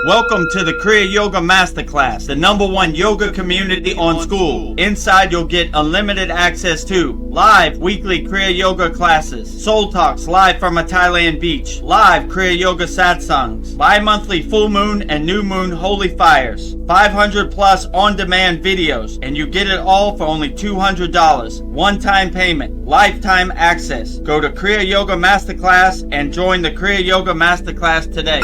Welcome to the Kriya Yoga Masterclass, the #1 yoga community on SKOOL. Inside you'll get unlimited access to live weekly Kriya Yoga classes, soul talks live from a Thailand beach, live Kriya Yoga Satsangs, bi-monthly full moon and new moon holy fires, 500 plus on-demand videos, and you get it all for only $200. One-time payment, lifetime access. Go to Kriya Yoga Masterclass and join the Kriya Yoga Masterclass today.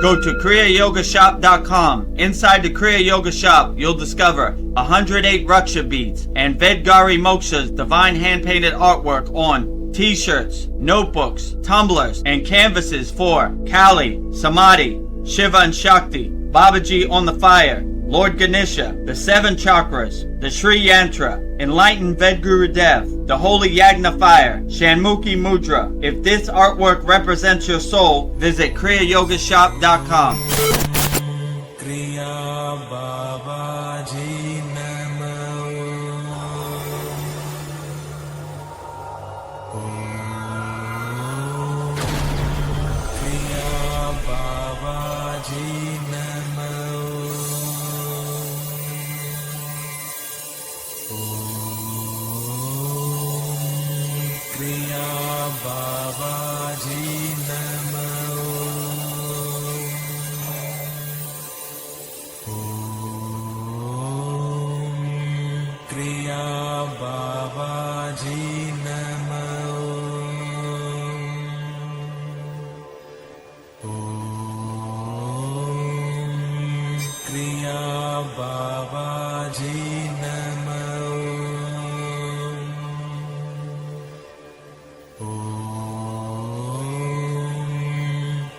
Go to kriyayogamasterclass.com. Inside the Kriya Yoga shop, you'll discover 108 Raksha beads and Vedagurudev divine hand-painted artwork on t-shirts, notebooks, tumblers, and canvases for Kali, Samadhi, Shiva and Shakti, Babaji on the fire, Lord Ganesha, the 7 chakras, the Sri Yantra, Enlightened Vedagurudev, the Holy Yagna Fire, Shanmukhi Mudra. If this artwork represents your soul, visit kriyayogashop.com. Kriya Babaji Namo. Kriya Babaji Namo. Kriya Babaji Namo. Kriya Babaji Namo. Kriya Babaji Namo.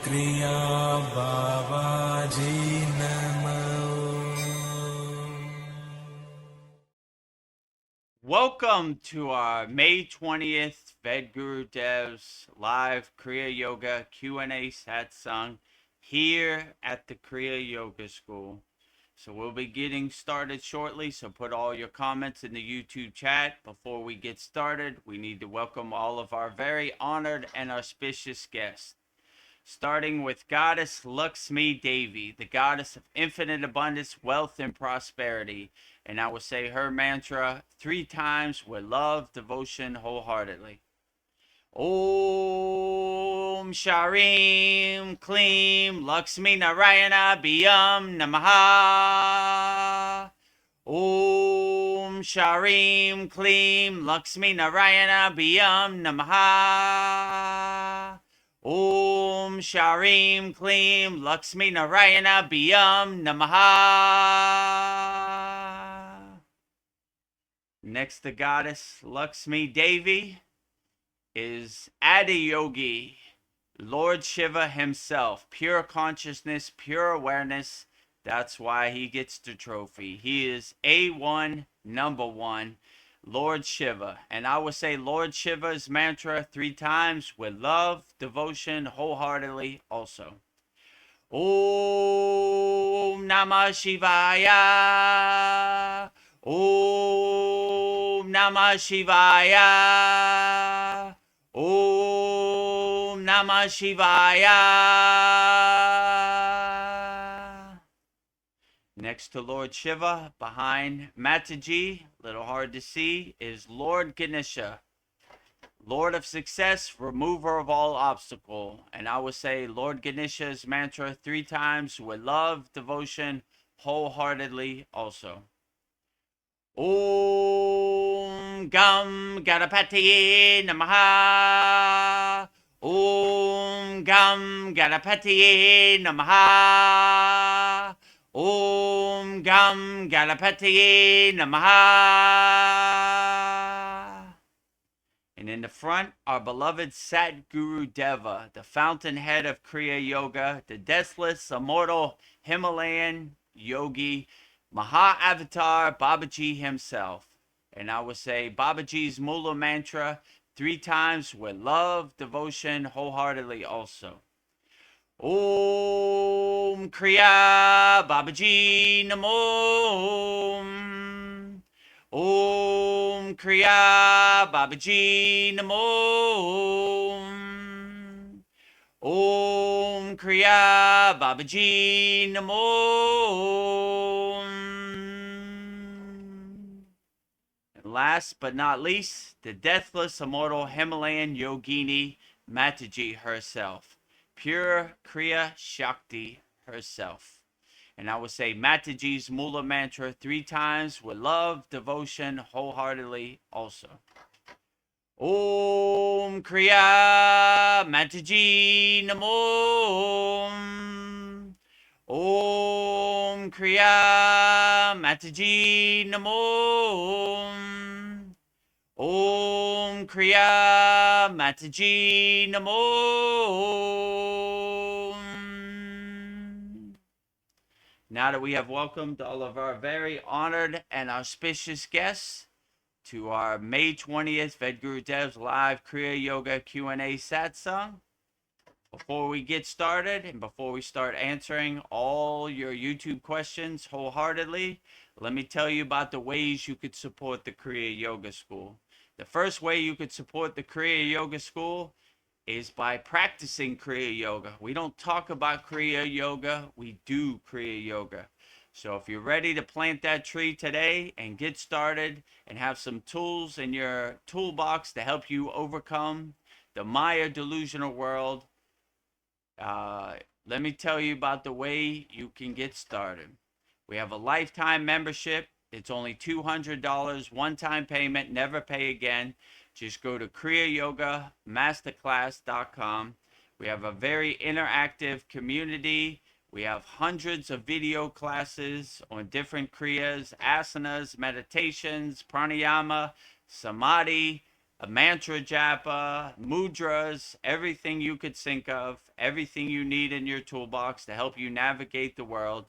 Kriya Babaji Namo. Welcome to our May 20th Vedgurudev's live Kriya Yoga Q&A Satsang here at the Kriya Yoga School. So we'll be getting started shortly, so put all your comments in the YouTube chat. Before we get started, we need to welcome all of our very honored and auspicious guests. Starting with Goddess Lakshmi Devi, the goddess of infinite abundance, wealth, and prosperity. And I will say her mantra 3 times with love, devotion, wholeheartedly. Om Sharim Klim Lakshmi Narayana Biyam Namaha. Om Sharim Klim Lakshmi Narayana Biyam Namaha. Om Sharim Klim Lakshmi Narayana Biyam Namaha. Next to Goddess Lakshmi Devi is Adiyogi, Lord Shiva himself. Pure consciousness, pure awareness. That's why he gets the trophy. He is A1, #1. Lord Shiva. And I will say Lord Shiva's mantra 3 times with love, devotion, wholeheartedly also. Om Namah Shivaya. Om Namah Shivaya. Om Namah Shivaya. Next to Lord Shiva, behind Mataji, little hard to see, is Lord Ganesha, Lord of success, remover of all obstacle. And I would say Lord Ganesha's mantra 3 times with love, devotion, wholeheartedly also. Om Gam Ganapatiye Namaha. Om Gam Ganapatiye Namaha. Om Gam Ganapatiye Namaha. And in the front, our beloved Satgurudeva, the fountainhead of Kriya Yoga, the deathless, immortal Himalayan yogi, Maha-Avatar Babaji himself. And I would say Babaji's Mula mantra 3 times with love, devotion, wholeheartedly also. Om Kriya Babaji Namo. Om Kriya Babaji Namo. Om Kriya Babaji Namo. And last but not least, the deathless, immortal Himalayan yogini Mataji herself, pure Kriya Shakti herself. And I will say Mataji's Mula mantra 3 times with love, devotion, wholeheartedly also. Om Kriya Mataji Namo. Om Kriya Mataji Namo. Om Kriya Mataji Namo. Now that we have welcomed all of our very honored and auspicious guests to our May 20th Vedagurudev's live Kriya Yoga Q&A Satsang, before we get started and before we start answering all your YouTube questions wholeheartedly, let me tell you about the ways you could support the Kriya Yoga School. The first way you could support the Kriya Yoga School is by practicing Kriya Yoga. We don't talk about Kriya Yoga, we do Kriya Yoga. So if you're ready to plant that tree today and get started and have some tools in your toolbox to help you overcome the Maya delusional world, let me tell you about the way you can get started. We have a lifetime membership. It's only $200, one-time payment, never pay again. Just go to kriyayogamasterclass.com. We have a very interactive community. We have hundreds of video classes on different kriyas, asanas, meditations, pranayama, samadhi, a mantra japa, mudras, everything you could think of, everything you need in your toolbox to help you navigate the world.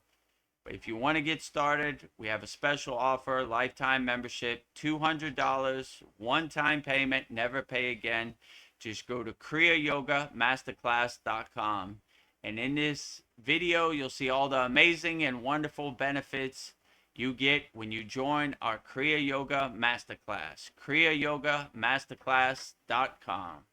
But if you want to get started, we have a special offer, lifetime membership, $200, one-time payment, never pay again. Just go to kriyayogamasterclass.com. And in this video, you'll see all the amazing and wonderful benefits you get when you join our Kriya Yoga Masterclass. kriyayogamasterclass.com.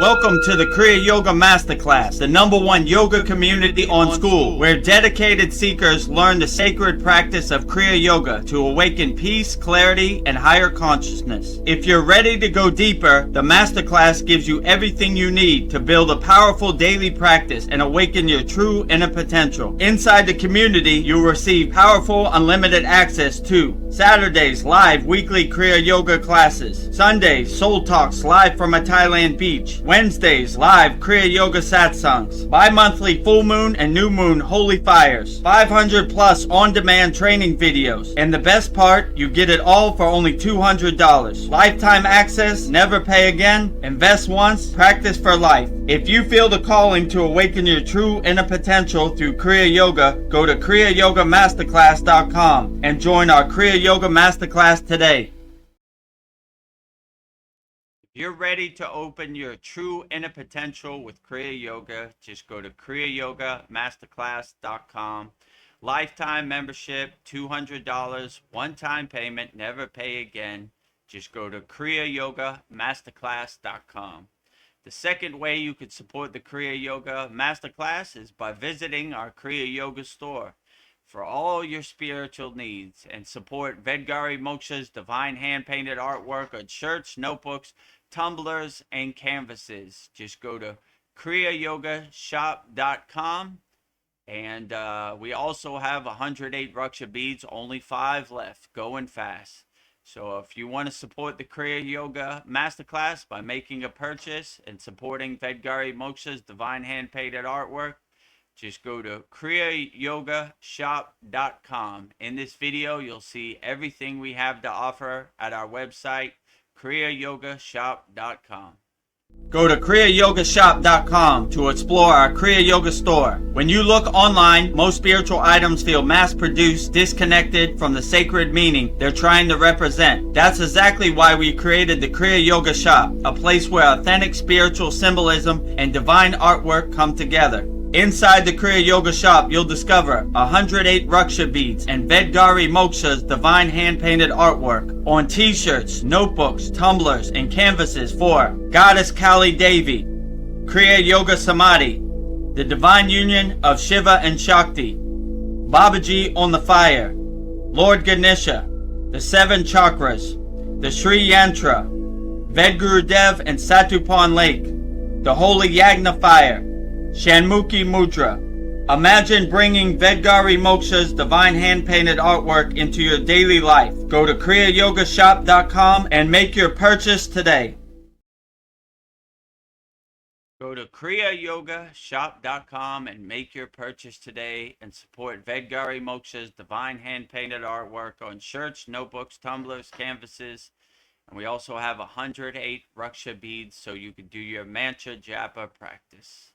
Welcome to the Kriya Yoga Masterclass, the #1 yoga community on SKOOL, where dedicated seekers learn the sacred practice of Kriya Yoga to awaken peace, clarity, and higher consciousness. If you're ready to go deeper, the Masterclass gives you everything you need to build a powerful daily practice and awaken your true inner potential. Inside the community, you'll receive powerful, unlimited access to Saturdays, live weekly Kriya Yoga classes. Sundays, Soul Talks live from a Thailand beach. Wednesdays, live Kriya Yoga Satsangs. Bi-monthly full moon and new moon holy fires. 500 plus on-demand training videos. And the best part, you get it all for only $200. Lifetime access, never pay again. Invest once, practice for life. If you feel the calling to awaken your true inner potential through Kriya Yoga, go to kriyayogamasterclass.com and join our Kriya Yoga Masterclass today. If you're ready to open your true inner potential with Kriya Yoga, just go to kriyayogamasterclass.com. Lifetime membership, $200, one-time payment, never pay again. Just go to kriyayogamasterclass.com. The second way you could support the Kriya Yoga Masterclass is by visiting our Kriya Yoga store for all your spiritual needs and support Vedgari Moksha's divine hand-painted artwork on shirts, notebooks, tumblers, and canvases. Just go to kriyayogashop.com. And we also have 108 Raksha beads, only 5 left, going fast. So if you want to support the Kriya Yoga Masterclass by making a purchase and supporting Vedgari Moksha's divine hand-painted artwork, just go to kriyayogashop.com. In this video, you'll see everything we have to offer at our website, kriyayogashop.com. Go to kriyayogashop.com to explore our Kriya Yoga store. When you look online, most spiritual items feel mass-produced, disconnected from the sacred meaning they're trying to represent. That's exactly why we created the Kriya Yoga shop, a place where authentic spiritual symbolism and divine artwork come together. Inside the Kriya Yoga shop, you'll discover 108 Raksha beads and Vedgari Moksha's divine hand-painted artwork on t-shirts, notebooks, tumblers, and canvases for Goddess Kali Devi, Kriya Yoga Samadhi, the divine union of Shiva and Shakti, Babaji on the fire, Lord Ganesha, the 7 chakras, the Sri Yantra, Vedagurudev and Satupon Lake, the Holy Yagna fire, Shanmukhi Mudra. Imagine bringing Vedgari Moksha's divine hand-painted artwork into your daily life. Go to kriyayogamasterclass.com and make your purchase today. Go to kriyayogamasterclass.com and make your purchase today and support Vedgari Moksha's divine hand-painted artwork on shirts, notebooks, tumblers, canvases. And we also have 108 Raksha beads so you can do your mantra japa practice.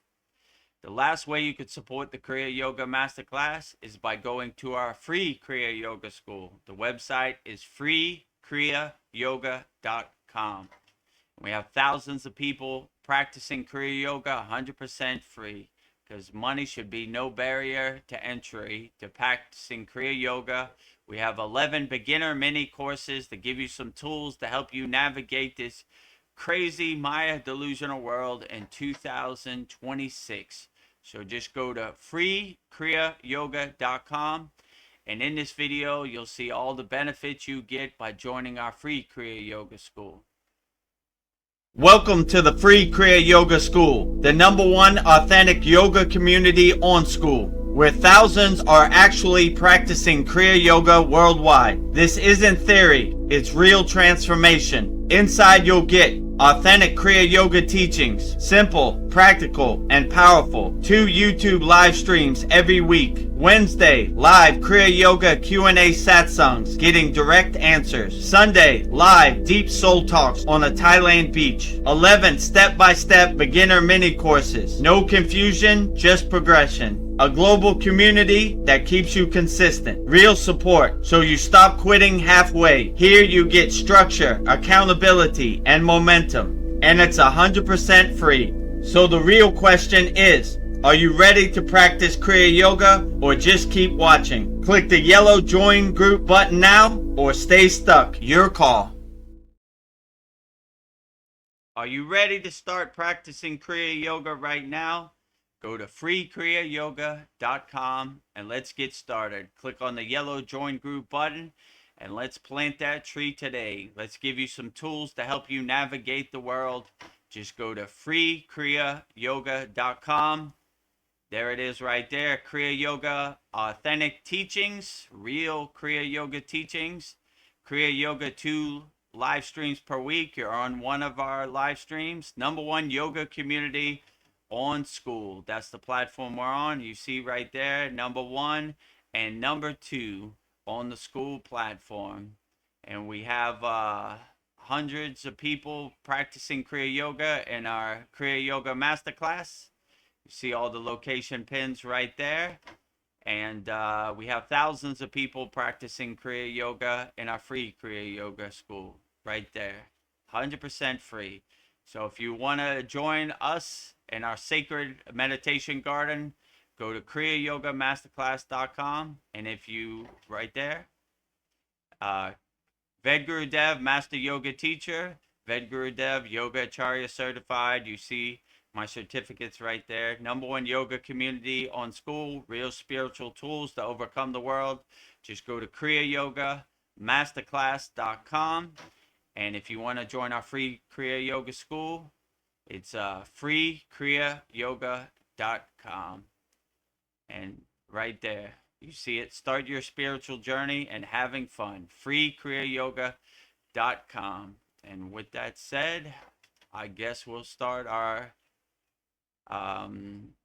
The last way you could support the Kriya Yoga Masterclass is by going to our free Kriya Yoga School. The website is freekriyayogamasterclass.com. We have thousands of people practicing Kriya Yoga 100% free, because money should be no barrier to entry to practicing Kriya Yoga. We have 11 beginner mini courses to give you some tools to help you navigate this crazy Maya delusional world in 2026. So just go to freekriyayogamasterclass.com, and in this video you'll see all the benefits you get by joining our free Kriya Yoga School. Welcome to the free Kriya Yoga School, the #1 authentic yoga community on School, where thousands are actually practicing Kriya Yoga worldwide. This isn't theory, it's real transformation. Inside you'll get authentic Kriya Yoga teachings, simple, practical, and powerful. 2 YouTube live streams every week. Wednesday, live Kriya Yoga Q&A satsangs, getting direct answers. Sunday, live deep soul talks on a Thailand beach. 11 step-by-step beginner mini courses. No confusion, just progression. A global community that keeps you consistent. Real support, so you stop quitting halfway. Here you get structure, accountability, and momentum. And it's 100% free. So the real question is, are you ready to practice Kriya Yoga or just keep watching? Click the yellow join group button now or stay stuck. Your call. Are you ready to start practicing Kriya Yoga right now? Go to freekriyayogamasterclass.com and let's get started. Click on the yellow join group button and let's plant that tree today. Let's give you some tools to help you navigate the world. Just go to freekriyayogamasterclass.com. There it is right there. Kriya Yoga authentic teachings, real Kriya Yoga teachings. Kriya Yoga 2 live streams per week. You're on one of our live streams. #1 yoga community on School. That's the platform we're on. You see right there, #1 and #2 on the School platform. And we have hundreds of people practicing Kriya Yoga in our Kriya Yoga Masterclass. You see all the location pins right there. And we have thousands of people practicing Kriya Yoga in our free Kriya Yoga School right there. 100% free. So if you want to join us in our sacred meditation garden, go to kriyayogamasterclass.com. And if you, right there, Vedagurudev, Master Yoga Teacher, Vedagurudev, Yoga Acharya Certified. You see my certificates right there. #1 yoga community on School, real spiritual tools to overcome the world. Just go to kriyayogamasterclass.com. And if you want to join our free Kriya Yoga School, it's freekriyayogamasterclass.com. And right there, you see it. Start your spiritual journey and having fun. freekriyayogamasterclass.com. And with that said, I guess we'll start our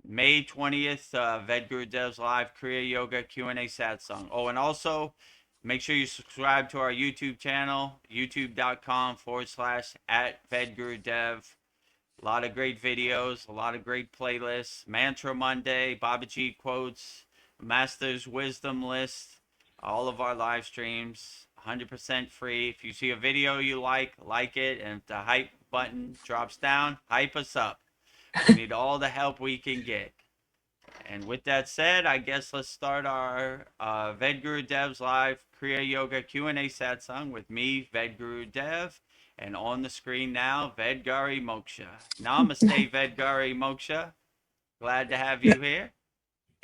May 20th Vedgurudev's live Kriya Yoga Q&A satsang. Oh, and also, make sure you subscribe to our YouTube channel, youtube.com/@Vedagurudev. A lot of great videos, a lot of great playlists. Mantra Monday, Babaji quotes, Master's Wisdom List, all of our live streams, 100% free. If you see a video you like it, and if the hype button drops down, hype us up. We need all the help we can get. And with that said, I guess let's start our Vedgurudev's live Kriya Yoga Q&A satsang with me, Vedagurudev, And on the screen now, Vedgari Moksha. Namaste, Vedgari Moksha. Glad to have you here.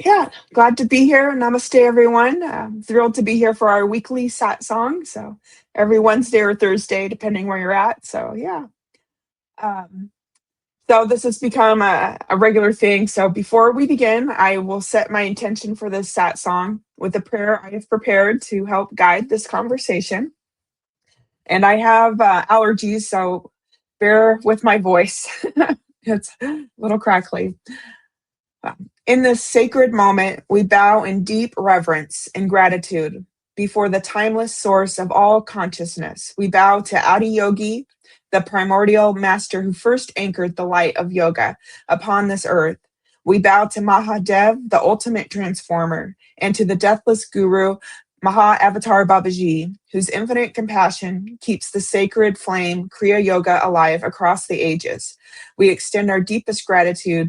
Yeah, glad to be here. Namaste, everyone. Thrilled to be here for our weekly Satsang. So every Wednesday or Thursday, depending where you're at. So yeah. Um, so this has become a regular thing. So before we begin, I will set my intention for this Satsang with a prayer I have prepared to help guide this conversation. And I have allergies, so bear with my voice. It's a little crackly. In this sacred moment, we bow in deep reverence and gratitude before the timeless source of all consciousness. We bow to Adiyogi, the primordial master who first anchored the light of yoga upon this earth. We bow to Mahadev, the ultimate transformer, and to the deathless guru, Maha Avatar Babaji, whose infinite compassion keeps the sacred flame Kriya Yoga alive across the ages. We extend our deepest gratitude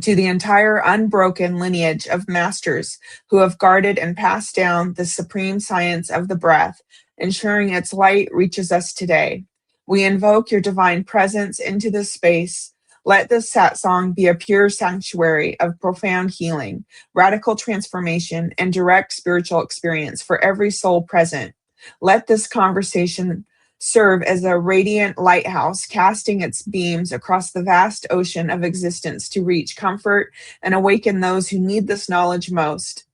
to the entire unbroken lineage of masters who have guarded and passed down the supreme science of the breath, ensuring its light reaches us today. We invoke your divine presence into this space. Let this satsang be a pure sanctuary of profound healing, radical transformation, and direct spiritual experience for every soul present. Let this conversation serve as a radiant lighthouse, casting its beams across the vast ocean of existence to reach comfort and awaken those who need this knowledge most.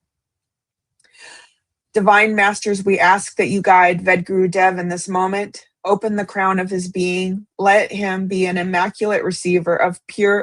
Divine Masters, we ask that you guide Vedagurudev in this moment. Open the crown of his being. Let him be an immaculate receiver of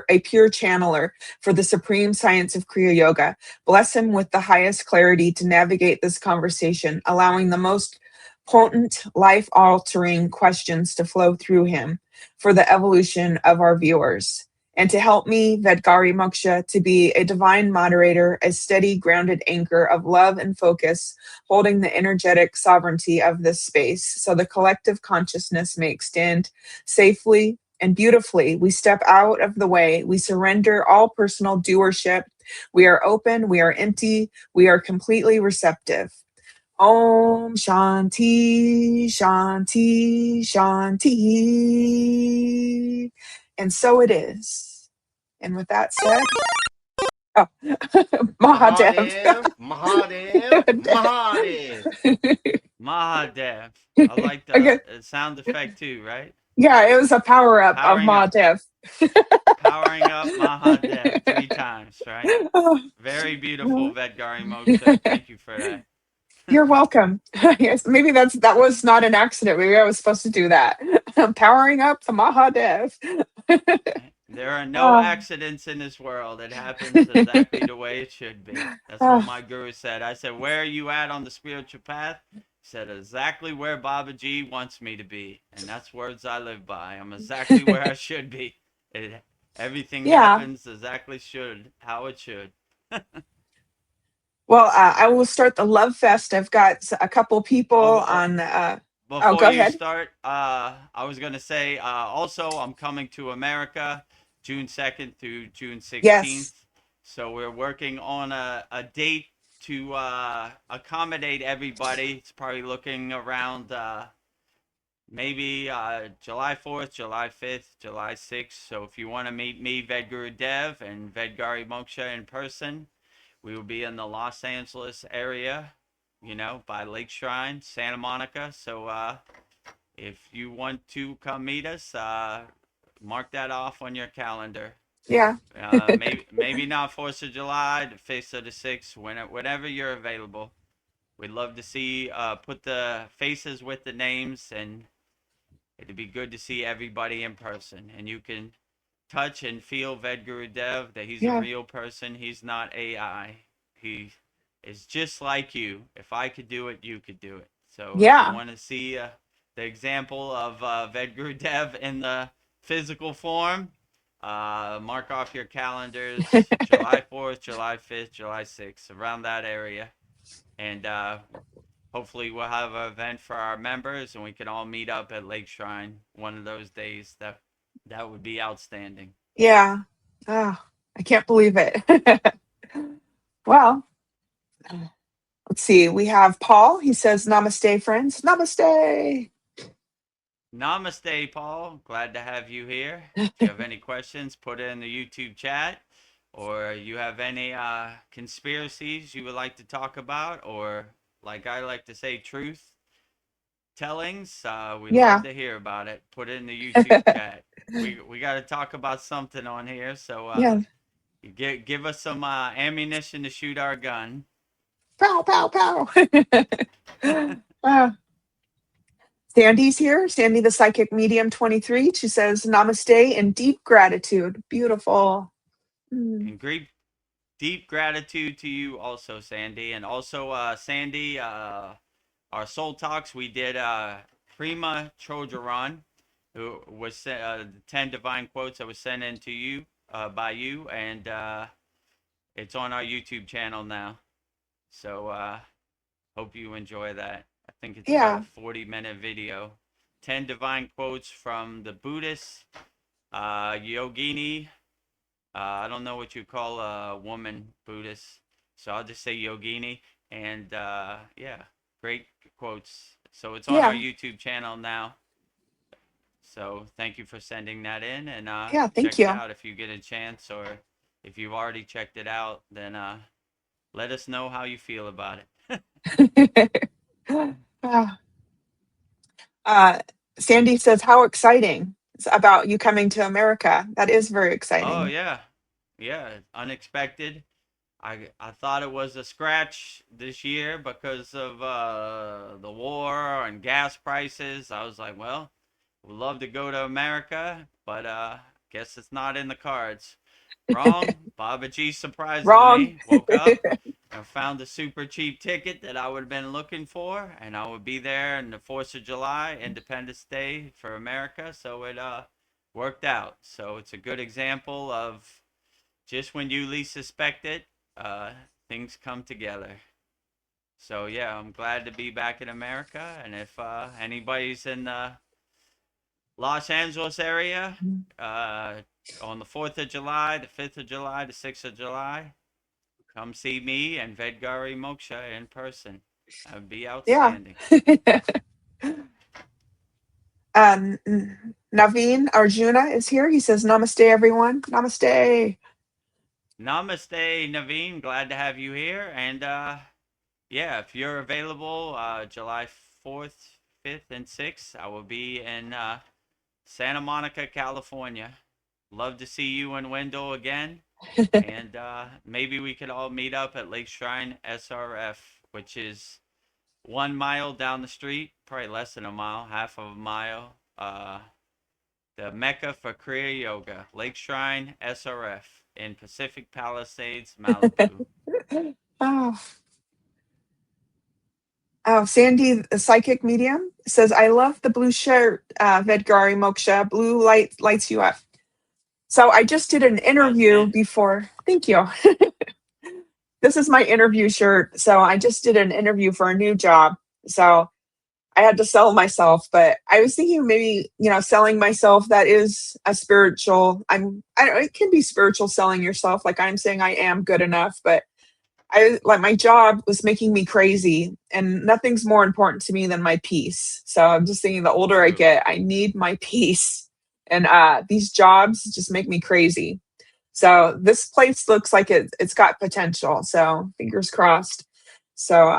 a pure channeler for the supreme science of Kriya Yoga. Bless him with the highest clarity to navigate this conversation, allowing the most potent, life-altering questions to flow through him for the evolution of our viewers. And to help me, Vedgari Moksha, to be a divine moderator, a steady, grounded anchor of love and focus, holding the energetic sovereignty of this space so the collective consciousness may extend safely and beautifully. We step out of the way. We surrender all personal doership. We are open. We are empty. We are completely receptive. Om Shanti, Shanti, Shanti. And so it is. And with that said, oh, Mahadev. Mahadev, Mahadev, Mahadev. I like Okay. the sound effect too, right? Yeah, it was a power up of Powering up. Mahadev. Powering up Mahadev 3 times, right? Oh, Very beautiful, Vedgari Moksha. Thank you for that. you're welcome. Yes, maybe that was not an accident. Maybe I was supposed to do that. Powering up the Mahadev. There are no Oh, accidents in this world. It happens exactly the way it should be. That's what oh, my guru said. I said, "Where are you at on the spiritual path?" He said, "Exactly where Babaji wants me to be." And that's words I live by. I'm exactly where I should be. Everything yeah. happens exactly how it should. Well, I will start the love fest. I've got a couple people Oh, oh, on. Oh, before go you ahead. start, I was gonna say also I'm coming to America June 2nd through June Yes. 16th. So we're working on a date to accommodate everybody. It's probably looking around maybe July 4th, July 5th, July 6th. So if you want to meet me, Vedagurudev, and Vedgari Moksha in person, we will be in the Los Angeles area, by Lake Shrine, Santa Monica. So if you want to come meet us, mark that off on your calendar. Yeah. Maybe not 4th of July, the 5th of the 6th, whenever you're available. We'd love to see put the faces with the names, and it'd be good to see everybody in person. And you can touch and feel Vedagurudev, that he's a Yeah. real person. He's not AI. He is just like you. If I could do it, you could do it. So if you Yeah. want to see the example of Vedagurudev in the physical form, mark off your calendars July 4th, July 5th, July 6th, around that area. And hopefully we'll have an event for our members and we can all meet up at Lake Shrine one of those days. That would be outstanding. Yeah. Oh, I can't believe it. Well, let's see. We have Paul. He says, Namaste, friends. Namaste. Namaste, Paul. Glad to have you here. If you have any questions, put it in the YouTube chat, or you have any conspiracies you would like to talk about, or like I like to say, truth tellings. We'd love Yeah. to hear about it. Put it in the YouTube chat. We got to talk about something on here, so Yeah. you give us some ammunition to shoot our gun. Pow, pow, pow. uh, Sandy's here. Sandy, the psychic medium 23. She says, Namaste and deep gratitude. Beautiful. Mm. And great deep gratitude to you also, Sandy. And also, Sandy, our Soul Talks, we did Prima Chojaran, who was the 10 divine quotes that was sent in to you by you. And it's on our YouTube channel now. So hope you enjoy that. I think it's about a Yeah. 40-minute video. 10 divine quotes from the Buddhist yogini. I don't know what you call a woman Buddhist, so I'll just say yogini. And yeah, great quotes. So it's on our Yeah. YouTube channel now. So thank you for sending that in, and Yeah. Thank check it you. out if you get a chance, or if you've already checked it out, then let us know how you feel about it. uh, uh, Sandy says, how exciting. It's about you coming to America. That is very Oh exciting. yeah, yeah, unexpected. I thought it was a scratch this year because of the war and gas prices. I was like, well, would love to go to America, but guess it's not in the cards. Wrong. Baba G surprises Wrong. me. Woke up and found a super cheap ticket that I would have been looking for, and I would be there in the 4th of July, Independence Day for America. So it worked out. So it's a good example of just when you least suspect it, uh, things come together. So yeah, I'm glad to be back in America, and if anybody's in the Los Angeles area uh, on the 4th of July, the 5th of July, the 6th of July, come see me and Vedgari Moksha in person. That would be Yeah. outstanding. Naveen Arjuna is here. He says, Namaste, everyone. Namaste. Namaste, Naveen. Glad to have you here. And yeah, if you're available, July 4th, 5th, and 6th, I will be in Santa Monica, California. Love to see you in Wendell again. And maybe we could all meet up at Lake Shrine SRF, which is 1 mile down the street, probably less than a mile, half of a mile. The Mecca for Kriya Yoga, Lake Shrine SRF in Pacific Palisades, Malibu. Oh, oh, Sandy, the psychic medium, says, I love the blue shirt, Vedgari Moksha. Blue lights you up. So I just did an interview Outstanding. before. Thank you. This is my interview shirt. So I just did an interview for a new job. So I had to sell myself, but I was thinking maybe, selling myself, that is a spiritual, it can be spiritual selling yourself. Like I'm saying, I am good enough, but I like my job was making me crazy and nothing's more important to me than my peace. So I'm just thinking the older I True. get, I need my peace. And these jobs just make me crazy. So this place looks like it's got potential. So fingers crossed. So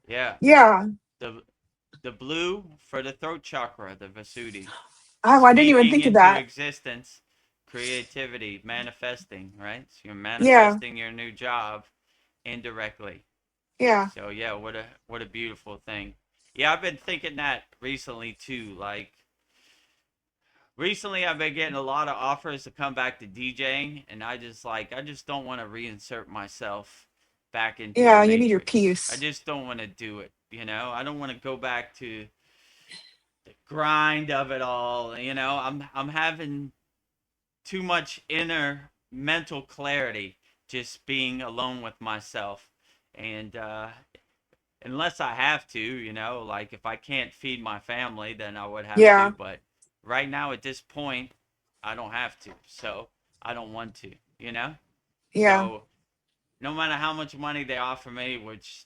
Yeah. yeah. The the blue for the throat chakra, the Vasuddhi. Oh, I didn't even Speaking think of into that. existence, creativity, manifesting, right? So you're Yeah. manifesting your new job indirectly. Yeah. So yeah, what a beautiful thing. Yeah, I've been thinking that recently too. Like recently I've been getting a lot of offers to come back to DJing, and I just don't want to reinsert myself back into the Yeah, you need your matrix. I peace. just don't want to do it, you know? I don't want to go back to the grind of it all, you know? I'm having too much inner mental clarity just being alone with myself. And unless I have to, you know, like if I can't feed my family, then I would have to. Yeah. But right now, at this point, I don't have to. So I don't want to, you know? Yeah. So no matter how much money they offer me, which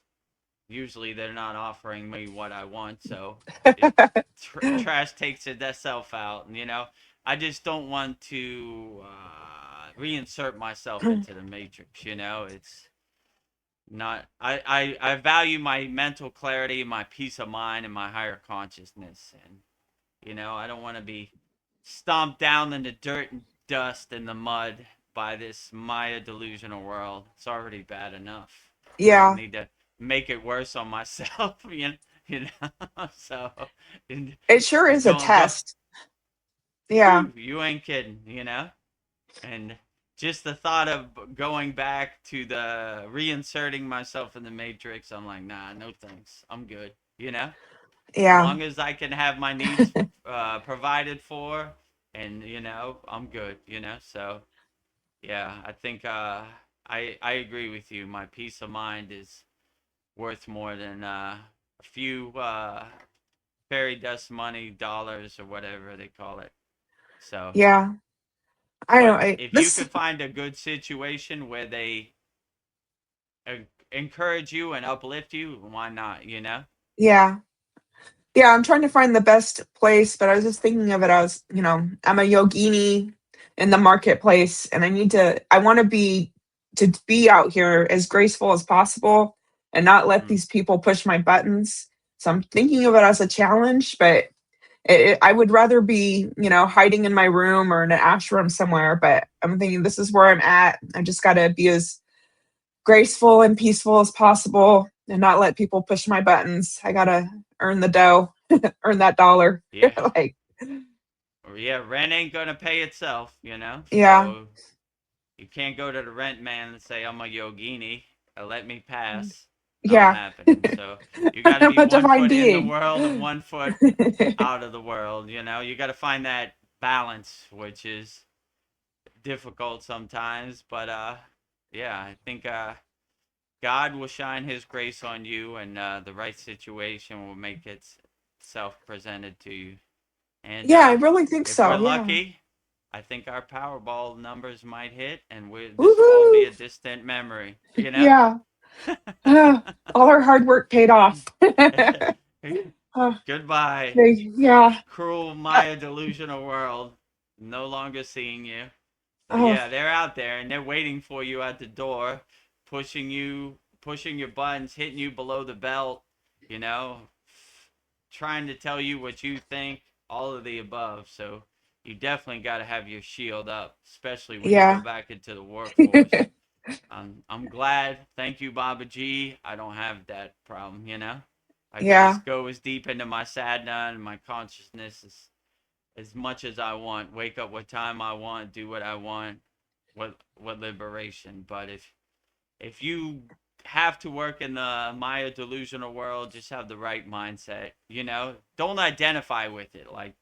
usually they're not offering me what I want, so it trash takes itself out. And, I just don't want to reinsert myself into the matrix. It's not. I value my mental clarity, my peace of mind, and my higher consciousness. And I don't want to be stomped down in the dirt and dust and the mud by this Maya delusional world. It's already bad enough. I don't Yeah, need to make it worse on myself. So it sure is a don't. test. Yeah, You ain't kidding. And just the thought of going back to the reinserting myself in the matrix, I'm like, nah, no thanks. I'm good. As yeah, long as I can have my needs provided for, and I'm good. So yeah, I think I agree with you. My peace of mind is worth more than a few fairy dust money, dollars, or whatever they call it. So, yeah. I know. but if you could find a good situation where they uh, encourage you and uplift you, why not? Yeah. Yeah, I'm trying to find the best place, but I was just thinking of it as, I'm a yogini in the marketplace and I want to be out here as graceful as possible and not let Mm. these people push my buttons. So I'm thinking of it as a challenge, but I would rather be, hiding in my room or in an ashram somewhere, but I'm thinking this is where I'm at. I just got to be as graceful and peaceful as possible and not let people push my buttons. I got to earn the dough, earn that dollar. Yeah. Like, Yeah, rent ain't gonna pay itself. yeah, So you can't go to the rent man and say I'm a yogini. Let me pass. Not yeah. happening. So you got to I'm be a one divine foot in the being. world and one foot out of the world. You got to find that balance, which is difficult sometimes. But yeah, I think God will shine His grace on you, and the right situation will make itself presented to you. And Yeah, I really think if we're so. Yeah. lucky, I think our Powerball numbers might hit, and this will all be Woohoo. a distant memory. Yeah. Ah, all our hard work paid off. Ah, Goodbye, okay, yeah. cruel Uh, Maya delusional world. No longer seeing you. But oh, yeah, they're out there and they're waiting for you at the door, pushing your buttons, hitting you below the belt, you know, trying to tell you what you think, all of the above. So you definitely got to have your shield up, especially when you go yeah. back into the workforce. I'm glad. Thank you, Baba G. I don't have that problem. I could Yeah. just go as deep into my sadhana and my consciousness as much as I want. Wake up what time I want, do what I want. What liberation. But if you have to work in the Maya delusional world, just have the right mindset. Don't identify with it. Like,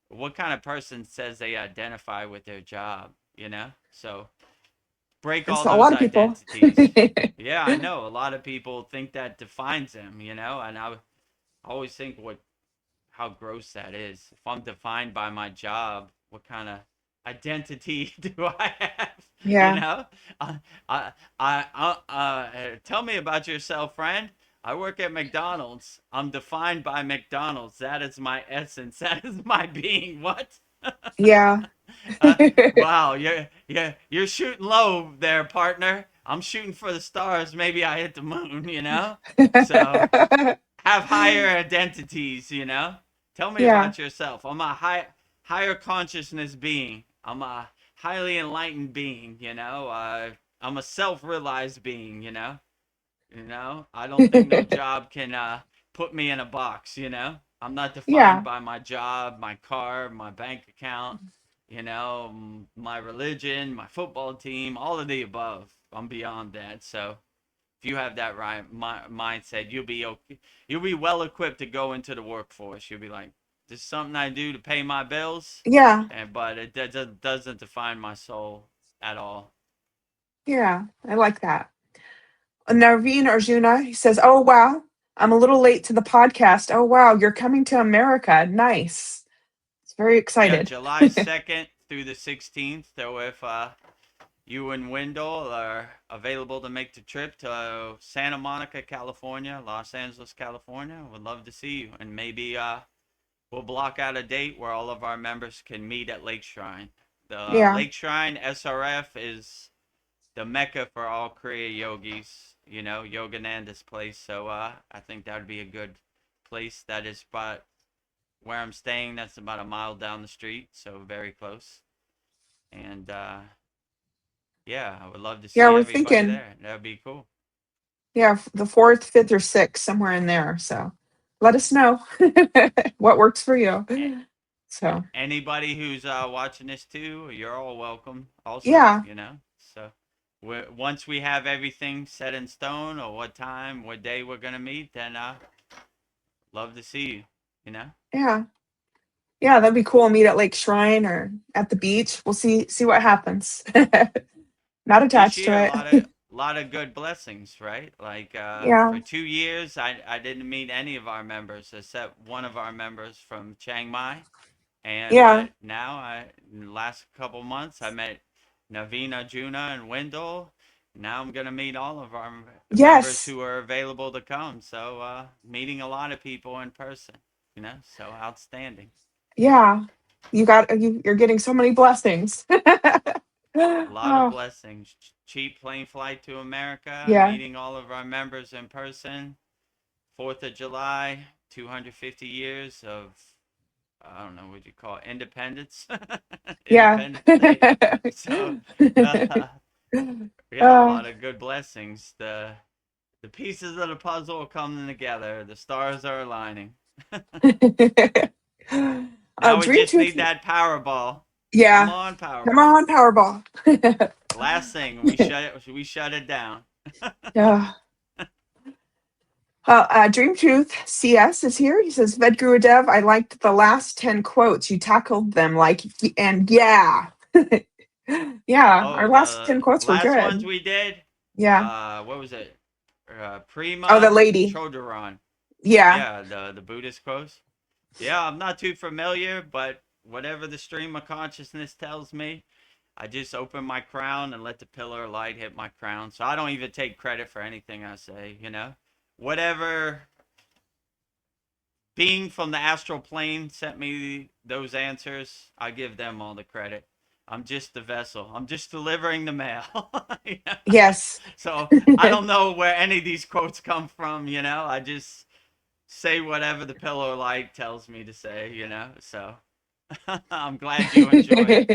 what kind of person says they identify with their job? So break It's all a lot those of people. identities. Yeah, I know a lot of people think that defines them. And I always think how gross that is. If I'm defined by my job, what kind of identity do I have? You Yeah. know, tell me about yourself, friend. I work at McDonald's. I'm defined by McDonald's. That is my essence. That is my being. What? Yeah. Wow, you're shooting low there, partner. I'm shooting for the stars. Maybe I hit the moon. So have higher identities. Tell me Yeah. about yourself. I'm a higher consciousness being. I'm a highly enlightened being. I'm a self-realized being. I don't think no job can put me in a box. I'm not defined Yeah. by my job, my car, my bank account, my religion, my football team, all of the above. I'm beyond that. So if you have that right mindset, you'll be okay. You'll be well equipped to go into the workforce. You'll be like, this is something I do to pay my bills, Yeah. but it doesn't define my soul at all. Yeah. I like that. Narveen Arjuna, he says, "Oh wow, I'm a little late to the podcast. Oh wow, you're coming to America. Nice. It's very Yeah, excited." July 2nd through the 16th. So if you and Wendell are available to make the trip to Santa Monica, California, Los Angeles, California, would love to see you. And maybe we'll block out a date where all of our members can meet at Lake Shrine. The Yeah. Lake Shrine SRF is the mecca for all Kriya yogis, Yogananda's place. So I think that would be a good place. That is about where I'm staying. That's about a mile down the street, so very close. And yeah, I would love to Yeah, see we're everybody thinking, there. That would be cool. yeah, the 4th, 5th, or 6th, somewhere in there. So let us know what works for you. So Anybody who's watching this too, you're all welcome. Also, yeah, So once we have everything set in stone, or what time, what day we're gonna meet, then love to see you. You know. yeah, yeah, that'd be cool. Meet at Lake Shrine or at the beach. We'll see what happens. Not This attached year, a to lot it. of lot of good blessings, right? Like Yeah, for 2 years, I didn't meet any of our members except one of our members from Chiang Mai. And yeah, what now? In the last couple months, I met Navina, Juna, and Wendell. Now I'm gonna meet all of our members yes, who are available to come. So meeting a lot of people in person. So outstanding. yeah. You're getting so many blessings. A lot of Oh, blessings. Cheap plane flight to America. yeah, Meeting all of our members in person. 4th of July, 250 years of, I don't know what you call it, independence, yeah. Independence Day. So, uh, yeah, a Uh, lot of good blessings. The pieces of the puzzle are coming together. The stars are aligning. Now we Dream just Tooth. need that Powerball. Come Yeah, on, come Powerball. on, Powerball. Last thing, we shut it down. Yeah. Dream Truth CS is here. He says, Vedagurudev, I liked the last 10 quotes. You tackled them like, and yeah. Yeah, Oh, our last 10 the quotes were last ones good. we did. Yeah. What was it? Oh, the Prima lady. Chodron. Yeah. Yeah, the Buddhist quotes. Yeah, I'm not too familiar, but whatever the stream of consciousness tells me, I just open my crown and let the pillar of light hit my crown. So I don't even take credit for anything I say. Whatever being from the astral plane sent me those answers, I give them all the credit. I'm just the vessel. I'm just delivering the mail. Yeah. Yes. So I don't know where any of these quotes come from. I just say whatever the pillow of light tells me to say. So I'm glad you enjoyed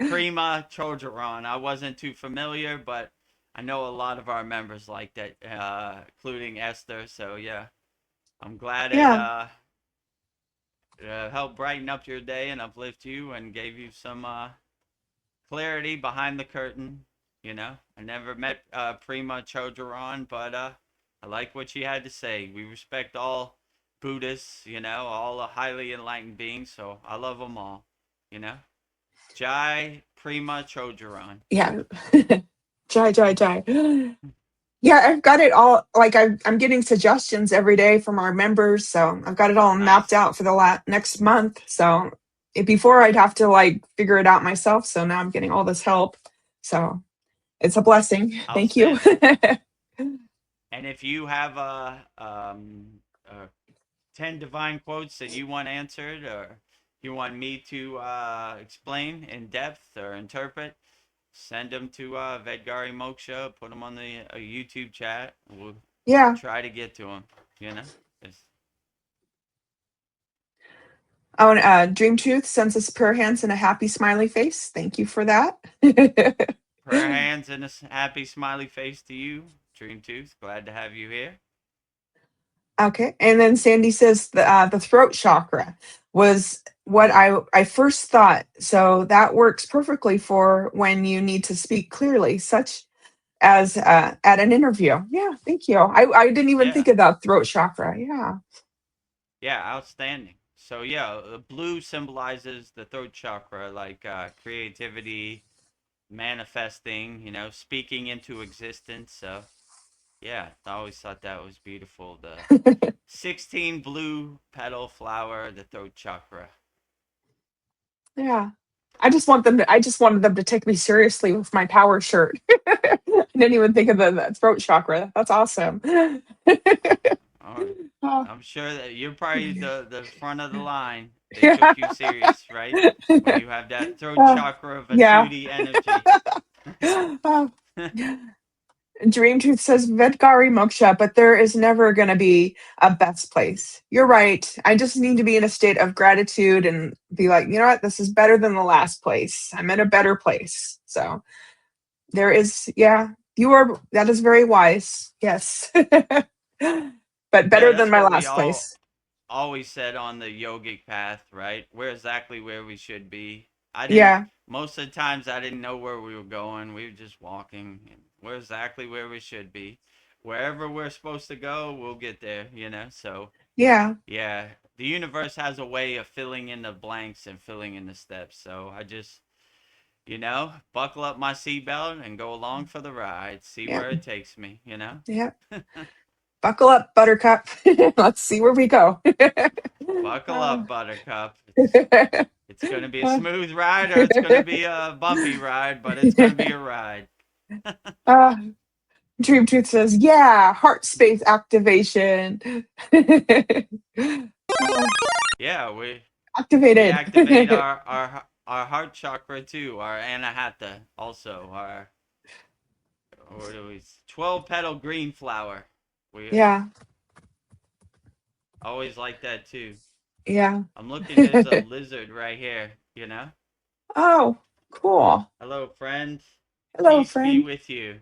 Prima Trojaron. I wasn't too familiar, but I know a lot of our members like that, including Esther. So yeah, I'm glad it Yeah. helped brighten up your day and uplift you and gave you some clarity behind the curtain. I never met Prima Chodron, but I like what she had to say. We respect all Buddhists, all the highly enlightened beings, so I love them all. You know, Jai Prima Chodron. Yeah. Jai. Yeah, I've got it all. Like I'm getting suggestions every day from our members, so I've got it all mapped Nice, out for the next month. So before I'd have to like figure it out myself. So now I'm getting all this help. So it's a blessing. Thank you. outstanding. And if you have 10 divine quotes that you want answered, or you want me to explain in depth or interpret, send them to Vedgari Moksha. Put them on the YouTube chat. We'll Yeah. try to get to them. You know, it's Oh, and Dream Truth sends us prayer hands and a happy smiley face. Thank you for that. prayer hands and a happy smiley face to you, Dream Tooth. Glad to have you here. Okay, and then Sandy says the throat chakra was what I first thought. So that works perfectly for when you need to speak clearly, such as at an interview. Yeah, thank you. I didn't even Yeah, think of that throat chakra. Yeah, yeah, outstanding. So yeah, the blue symbolizes the throat chakra, like creativity, manifesting. Speaking into existence. So yeah, I always thought that was beautiful. The 16 blue petal flower, the throat chakra. yeah. I just wanted them to take me seriously with my power shirt. I didn't even think of the throat chakra. That's awesome. Oh, Oh, I'm sure that you're probably the front of the line. They yeah. took you serious, right? When you have that throat Uh, chakra yeah. Vasudi energy. Uh, Dream Truth says Vedgari Moksha, but there is never going to be a best place. You're right. I just need to be in a state of gratitude and be like, you know what? This is better than the last place. I'm in a better place. So there is, yeah, that is very wise. Yes. But Yeah, better than that's my what we last all place. always said on the yogic path, right? We're exactly where we should be. I didn't Yeah. Most of the times I didn't know where we were going. We were just walking. And we're exactly where we should be. Wherever we're supposed to go, we'll get there, you know? So, Yeah. yeah, the universe has a way of filling in the blanks and filling in the steps. So, I just, buckle up my seatbelt and go along for the ride, see Yeah. where it takes me, you know? Yeah. Buckle up, Buttercup. Let's see where we go. Buckle Uh, up, Buttercup. It's going to be a smooth ride or it's going to be a bumpy ride, but it's going to be a ride. uh, Dream Truth says, yeah, heart space activation. Yeah, we Activated. activate our heart chakra too, our anahata also, our what do we 12 petal green flower. We Yeah. always like that too. Yeah. I'm looking, there's a lizard right here, you know? Oh, cool. Hello, friend. Hello, Peace be friend. with you.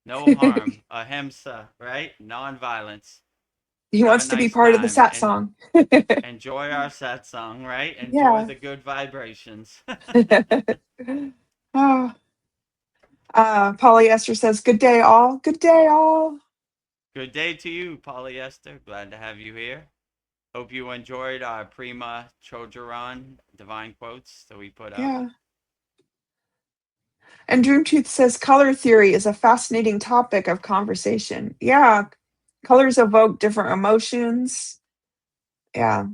No harm. Ahimsa, right? Non-violence. He Have a wants to be nice part of the time sat and song. enjoy our satsang, right? Enjoy Yeah. the good vibrations. Oh, Polyester says, good day, all. Good day, all. Good day to you, Polyester. Glad to have you here. Hope you enjoyed our Prima Chojaran divine quotes that we put up. Yeah. And Dream Truth says, color theory is a fascinating topic of conversation. Yeah. Colors evoke different emotions. Yeah.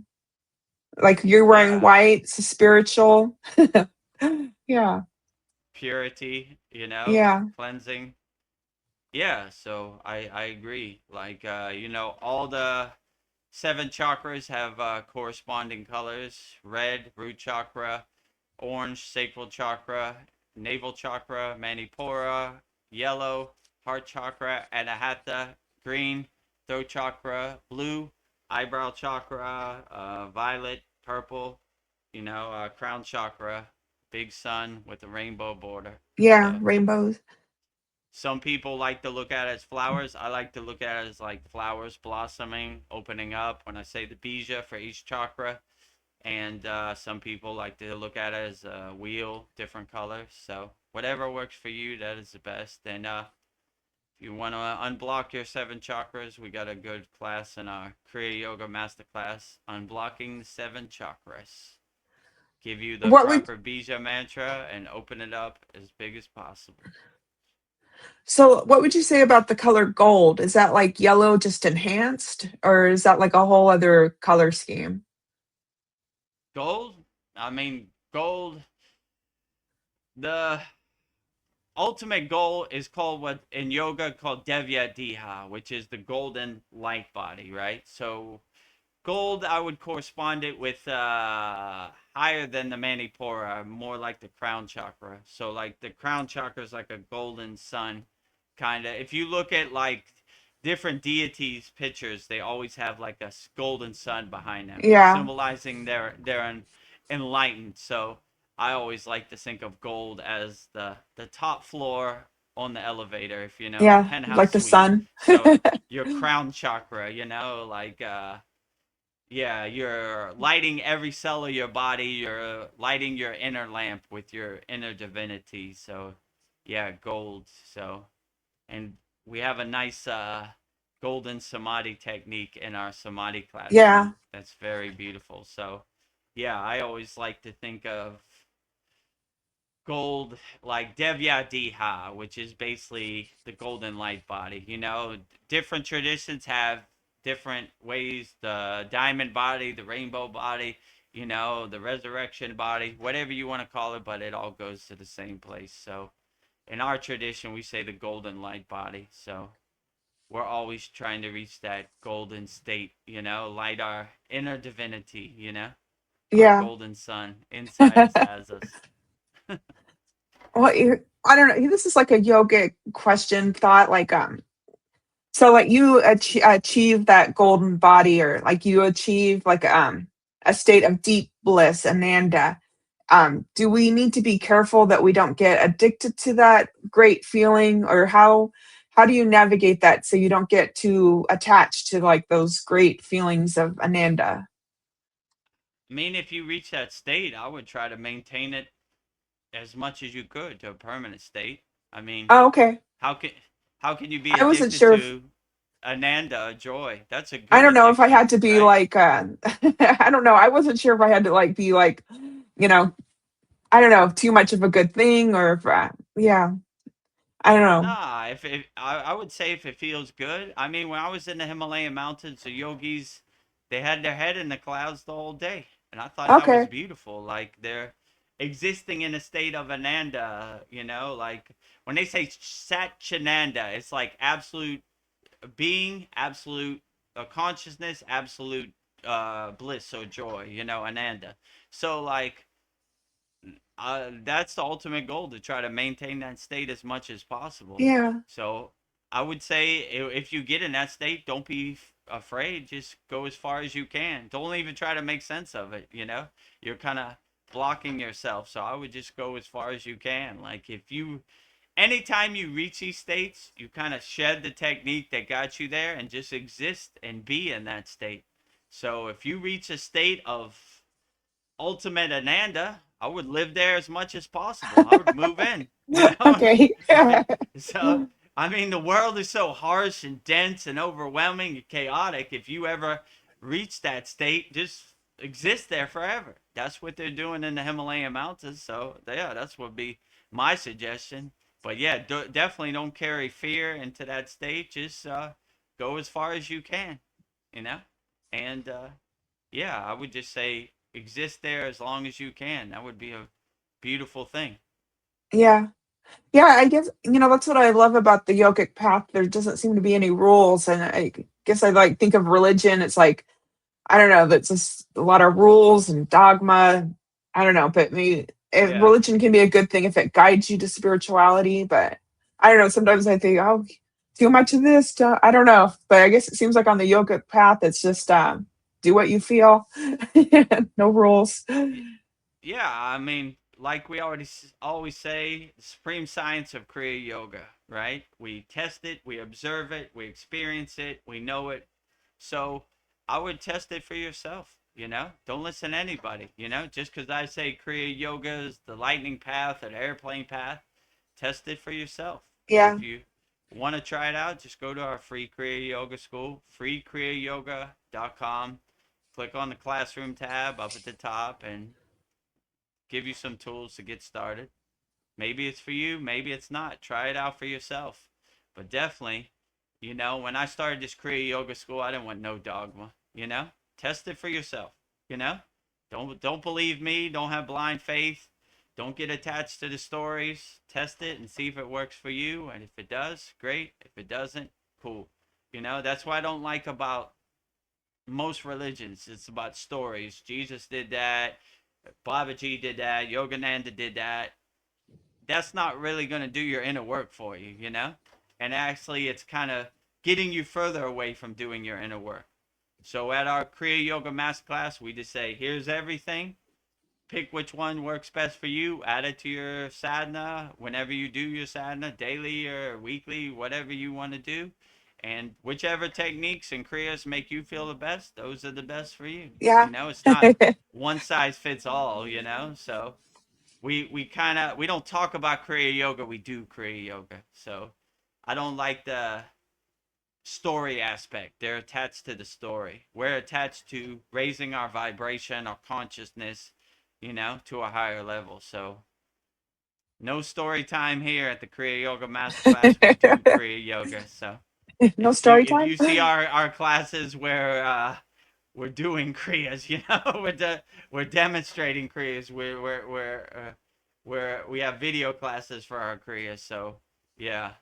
Like you're wearing Yeah, white, it's spiritual. Yeah. purity, Yeah. cleansing. Yeah, so I agree. Like, all the seven chakras have corresponding colors: red, root chakra; orange, sacral chakra; navel chakra, manipura; yellow, heart chakra; anahata; green, throat chakra; blue, eyebrow chakra; violet, purple, crown chakra; big sun with a rainbow border. Yeah. So Rainbows. some people like to look at it as flowers. I like to look at it as like flowers blossoming, opening up when I say the bija for each chakra. And some people like to look at it as a wheel, different colors. So whatever works for you, that is the best. And if you want to unblock your seven chakras, we got a good class in our Kriya Yoga Masterclass, Unblocking the Seven Chakras. Give you the What would proper bija mantra and open it up as big as possible. what would you say about the color gold? Is that like yellow just enhanced, or is that like a whole other color scheme? Gold? I mean, gold. The ultimate goal is called what in yoga called Devya Diha, which is the golden light body, right? So gold, I would correspond it with higher than the Manipura, more like the crown chakra. So like the crown chakra is like a golden sun, kind of. If you look at like different deities' pictures, they always have like a golden sun behind them, Yeah. symbolizing they're enlightened. So I always like to think of gold as the top floor on the elevator, if you know, the Yeah. penthouse Like the suite. sun. So your crown chakra, like yeah, you're lighting every cell of your body. You're lighting your inner lamp with your inner divinity. So, yeah, gold. So, and we have a nice golden samadhi technique in our samadhi Yeah. classroom. That's very beautiful. So, yeah, I always like to think of gold like Devya Diha, which is basically the golden light body. Different traditions have different ways. The diamond body, the rainbow body. the resurrection body, whatever you want to call it, but it all goes to the same place. So in our tradition, we say the golden light body. So we're always trying to reach that golden state, light our inner divinity, our Yeah. golden sun inside us has us. Well, I don't know. This is like a yogic question thought. Like, so like you achieve that golden body, or like you achieve like a state of deep bliss, ananda. Do we need to be careful that we don't get addicted to that great feeling, or how do you navigate that so you don't get too attached to like those great feelings of ananda? I mean, if you reach that state, I would try to maintain it as much as you could to a permanent state. I mean, Oh, okay. how can how can you be I wasn't addicted sure if to Ananda, joy? That's a I good don't know if I addiction, had to be right? like I don't know. I wasn't sure if I had to like be like, you know, I don't know, too much of a good thing, or if yeah, I don't know. Nah, I would say if it feels good. I mean, when I was in the Himalayan mountains, the yogis, they had their head in the clouds the whole day, and I thought that was Okay. beautiful. Like they're existing in a state of Ananda, like when they say Satchananda, it's like absolute being, absolute consciousness, absolute bliss or joy, Ananda. So like that's the ultimate goal, to try to maintain that state as much as possible. Yeah. So I would say if you get in that state, don't be afraid. Just go as far as you can. Don't even try to make sense of it. You're kind of blocking yourself. So I would just go as far as you can. Like anytime you reach these states, you kind of shed the technique that got you there and just exist and be in that state. So if you reach a state of ultimate Ananda, I would live there as much as possible. I would move in, Okay. right? So, I mean, the world is so harsh and dense and overwhelming and chaotic. If you ever reach that state, just exist there forever. That's what they're doing in the Himalayan mountains. So, yeah, that's what would be my suggestion. But yeah, definitely don't carry fear into that state. Just go as far as you can, you know? And yeah, I would just say exist there as long as you can. That would be a beautiful thing. Yeah. Yeah, I guess that's what I love about the yogic path. There doesn't seem to be any rules, and I guess I like think of religion. It's like I don't know. That's just a lot of rules and dogma. I don't know, but maybe Yeah. religion can be a good thing if it guides you to spirituality. But I don't know. Sometimes I think, oh, too much of this. I don't know. But I guess it seems like on the yogic path, it's just do what you feel. No rules. Yeah, I mean, like we already always say, the supreme science of Kriya Yoga, right? We test it, we observe it, we experience it, we know it. So I would test it for yourself. Don't listen to anybody. Just because I say Kriya Yoga is the lightning path or the airplane path, test it for yourself. Yeah. If you want to try it out, just go to our free Kriya Yoga school, freekriyayogamasterclass.com. Click on the classroom tab up at the top and give you some tools to get started. Maybe it's for you, maybe it's not. Try it out for yourself. But definitely, when I started this Kriya Yoga school, I didn't want no dogma. Test it for yourself. You know, don't believe me. Don't have blind faith. Don't get attached to the stories. Test it and see if it works for you. And if it does, great. If it doesn't, cool. That's what I don't like about most religions. It's about stories. Jesus did that. Babaji did that. Yogananda did that. That's not really going to do your inner work for you. And actually, it's kind of getting you further away from doing your inner work. So at our Kriya Yoga Masterclass, we just say, here's everything. Pick which one works best for you. Add it to your sadhana whenever you do your sadhana, daily or weekly, whatever you want to do. And whichever techniques and kriyas make you feel the best, those are the best for you. Yeah. It's not one size fits all. So we don't talk about Kriya Yoga, we do Kriya Yoga. So I don't like the story aspect. They're attached to the story. We're attached to raising our vibration, our consciousness, to a higher level. So no story time here at the Kriya Yoga Masterclass. We do Kriya Yoga. So No if you story if time. you see our classes where we're doing kriyas, we're demonstrating kriyas. We have video classes for our kriyas. So yeah,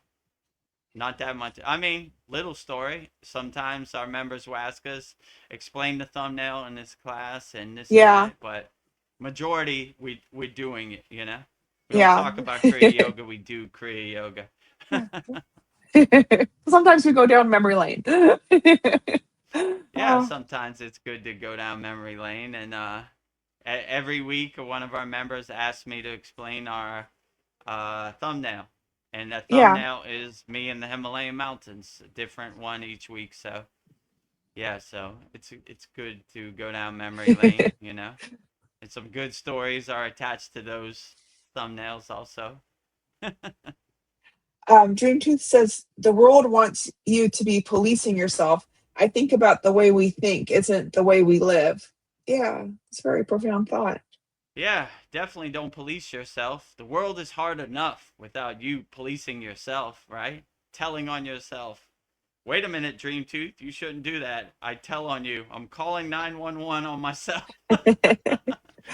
not that much. I mean, little story. Sometimes our members will ask us, explain the thumbnail in this class and this and Yeah. that, but majority we're doing it. We don't Yeah. talk about kriya yoga. We do kriya yoga. Yeah. Sometimes we go down memory lane. Yeah, Oh, sometimes it's good to go down memory lane, and every week one of our members asks me to explain our thumbnail, and that yeah. thumbnail is me in the Himalayan mountains, a different one each week. So yeah, so it's good to go down memory lane, and some good stories are attached to those thumbnails also. Dream Tooth says the world wants you to be policing yourself. I think about the way we think isn't the way we live. Yeah, it's a very profound thought. Yeah, definitely don't police yourself. The world is hard enough without you policing yourself, right? Telling on yourself. Wait a minute, Dream Tooth, you shouldn't do that. I tell on you. I'm calling 911 on myself.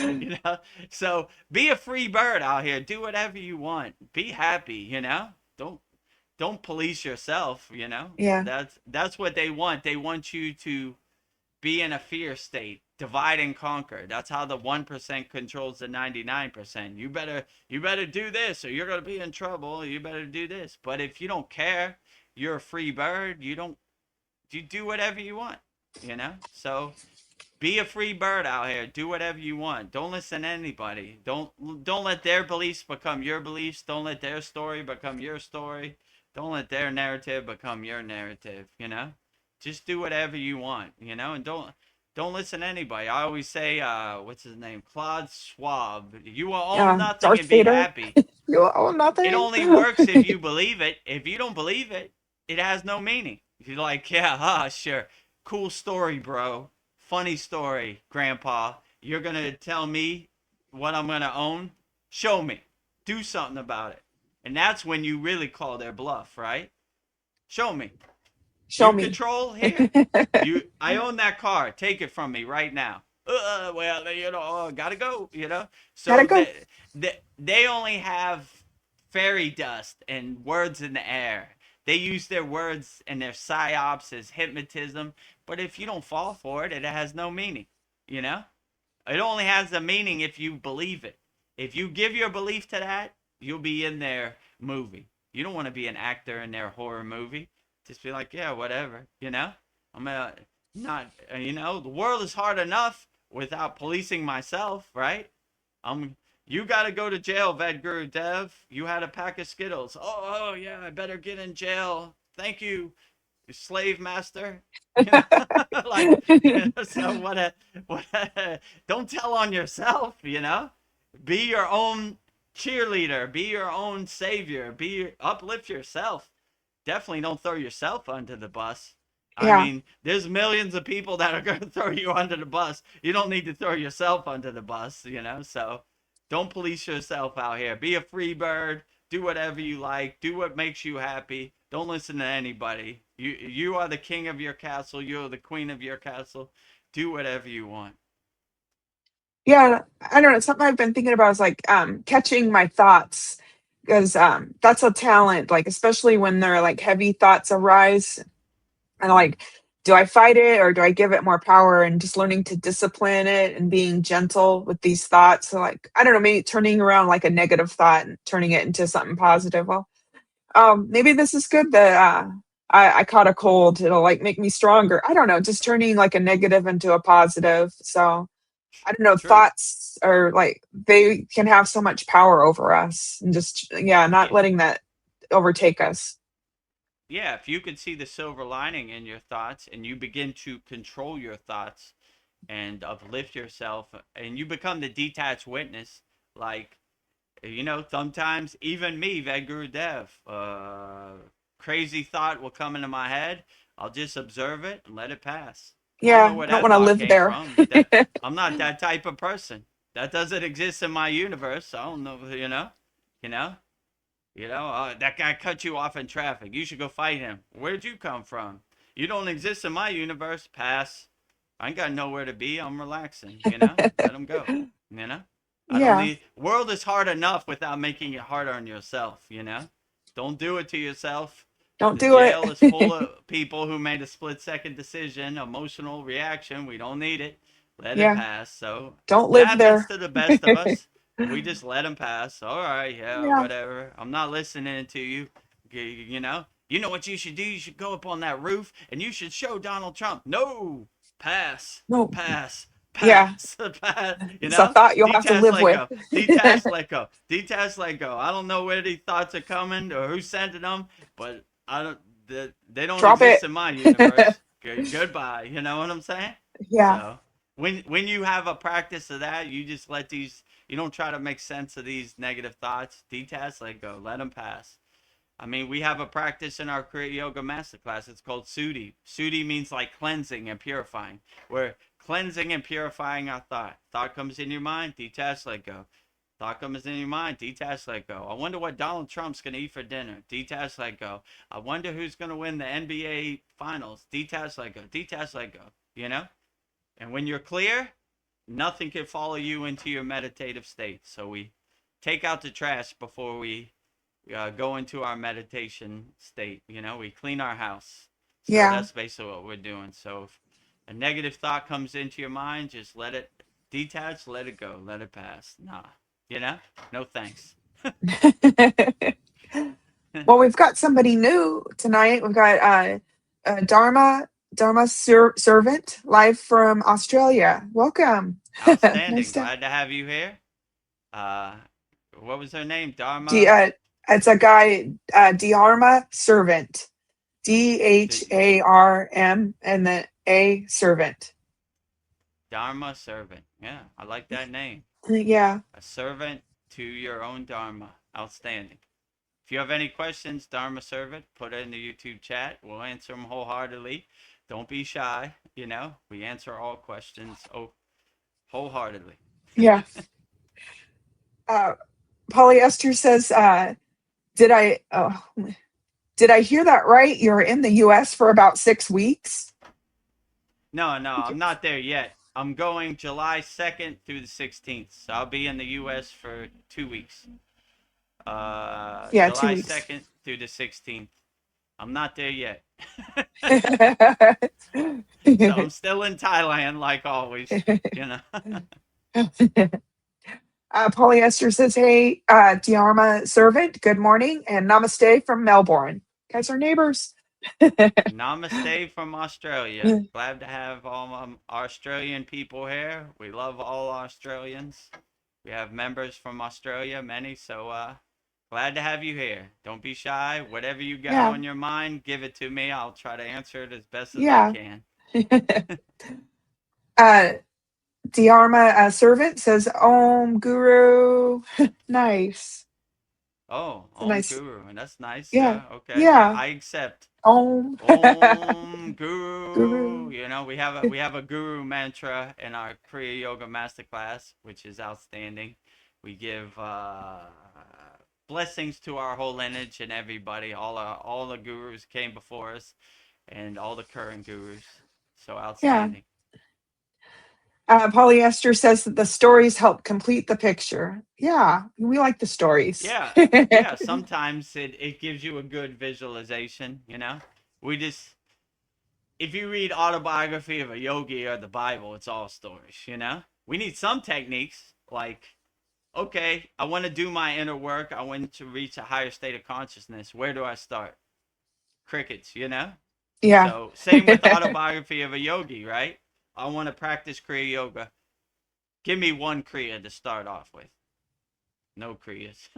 you know? So be a free bird out here. Do whatever you want. Be happy, Don't don't police yourself. Yeah, That's what they want. They want you to be in a fear state, divide and conquer. That's how the 1% controls the 99%. You better do this or you're going to be in trouble. You better do this. But if you don't care, you're a free bird. You do whatever you want. So be a free bird out here. Do whatever you want. Don't listen to anybody. Don't let their beliefs become your beliefs. Don't let their story become your story. Don't let their narrative become your narrative. Just do whatever you want, and don't listen to anybody. I always say, what's his name? Claude Schwab. You will own yeah. nothing Darth and be Vader. happy. You own It nothing. only works if you believe it. If you don't believe it, it has no meaning. If you're like, yeah, sure. Cool story, bro. Funny story, grandpa. You're going to tell me what I'm going to own? Show me. Do something about it. And that's when you really call their bluff, right? Show me. Show You me. control here. I own that car. Take it from me right now. Well, gotta go. Gotta So go. they only have fairy dust and words in the air. They use their words and their psyops as hypnotism. But if you don't fall for it, it has no meaning. You know, it only has a meaning if you believe it. If you give your belief to that, you'll be in their movie. You don't want to be an actor in their horror movie. Just be like, yeah, whatever. I'm not, the world is hard enough without policing myself, right? You got to go to jail, Vedagurudev. You had a pack of Skittles. Oh, yeah, I better get in jail. Thank you, slave master. You know, like, so don't tell on yourself. Be your own cheerleader, be your own savior, uplift yourself. Definitely don't throw yourself under the bus. I Yeah. mean, there's millions of people that are going to throw you under the bus. You don't need to throw yourself under the bus. So don't police yourself out here. Be a free bird. Do whatever you like. Do what makes you happy. Don't listen to anybody. You are the king of your castle. You're the queen of your castle. Do whatever you want. Yeah, I don't know. Something I've been thinking about is like catching my thoughts because that's a talent, like especially when there are like heavy thoughts arise and Mm, like do I fight it or do I give it more power and just learning to discipline it and being gentle with these thoughts. So like I don't know, maybe turning around like a negative thought and turning it into something positive. Well, maybe this is good that I caught a cold. It'll like make me stronger. I don't know, just turning like a negative into a positive. So I don't know, true. thoughts are like they can have so much power over us and just yeah, not Yeah. letting that overtake us. Yeah, if you can see the silver lining in your thoughts and you begin to control your thoughts and uplift yourself and you become the detached witness, like, sometimes even me, Vedagurudev, crazy thought will come into my head. I'll just observe it and let it pass. I don't know Yeah, where I don't that want to thought live came there. from, but that I'm not that type of person. That doesn't exist in my universe. I don't know. You know. That guy cut you off in traffic. You should go fight him. Where'd you come from? You don't exist in my universe. Pass. I ain't got nowhere to be. I'm relaxing, you know? Let them go, you know? I don't Yeah. need, world is hard enough without making it harder on yourself, you know? Don't do it to yourself. Don't The do jail is full it. of people who made a split-second decision, emotional reaction. We don't need it. Let it Yeah. pass. So Don't it live happens there. to the best of us. We just let them pass. All right, yeah, Yeah. whatever. I'm not listening to you. You know? You know what you should do? You should go up on that roof and you should show Donald Trump. No, pass, No. pass, Yeah. pass, pass. You It's a know? thought you'll have to Detach, live let with. go. Detach, let go. Detach, let go. I don't know where these thoughts are coming or who's sending them, but I don't. They don't Drop exist it. in my universe. Goodbye. You know what I'm saying? Yeah. So when you have a practice of that, you just let these. You don't try to make sense of these negative thoughts. Detach, let go. Let them pass. I mean, we have a practice in our Kriya Yoga Masterclass. It's called Sudhi. Sudhi means like cleansing and purifying. We're cleansing and purifying our thought. Thought comes in your mind, detach, let go. Thought comes in your mind, detach, let go. I wonder what Donald Trump's going to eat for dinner. Detach, let go. I wonder who's going to win the NBA finals. Detach, let go. Detach, let go. You know? And when you're clear, nothing can follow you into your meditative state. So we take out the trash before we go into our meditation state. You know, we clean our house. So Yeah. that's basically what we're doing. So if a negative thought comes into your mind, just let it detach, let it go, let it pass. Nah, you know, no thanks. Well, we've got somebody new tonight. We've got Dharma Servant live from Australia. Welcome. Outstanding. Nice to Glad to have you here. Uh, what was her name? D, Dharma. it's a guy, Dharma Servant. Dharm and then a servant. Dharma servant. Yeah, I like that name. Yeah. A servant to your own Dharma. Outstanding. If you have any questions, Dharma servant, put it in the YouTube chat. We'll answer them wholeheartedly. Don't be shy. You know, we answer all questions wholeheartedly. Yeah. Uh, Polyester says, did I oh, did I hear that right? You're in the US for about 6 weeks? No, I'm not there yet. I'm going July 2nd through the 16th. So I'll be in the US for 2 weeks. Yeah, two July weeks. 2nd through the 16th. I'm not there yet. So I'm still in Thailand, like always, you know. Polyester says, hey, Dharma Servant, good morning, and namaste from Melbourne. You guys are neighbors. Namaste from Australia. Glad to have all Australian people here. We love all Australians. We have members from Australia, many, so glad to have you here. Don't be shy. Whatever you got Yeah, on your mind, give it to me. I'll try to answer it as best as I yeah. can. uh, Dharma Servant says, Om Guru. Nice. Oh, It's a Om nice, Guru, and that's nice. yeah, Yeah, okay. yeah. I accept. Om Om Guru. Guru. You know, we have a guru mantra in our Kriya Yoga Masterclass, which is outstanding. We give blessings to our whole lineage and everybody. All the gurus came before us, and all the current gurus. So Yeah. outstanding. Polyester says that the stories help complete the picture. Yeah, we like the stories. Yeah, yeah. Sometimes it gives you a good visualization. You know, we just if you read autobiography of a yogi or the Bible, it's all stories, you know? We need some techniques like, okay, I want to do my inner work. I want to reach a higher state of consciousness. Where do I start? Crickets, you know? Yeah. So, same with autobiography of a yogi, right? I want to practice Kriya Yoga. Give me one Kriya to start off with. No Kriyas.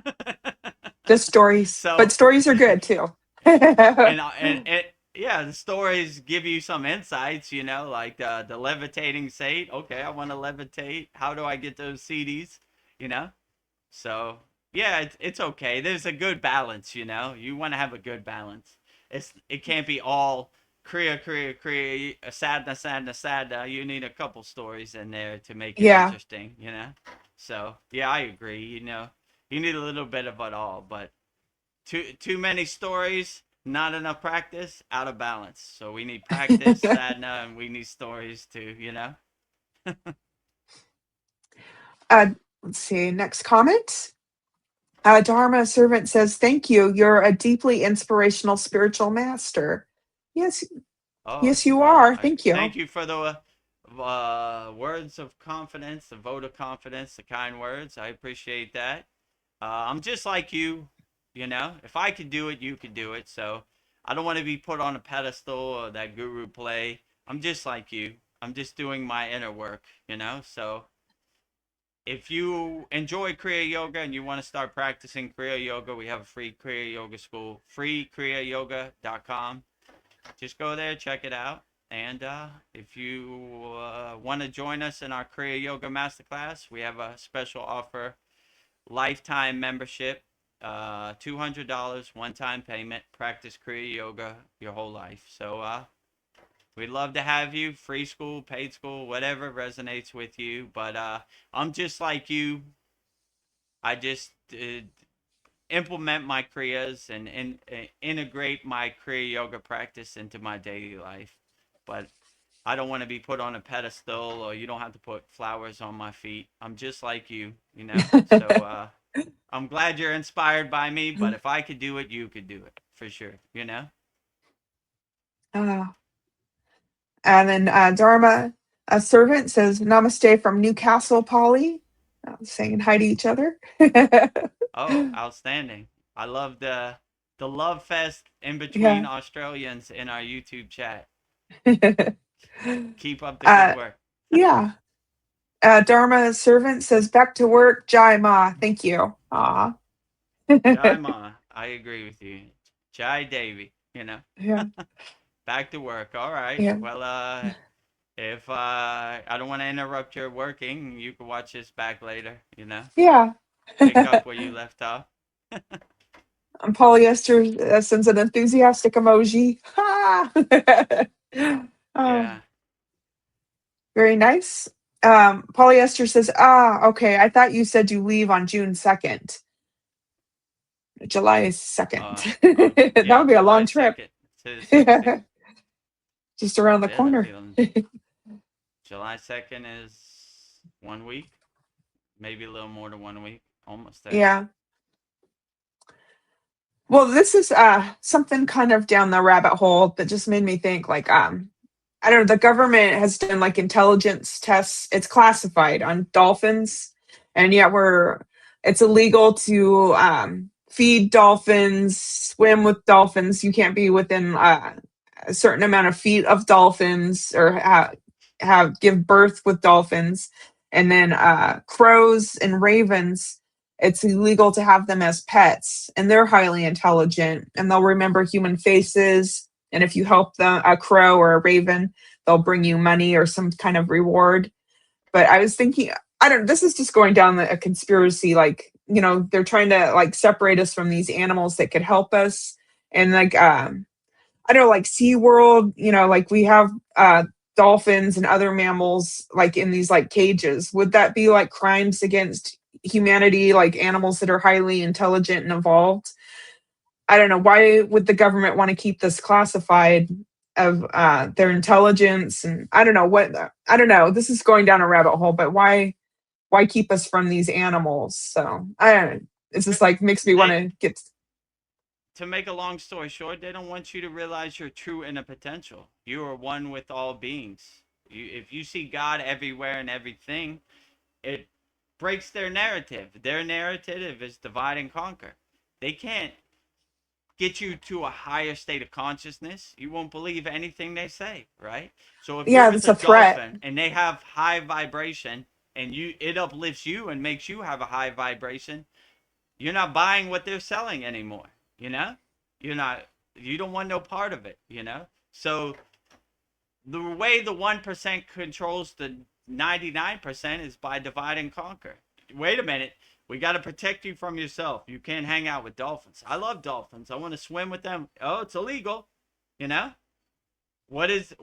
The stories, but So, stories are good too. and yeah, the stories give you some insights, you know, like the levitating state. Okay, I want to levitate. How do I get those CDs? You know, so yeah, it's okay. There's a good balance, you know. You want to have a good balance. It can't be all kriya, sadna. You need a couple stories in there to make it Yeah. interesting, you know. So yeah, I agree. You know, you need a little bit of it all, but too many stories Not enough practice, out of balance. So we need practice, sadhana, and we need stories too, you know? uh, let's see. Next comment. Dharma servant says, "Thank you. You're a deeply inspirational spiritual master." Yes, Oh, yes, you well, are. I Thank you. thank you for the words of confidence, the vote of confidence, the kind words. I appreciate that. I'm just like you, you know. If I could do it, you could do it. So I don't want to be put on a pedestal or that guru play. I'm just like you. I'm just doing my inner work, you know. So if you enjoy Kriya Yoga and you want to start practicing Kriya Yoga, we have a free Kriya Yoga school, freekriyayogamasterclass.com. Just go there, check it out. And if you want to join us in our Kriya Yoga Masterclass, we have a special offer, lifetime membership, $200 one-time payment, practice Kriya Yoga your whole life. So we'd love to have you, free school, paid school, whatever resonates with you. But I'm just like you. I just implement my kriyas and integrate my kriya yoga practice into my daily life. But I don't want to be put on a pedestal, or you don't have to put flowers on my feet. I'm just like you know? So I'm glad you're inspired by me, but if I could do it, you could do it for sure, you know? Uh, and then Dharma, a servant, says, "Namaste from Newcastle, Polly." Saying hi to each other. Oh, outstanding. I love the love fest in between Yeah. Australians in our YouTube chat. Keep up the good uh, work. yeah. Dharma servant says, "Back to work, Jai Ma." Thank you. Aw. Jai Ma, I agree with you. Jai Devi, you know. Yeah. Back to work. All right. Yeah. Well, if I don't want to interrupt your working, you can watch this back later, you know. Yeah. Pick up where you left off. Polyester sends an enthusiastic emoji. Ha! Yeah. Oh, very nice. Polyester says, okay. I thought you said you leave on June 2nd. July 2nd. That Yeah, would be a July long trip. 2nd to the 16th. Just around the Yeah, that'll corner. be on July 2nd is 1 week, maybe a little more than 1 week, almost there. Yeah. Well, this is something kind of down the rabbit hole that just made me think like I don't know, the government has done like intelligence tests. It's classified on dolphins, and yet it's illegal to feed dolphins, swim with dolphins. You can't be within a certain amount of feet of dolphins or have give birth with dolphins. And then crows and ravens, it's illegal to have them as pets, and they're highly intelligent and they'll remember human faces. And if you help them, a crow or a raven, they'll bring you money or some kind of reward. But I was thinking, I don't. This is just going down a conspiracy. Like, they're trying to like separate us from these animals that could help us. And like, I don't know, like SeaWorld, like we have dolphins and other mammals like in these like cages. Would that be like crimes against humanity, like animals that are highly intelligent and evolved? I don't know. Why would the government want to keep this classified of their intelligence? And I don't know I don't know. This is going down a rabbit hole, but why keep us from these animals? So I don't know. It's just like makes me want They to get. To make a long story short, they don't want you to realize your true inner potential. You are one with all beings. If you see God everywhere and everything, it breaks their narrative. Their narrative is divide and conquer. They can't get you to a higher state of consciousness. You won't believe anything they say, right? So if you're Yeah, with that's a a threat. dolphin and they have high vibration and it uplifts you and makes you have a high vibration, you're not buying what they're selling anymore, you know? You're not you don't want no part of it, you know? So the way the 1% controls the 99% is by divide and conquer. Wait a minute. We got to protect you from yourself. You can't hang out with dolphins. I love dolphins. I want to swim with them. Oh, it's illegal. You know? What is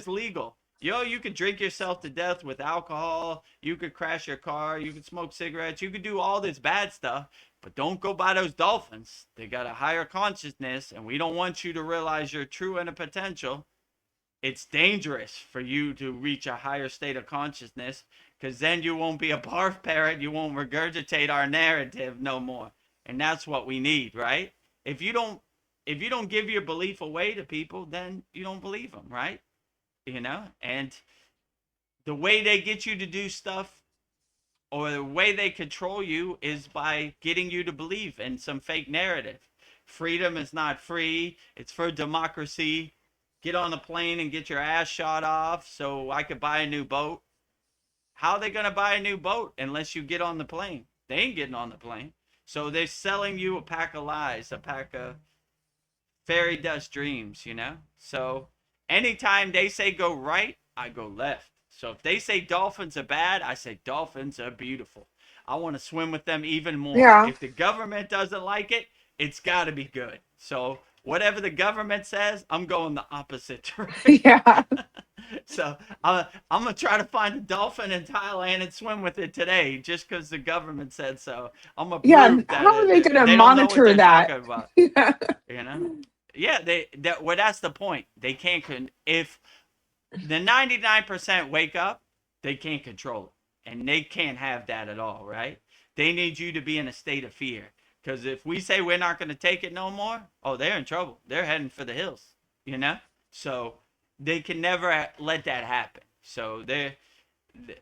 legal? You could drink yourself to death with alcohol. You could crash your car. You could smoke cigarettes. You could do all this bad stuff, but don't go by those dolphins. They got a higher consciousness, and we don't want you to realize your true inner potential. It's dangerous for you to reach a higher state of consciousness, because then you won't be a barf parrot. You won't regurgitate our narrative no more. And that's what we need, right? If you don't if you don't give your belief away to people, then you don't believe them, right? And the way they get you to do stuff, or the way they control you, is by getting you to believe in some fake narrative. Freedom is not free. It's for democracy. Get on the plane and get your ass shot off so I could buy a new boat. How are they going to buy a new boat unless you get on the plane? They ain't getting on the plane. So they're selling you a pack of lies, a pack of fairy dust dreams. So anytime they say go right, I go left. So if they say dolphins are bad, I say dolphins are beautiful. I want to swim with them even more. Yeah. If the government doesn't like it, it's got to be good. So whatever the government says, I'm going the opposite direction. Yeah. So I'm going to try to find a dolphin in Thailand and swim with it today, just because the government said so. I'm going to Yeah. prove How are they that going to they don't know what monitor they're that? talking about. Yeah. You know? Yeah, that's the point. They can't if the 99% wake up, they can't control it. And they can't have that at all, right? They need you to be in a state of fear. Because if we say we're not going to take it no more, oh, they're in trouble. They're heading for the hills. So they can never let that happen. So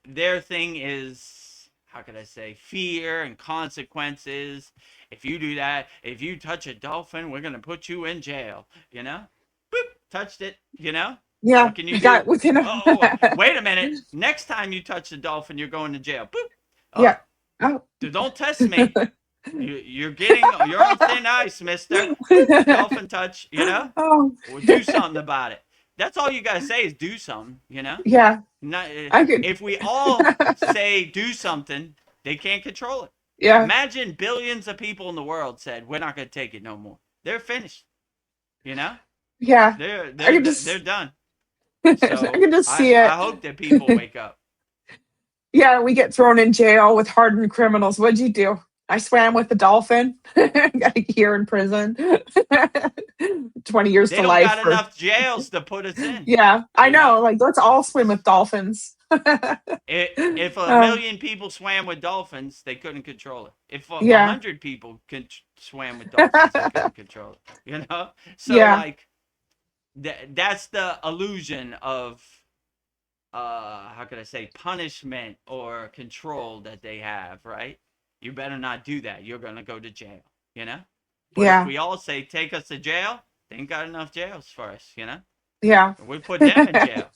their thing is, how could I say, fear and consequences. If you do that, if you touch a dolphin, we're going to put you in jail. Boop, touched it. Yeah. What can you Got do? within Oh, a wait a minute. Next time you touch the dolphin, you're going to jail. Boop. Oh, Yeah. Oh. don't test me. You're on thin ice, mister. Boop, dolphin touch. Oh. Or do something about it. That's all you gotta say is do something. Yeah. Not, I could. if we all say do something, they can't control it. Yeah. Imagine billions of people in the world said, we're not gonna take it no more. They're finished. Yeah. They're done. I So can just see it. I hope that people wake up. Yeah, we get thrown in jail with hardened criminals. What'd you do? I swam with the dolphin. Got a year in prison. 20 years They to don't life. got enough jails to put us in. Yeah, I know. Like, let's all swim with dolphins. If a million people swam with dolphins, they couldn't control it. If 100 people swam with dolphins, they couldn't control it. So like that's the illusion of how could I say, punishment or control that they have, right? You better not do that. You're gonna go to jail. But if we all say take us to jail, they ain't got enough jails for us. Yeah. We put them in jail.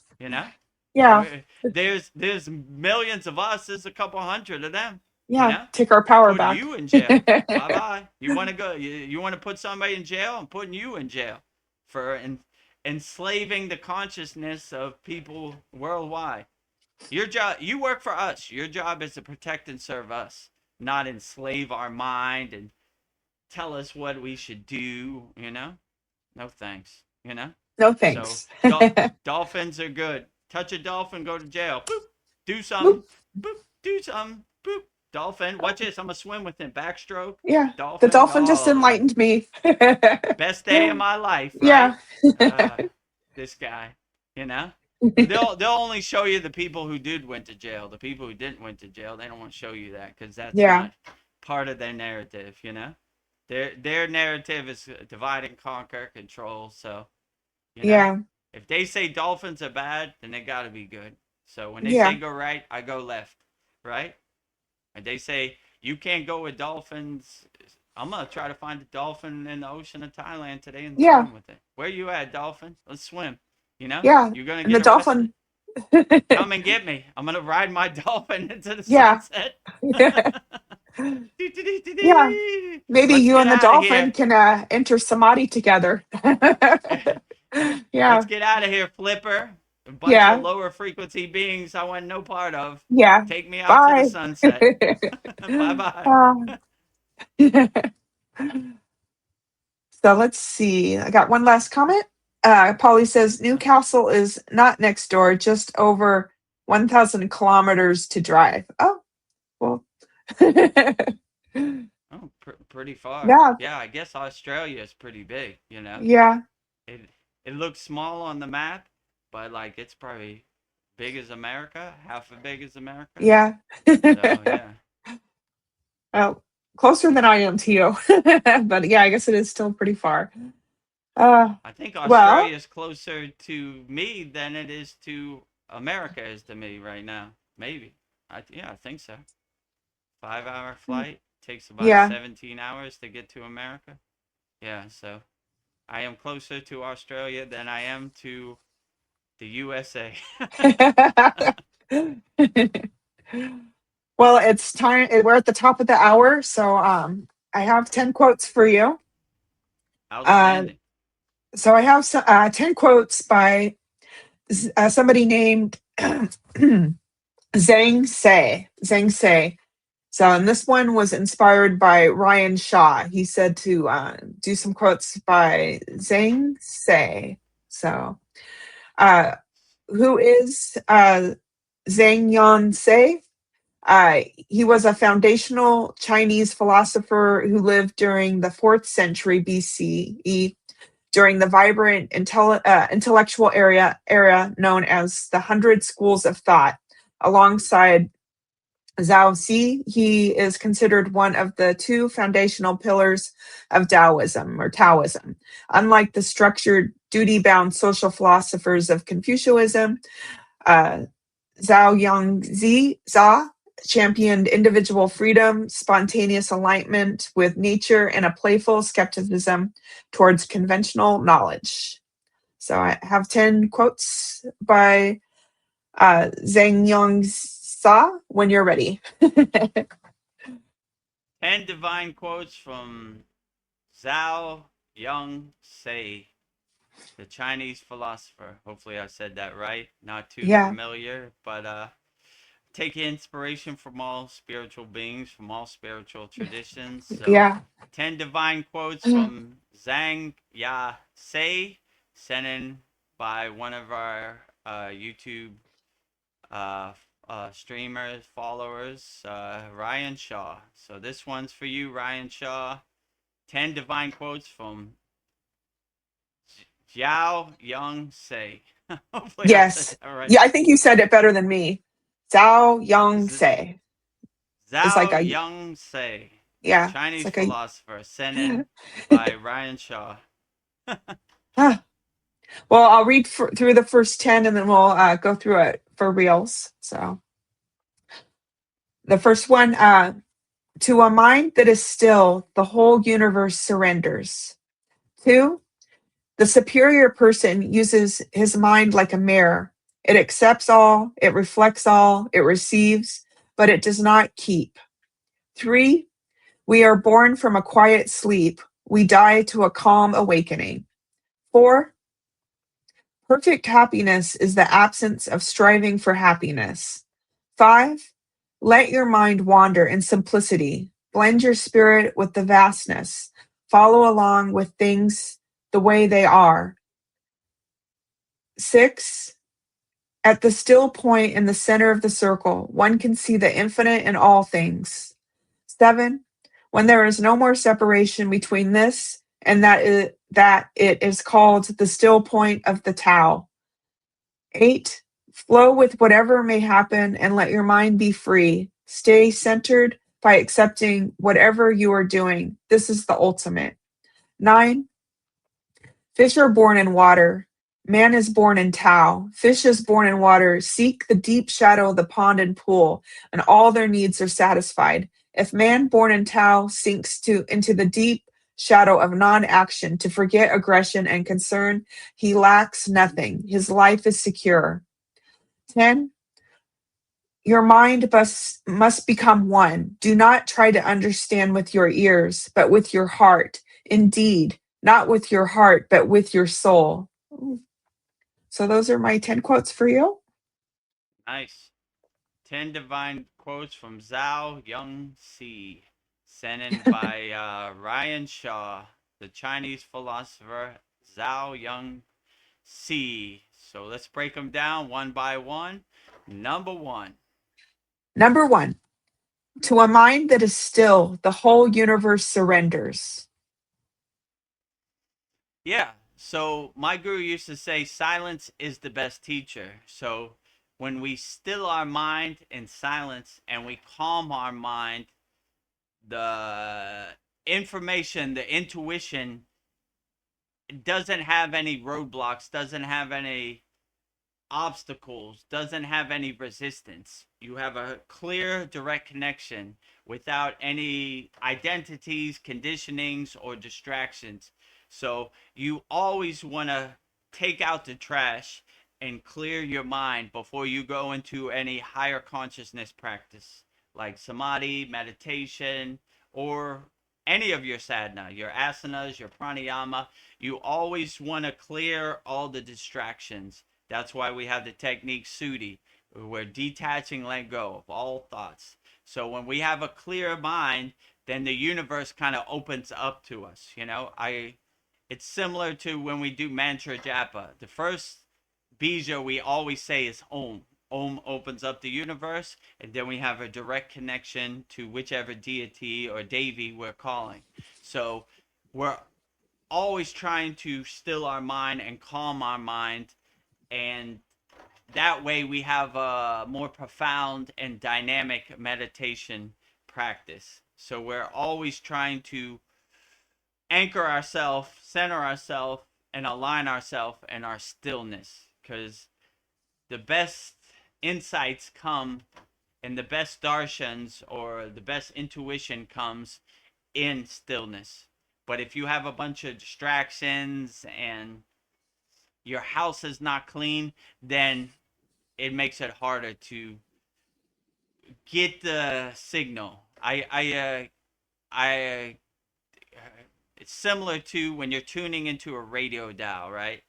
Yeah. There's millions of us. There's a couple hundred of them. Yeah. Take our power putting back. you in jail. Bye bye. You want to go? You want to put somebody in jail? I'm putting you in jail for enslaving the consciousness of people worldwide. Your job, you work for us. Your job is to protect and serve us, not enslave our mind and tell us what we should do. No thanks. No thanks. So dolphins are good. Touch a dolphin, go to jail. Boop. Do something. Boop. Do something. Boop. Dolphin. Watch this. I'm gonna swim with him. Backstroke. Yeah. Dolphin. The dolphin just enlightened me. Best day of my life, right? Yeah. This guy. They'll only show you the people who went to jail. The people who didn't went to jail, they don't want to show you that because that's not part of their narrative. Their narrative is divide and conquer, control. So if they say dolphins are bad, then they got to be good. So when they say go right, I go left, right? And they say you can't go with dolphins. I'm gonna try to find a dolphin in the ocean of Thailand today and swim with it. Where you at, dolphin? Let's swim. Yeah. You're gonna And get the arrested. dolphin. Come and get me. I'm gonna ride my dolphin into the sunset. Yeah. Maybe Let's you get and the outta dolphin here. can enter samadhi together. Yeah. Let's get out of here, Flipper. A bunch of lower frequency beings I want no part of. Yeah. Take me out Bye. to the sunset. Bye-bye. So let's see. I got one last comment. Polly says Newcastle is not next door, just over 1,000 kilometers to drive. Oh, well. Oh, pretty far. Yeah, Yeah, I guess Australia is pretty big, you know. yeah, It it looks small on the map, but like it's probably big as America, half as big as America. yeah. So, yeah. Well, closer than I am to you. But yeah, I guess it is still pretty far. Uh, I think well, Australia is closer to me than it is to America is to me right now. Maybe. I think so. 5 hour flight takes about yeah. 17 hours to get to America. Yeah, so I am closer to Australia than I am to the USA. Well, it's time. We're at the top of the hour, so I have 10 quotes for you. Uh, Outstanding. so I have 10 quotes by somebody named Zhang Sei. Zhang Sei. So, and this one was inspired by Ryan Shaw. He said to do some quotes by Zhang Sei. So, uh, who is Zhang Yan Sei? He was a foundational Chinese philosopher who lived during the 4th century BCE during the vibrant intellectual era known as the Hundred Schools of Thought. Alongside Zhao Xi, he is considered one of the two foundational pillars of Taoism. Unlike the structured, duty-bound social philosophers of Confucianism, uh, Zhao Yangzi championed individual freedom, spontaneous alignment with nature, and a playful skepticism towards conventional knowledge. So I have 10 quotes by Zhang Yangzi when you're ready. 10 divine quotes from Zhao Young Sei, the Chinese philosopher. Hopefully I said that right. Not too Yeah, familiar, but take inspiration from all spiritual beings, from all spiritual traditions. So, yeah, 10 divine quotes from Zhang Ya Sei, sent in by one of our YouTube uh, streamers, followers, Ryan Shaw. So, this one's for you, Ryan Shaw. 10 divine quotes from Jiao Young Sei. Hopefully, I said yes. that right. Yeah, I think you said it better than me. Zhao Yangzi. It's like Zhao a, Young Sei, yeah, it's Chinese like a, philosopher, sent in by Ryan Shaw. ah. Well, I'll read through the first 10 and then we'll go through it for reals. So the first one, to a mind that is still, the whole universe surrenders. Two, the superior person uses his mind like a mirror. It accepts all, it reflects all, it receives, but it does not keep. Three, we are born from a quiet sleep. We die to a calm awakening. Four, perfect happiness is the absence of striving for happiness. Five, let your mind wander in simplicity. Blend your spirit with the vastness. Follow along with things the way they are. Six, at the still point in the center of the circle, one can see the infinite in all things. Seven, when there is no more separation between this and that it is called the still point of the Tao. Eight, flow with whatever may happen and let your mind be free. Stay centered by accepting whatever you are doing. This is the ultimate. Nine, fish are born in water. Man is born in Tao. Fish is born in water. Seek the deep shadow of the pond and pool, and all their needs are satisfied. If man born in Tao sinks into the deep shadow of non-action to forget aggression and concern, he lacks nothing. His life is secure. 10. Your mind must become one. Do not try to understand with your ears, but with your heart. Indeed, not with your heart, but with your soul. So those are my 10 quotes for you. Nice. 10 divine quotes from Zhao Young Si, sent in by Ryan Shaw, the Chinese philosopher Zhao Young C. So let's break them down one by one. Number one. Number one, to a mind that is still, the whole universe surrenders. Yeah. So my guru used to say silence is the best teacher. So when we still our mind in silence and we calm our mind, the information, the intuition doesn't have any roadblocks, doesn't have any obstacles, doesn't have any resistance. You have a clear, direct connection without any identities, conditionings, or distractions. So you always want to take out the trash and clear your mind before you go into any higher consciousness practice like samadhi, meditation, or any of your sadhana, your asanas, your pranayama. You always want to clear all the distractions. That's why we have the technique Sudi. We're detaching, let go of all thoughts. So when we have a clear mind, then the universe kind of opens up to us. It's similar to when we do mantra japa. The first bija we always say is Om. Om opens up the universe, and then we have a direct connection to whichever deity or devi we're calling. So we're always trying to still our mind and calm our mind, and that way we have a more profound and dynamic meditation practice. So we're always trying to anchor ourselves, center ourselves, and align ourselves in our stillness, because the best insights come and the best darshans or the best intuition comes in stillness. But if you have a bunch of distractions and your house is not clean, then it makes it harder to get the signal. It's similar to when you're tuning into a radio dial, right?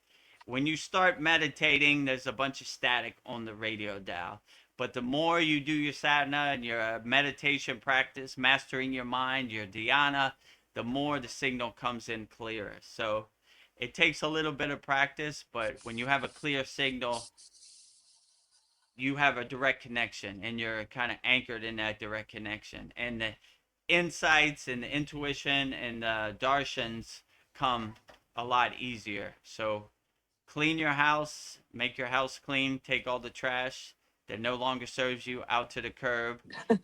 When you start meditating, there's a bunch of static on the radio dial. But the more you do your sadhana and your meditation practice, mastering your mind, your dhyana, the more the signal comes in clearer. So it takes a little bit of practice, but when you have a clear signal, you have a direct connection and you're kind of anchored in that direct connection. And the insights and the intuition and the darshans come a lot easier. So clean your house, make your house clean, take all the trash that no longer serves you out to the curb,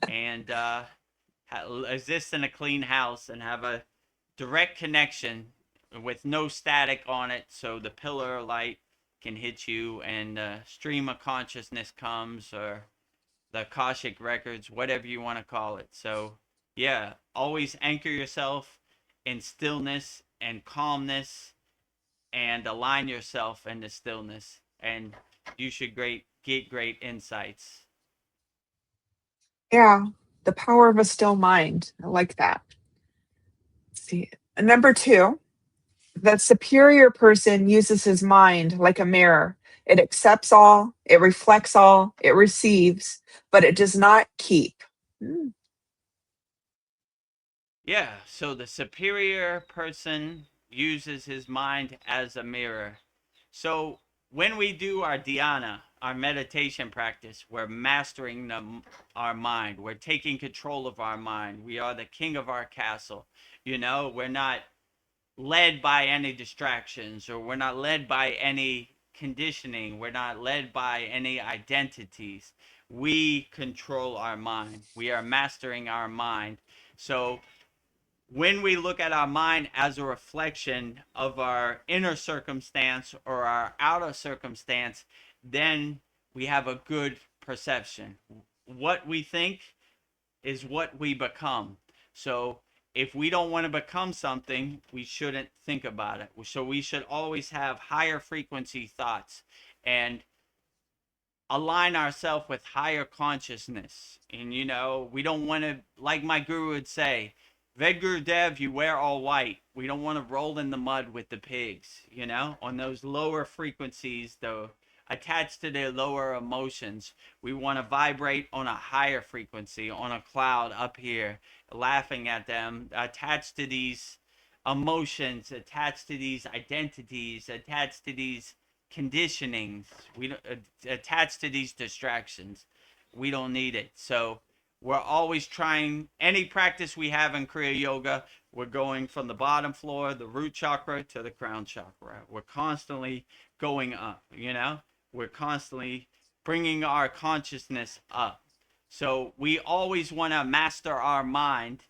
and exist in a clean house and have a direct connection with no static on it, so the pillar of light can hit you and the stream of consciousness comes, or the Akashic records, whatever you want to call it. So yeah, always anchor yourself in stillness and calmness and align yourself in the stillness, and you should get great insights. Yeah, the power of a still mind. I like that. Let's see. Number two, the superior person uses his mind like a mirror. It accepts all, it reflects all, it receives, but it does not keep. Mm. Yeah, so the superior person uses his mind as a mirror. So when we do our dhyana, our meditation practice, we're mastering our mind. We're taking control of our mind. We are the king of our castle. We're not led by any distractions, or we're not led by any conditioning. We're not led by any identities. We control our mind. We are mastering our mind. So when we look at our mind as a reflection of our inner circumstance or our outer circumstance, then we have a good perception. What we think is what we become. So if we don't want to become something, we shouldn't think about it. So we should always have higher frequency thoughts and align ourselves with higher consciousness. And we don't want to, like my guru would say, Vedagurudev, you wear all white. We don't want to roll in the mud with the pigs, on those lower frequencies, though, attached to their lower emotions. We want to vibrate on a higher frequency, on a cloud up here, laughing at them, attached to these emotions, attached to these identities, attached to these conditionings we attached to these distractions. We don't need it. So we're always trying any practice we have in Kriya Yoga. We're going from the bottom floor, the root chakra, to the crown chakra. We're constantly going up, you know? We're constantly bringing our consciousness up. So we always want to master our mind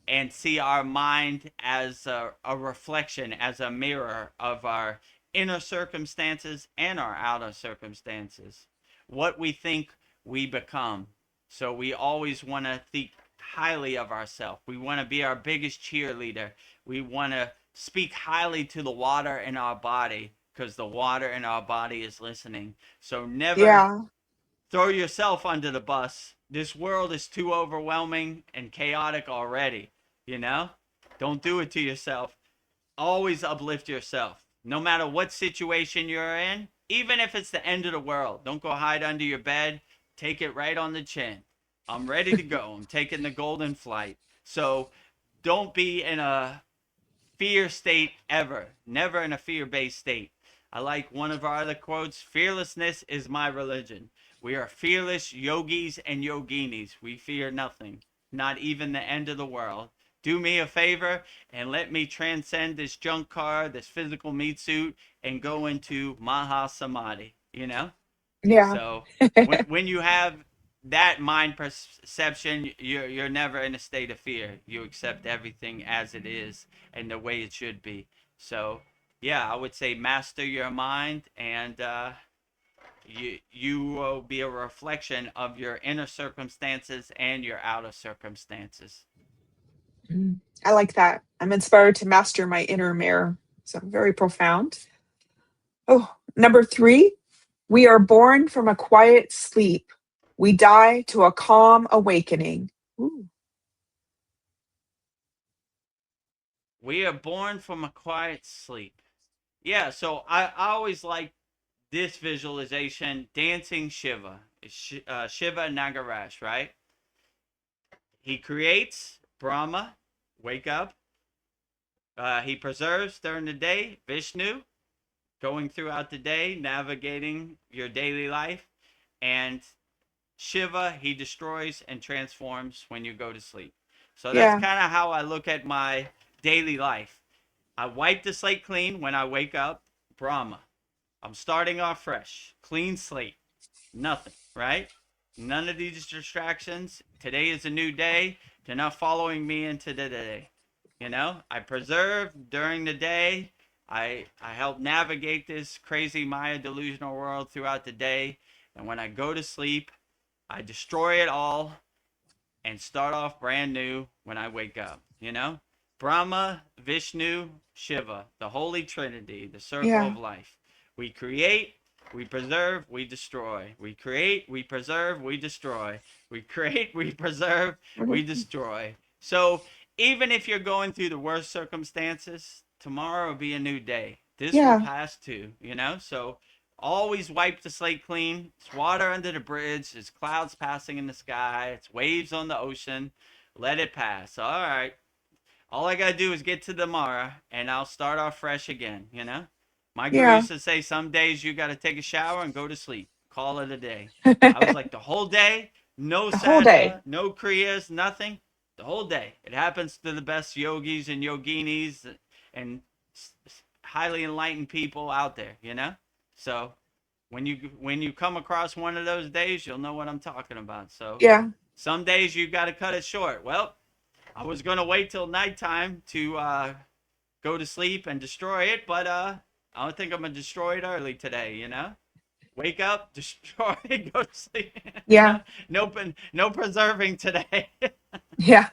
and see our mind as a reflection, as a mirror of our inner circumstances and our outer circumstances. What we think, we become. So we always want to think highly of ourselves. We want to be our biggest cheerleader. We want to speak highly to the water in our body because the water in our body is listening. So never Yeah. throw yourself under the bus. This world is too overwhelming and chaotic already, you know? Don't do it to yourself. Always uplift yourself. No matter what situation you're in, even if it's the end of the world, don't go hide under your bed. Take it right on the chin. I'm ready to go. I'm taking the golden flight. So don't be in a fear state ever. Never in a fear-based state. I like one of our other quotes: fearlessness is my religion. We are fearless yogis and yoginis. We fear nothing, not even the end of the world. Do me a favor and let me transcend this junk car, this physical meat suit, and go into Maha Samadhi, you know? Yeah. So when you have that mind perception, you're never in a state of fear. You accept everything as it is and the way it should be. So yeah, I would say master your mind, and you will be a reflection of your inner circumstances and your outer circumstances. I like that. I'm inspired to master my inner mirror. So very profound. Oh, number 3, we are born from a quiet sleep. We die to a calm awakening. Ooh. We are born from a quiet sleep. Yeah, so I always like this visualization: dancing Shiva. Shiva Nagarash, right? He creates Brahma, wake up. He preserves during the day, Vishnu, going throughout the day, navigating your daily life. And Shiva, he destroys and transforms when you go to sleep. So that's Yeah. kind of how I look at my daily life. I wipe the slate clean when I wake up, Brahma. I'm starting off fresh, clean slate, nothing, right? None of these distractions. Today is a new day. They're not following me into the day. You know, I preserve during the day. I help navigate this crazy Maya delusional world throughout the day. And when I go to sleep, I destroy it all and start off brand new when I wake up, you know? Brahma, Vishnu, Shiva, the Holy Trinity, the circle Yeah. of life. We create, we preserve, we destroy. We create, we preserve, we destroy. We create, we preserve, we destroy. So even if you're going through the worst circumstances, tomorrow will be a new day. This will Yeah. pass too, you know? So always wipe the slate clean. It's water under the bridge. It's clouds passing in the sky. It's waves on the ocean. Let it pass. All right. All I got to do is get to tomorrow and I'll start off fresh again, you know? My guru Yeah. used to say some days you got to take a shower and go to sleep. Call it a day. I was like, the whole day, no The whole day. sadhana, no kriyas, nothing. The whole day. It happens to the best yogis and yoginis and highly enlightened people out there, you know? So when you come across one of those days, you'll know what I'm talking about. So Yeah. some days you got to cut it short. Well, I was gonna wait till nighttime to go to sleep and destroy it, but I don't think I'm gonna destroy it early today. You know, wake up, destroy, go to sleep. Yeah. No preserving today. Yeah.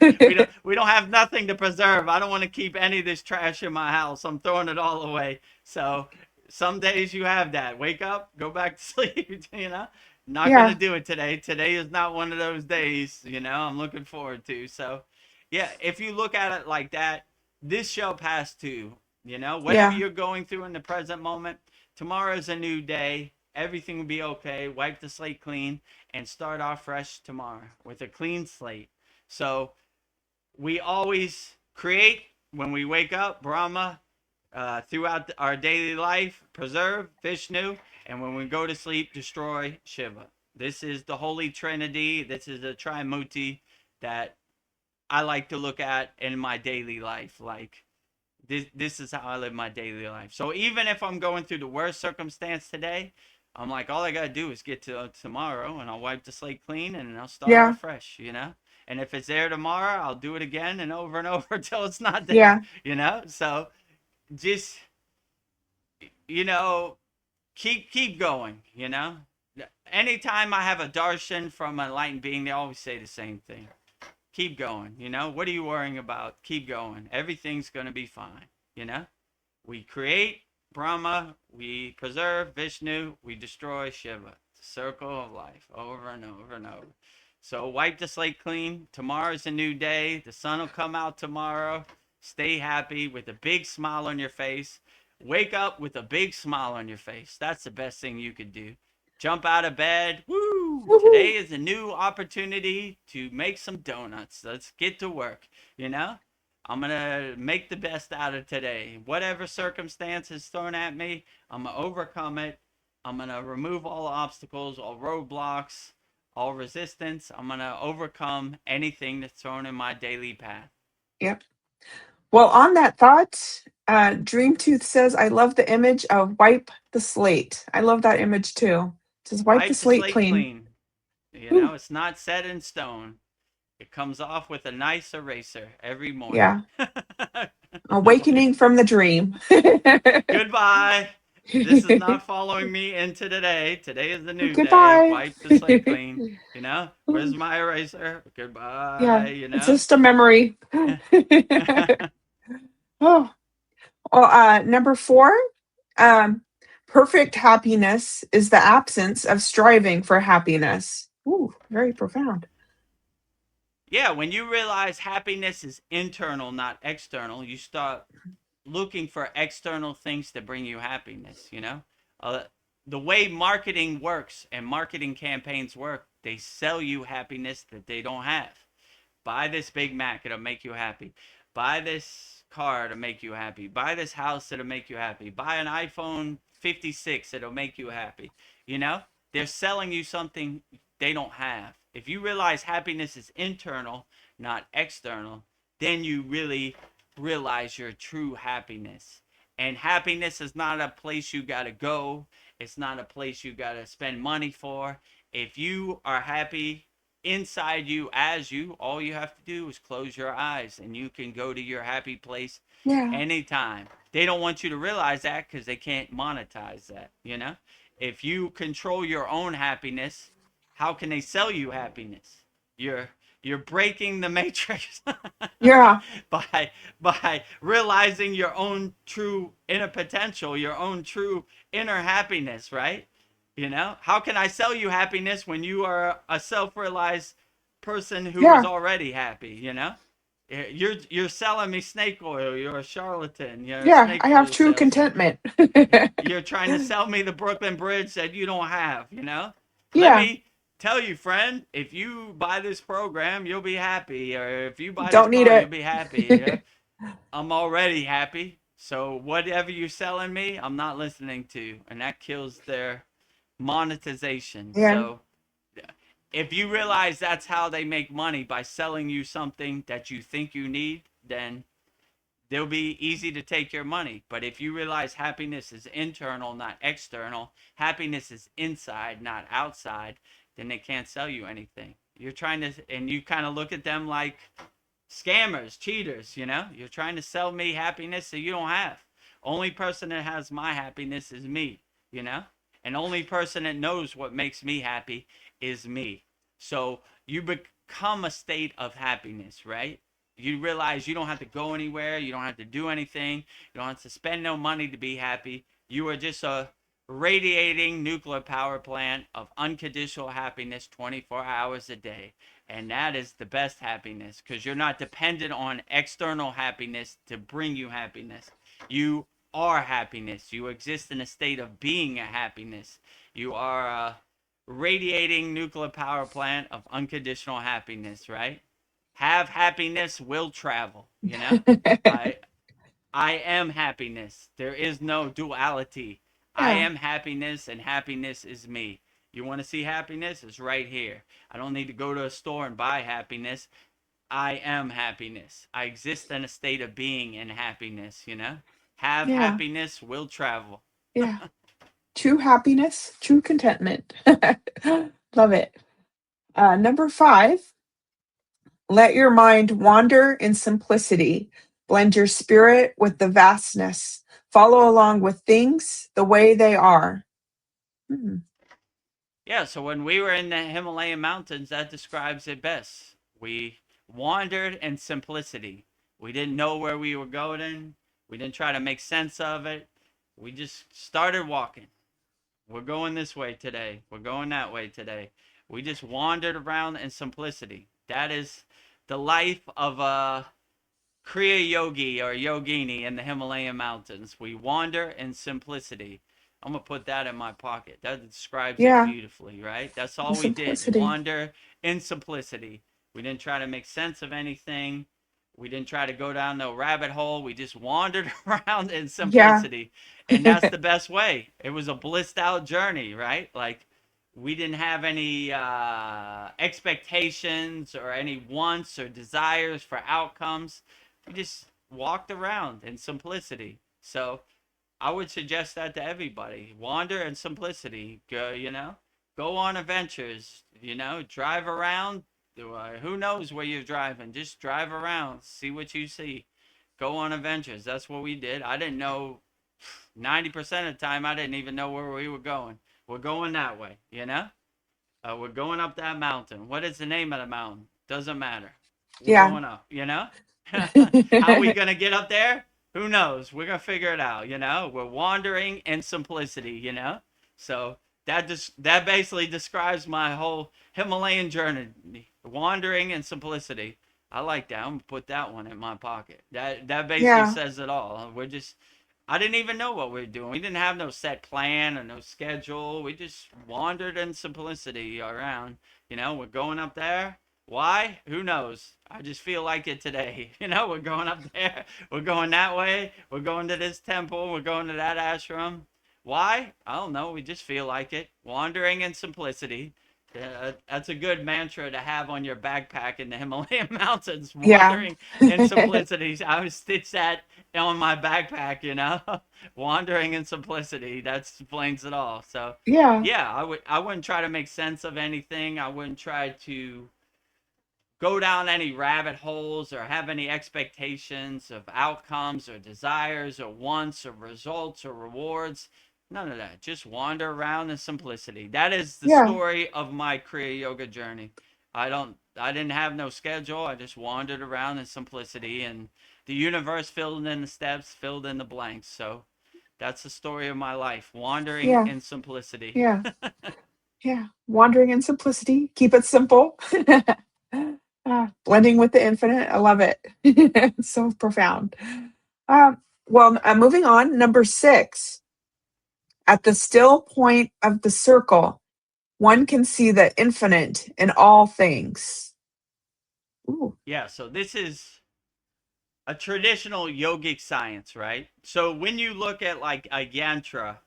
we don't have nothing to preserve. I don't want to keep any of this trash in my house. I'm throwing it all away. So some days you have that. Wake up, go back to sleep. You know, not gonna Yeah. do it today. Today is not one of those days. You know, I'm looking forward to. So yeah, if you look at it like that, this shall pass too. You know, whatever Yeah. you're going through in the present moment, tomorrow's a new day. Everything will be okay. Wipe the slate clean and start off fresh tomorrow with a clean slate. So we always create when we wake up, Brahma, throughout our daily life, preserve Vishnu, and when we go to sleep, destroy Shiva. This is the Holy Trinity. This is a Trimuti that I like to look at in my daily life. Like, this is how I live my daily life. So even if I'm going through the worst circumstance today, I'm like, all I gotta do is get to tomorrow, and I'll wipe the slate clean, and I'll start Yeah. off fresh, you know. And if it's there tomorrow, I'll do it again and over until it's not there, Yeah. you know. So just, you know, keep going, you know. Anytime I have a darshan from an enlightened being, they always say the same thing: keep going, you know. What are you worrying about? Keep going. Everything's gonna be fine, you know. We create Brahma, we preserve Vishnu, we destroy Shiva. It's a circle of life over and over and over. So wipe the slate clean. Tomorrow's a new day. The sun will come out tomorrow. Stay happy with a big smile on your face. Wake up with a big smile on your face. That's the best thing you could do. Jump out of bed. Woo! Woohoo. Today is a new opportunity to make some donuts. Let's get to work, you know? I'm going to make the best out of today. Whatever circumstance is thrown at me, I'm going to overcome it. I'm going to remove all obstacles, all roadblocks, all resistance. I'm going to overcome anything that's thrown in my daily path. Yep. Well, on that thought, Dream Tooth says, I love the image of wipe the slate. I love that image too. Just wipe the Wipe the slate slate clean. clean. You Whew. know, it's not set in stone. It comes off with a nice eraser every morning. Yeah. Awakening from the dream. Goodbye. This is not following me into today. Today is the new day. Goodbye. Wipe the slate clean. You know, where's my eraser? Yeah, Goodbye. You it's know. just a memory. Oh, well, number 4, um, perfect happiness is the absence of striving for happiness. Ooh, very profound. Yeah, when you realize happiness is internal, not external, you start looking for external things to bring you happiness. You know, uh, the way marketing works and marketing campaigns work, they sell you happiness that they don't have. Buy this Big Mac, it'll make you happy. Buy this car, it'll make you happy. Buy this house, it'll make you happy. Buy an iPhone 56, it'll make you happy. You know, they're selling you something they don't have. If you realize happiness is internal, not external, then you really realize your true happiness. And happiness is not a place you got to go. It's not a place you got to spend money for. If you are happy inside you as you, all you have to do is close your eyes and you can go to your happy place Yeah, anytime. They don't want you to realize that because they can't monetize that, you know? If you control your own happiness, how can they sell you happiness? You're you're breaking the matrix yeah, by realizing your own true inner potential, your own true inner happiness, right? You know, how can I sell you happiness when you are a self-realized person who is yeah, already happy? You know, you're selling me snake oil. You're a charlatan. You're a yeah. snake I have oil true salesman. contentment. You're trying to sell me the Brooklyn Bridge that you don't have. You know, let Yeah, me tell you, friend. If you buy this program, you'll be happy. Or if you buy this don't need car, you'll it. be happy. Yeah? I'm already happy. So whatever you're selling me, I'm not listening to, and that kills their monetization. Yeah, So if you realize that's how they make money by selling you something that you think you need, then they'll be easy to take your money. But if you realize happiness is internal, not external, happiness is inside, not outside, then they can't sell you anything. You're trying to, and you kind of look at them like scammers, cheaters, you know? You're trying to sell me happiness that you don't have. Only person that has my happiness is me, you know? And only person that knows what makes me happy is me. So you become a state of happiness, right? You realize you don't have to go anywhere, you don't have to do anything, you don't have to spend no money to be happy. You are just a radiating nuclear power plant of unconditional happiness 24 hours a day. And that is the best happiness because you're not dependent on external happiness to bring you happiness. You are happiness. You exist in a state of being a happiness. You are a radiating nuclear power plant of unconditional happiness, right? Have happiness, will travel, you know? I I am happiness. There is no duality. I Yeah. am happiness and happiness is me. You want to see happiness? It's right here. I don't need to go to a store and buy happiness. I am happiness. I exist in a state of being in happiness, you know? Have Yeah. happiness, will travel. Yeah. True happiness, true contentment. Love it. Number 5, let your mind wander in simplicity. Blend your spirit with the vastness. Follow along with things the way they are. Hmm. Yeah, so when we were in the Himalayan mountains, that describes it best. We wandered in simplicity. We didn't know where we were going. We didn't try to make sense of it. We just started walking. We're going this way today. We're going that way today. We just wandered around in simplicity. That is the life of a Kriya yogi or yogini in the Himalayan mountains. We wander in simplicity. I'm going to put that in my pocket. That describes it Yeah, beautifully, right? That's the all we did. simplicity. Wander in simplicity. We didn't try to make sense of anything. We didn't try to go down no rabbit hole. We just wandered around in Yeah. simplicity. And that's the best way. It was a blissed out journey, right? Like, we didn't have any expectations or any wants or desires for outcomes. We just walked around in simplicity. So I would suggest that to everybody. Wander in simplicity. Go, go on adventures. Drive around. Who knows where you're driving? Just drive around. See what you see. Go on adventures. That's what we did. I didn't know 90% of the time. I didn't even know where we were going. We're going that way. We're going up that mountain. What is the name of the mountain? Doesn't matter. We're Yeah. going up. How are we going to get up there? Who knows? We're going to figure it out. We're wandering in simplicity. So that basically describes my whole Himalayan journey. Wandering in simplicity. I like that. I'm going to put that one in my pocket. That basically Yeah. says it all. I didn't even know what we were doing. We didn't have no set plan or no schedule. We just wandered in simplicity around. We're going up there. Why? Who knows? I just feel like it today. We're going up there. We're going that way. We're going to this temple. We're going to that ashram. Why? I don't know. We just feel like it. Wandering in simplicity. That's a good mantra to have on your backpack in the Himalayan mountains. Yeah. Wandering in simplicity. I would stitch that on my backpack. Wandering in simplicity. That explains it all. So Yeah. yeah, I wouldn't try to make sense of anything. I wouldn't try to go down any rabbit holes or have any expectations of outcomes or desires or wants or results or rewards. None of that. Just wander around in simplicity. That is the Yeah. story of my Kriya yoga journey. I didn't have no schedule. I just wandered around in simplicity, and the universe filled in the steps, filled in the blanks. So that's the story of my life, wandering Yeah. in simplicity. Yeah. Yeah. Wandering in simplicity. Keep it simple. Blending with the infinite. I love it. It's so profound. Moving on. Number 6. At the still point of the circle, one can see the infinite in all things. Ooh. Yeah, so this is a traditional yogic science, right? So when you look at like a yantra,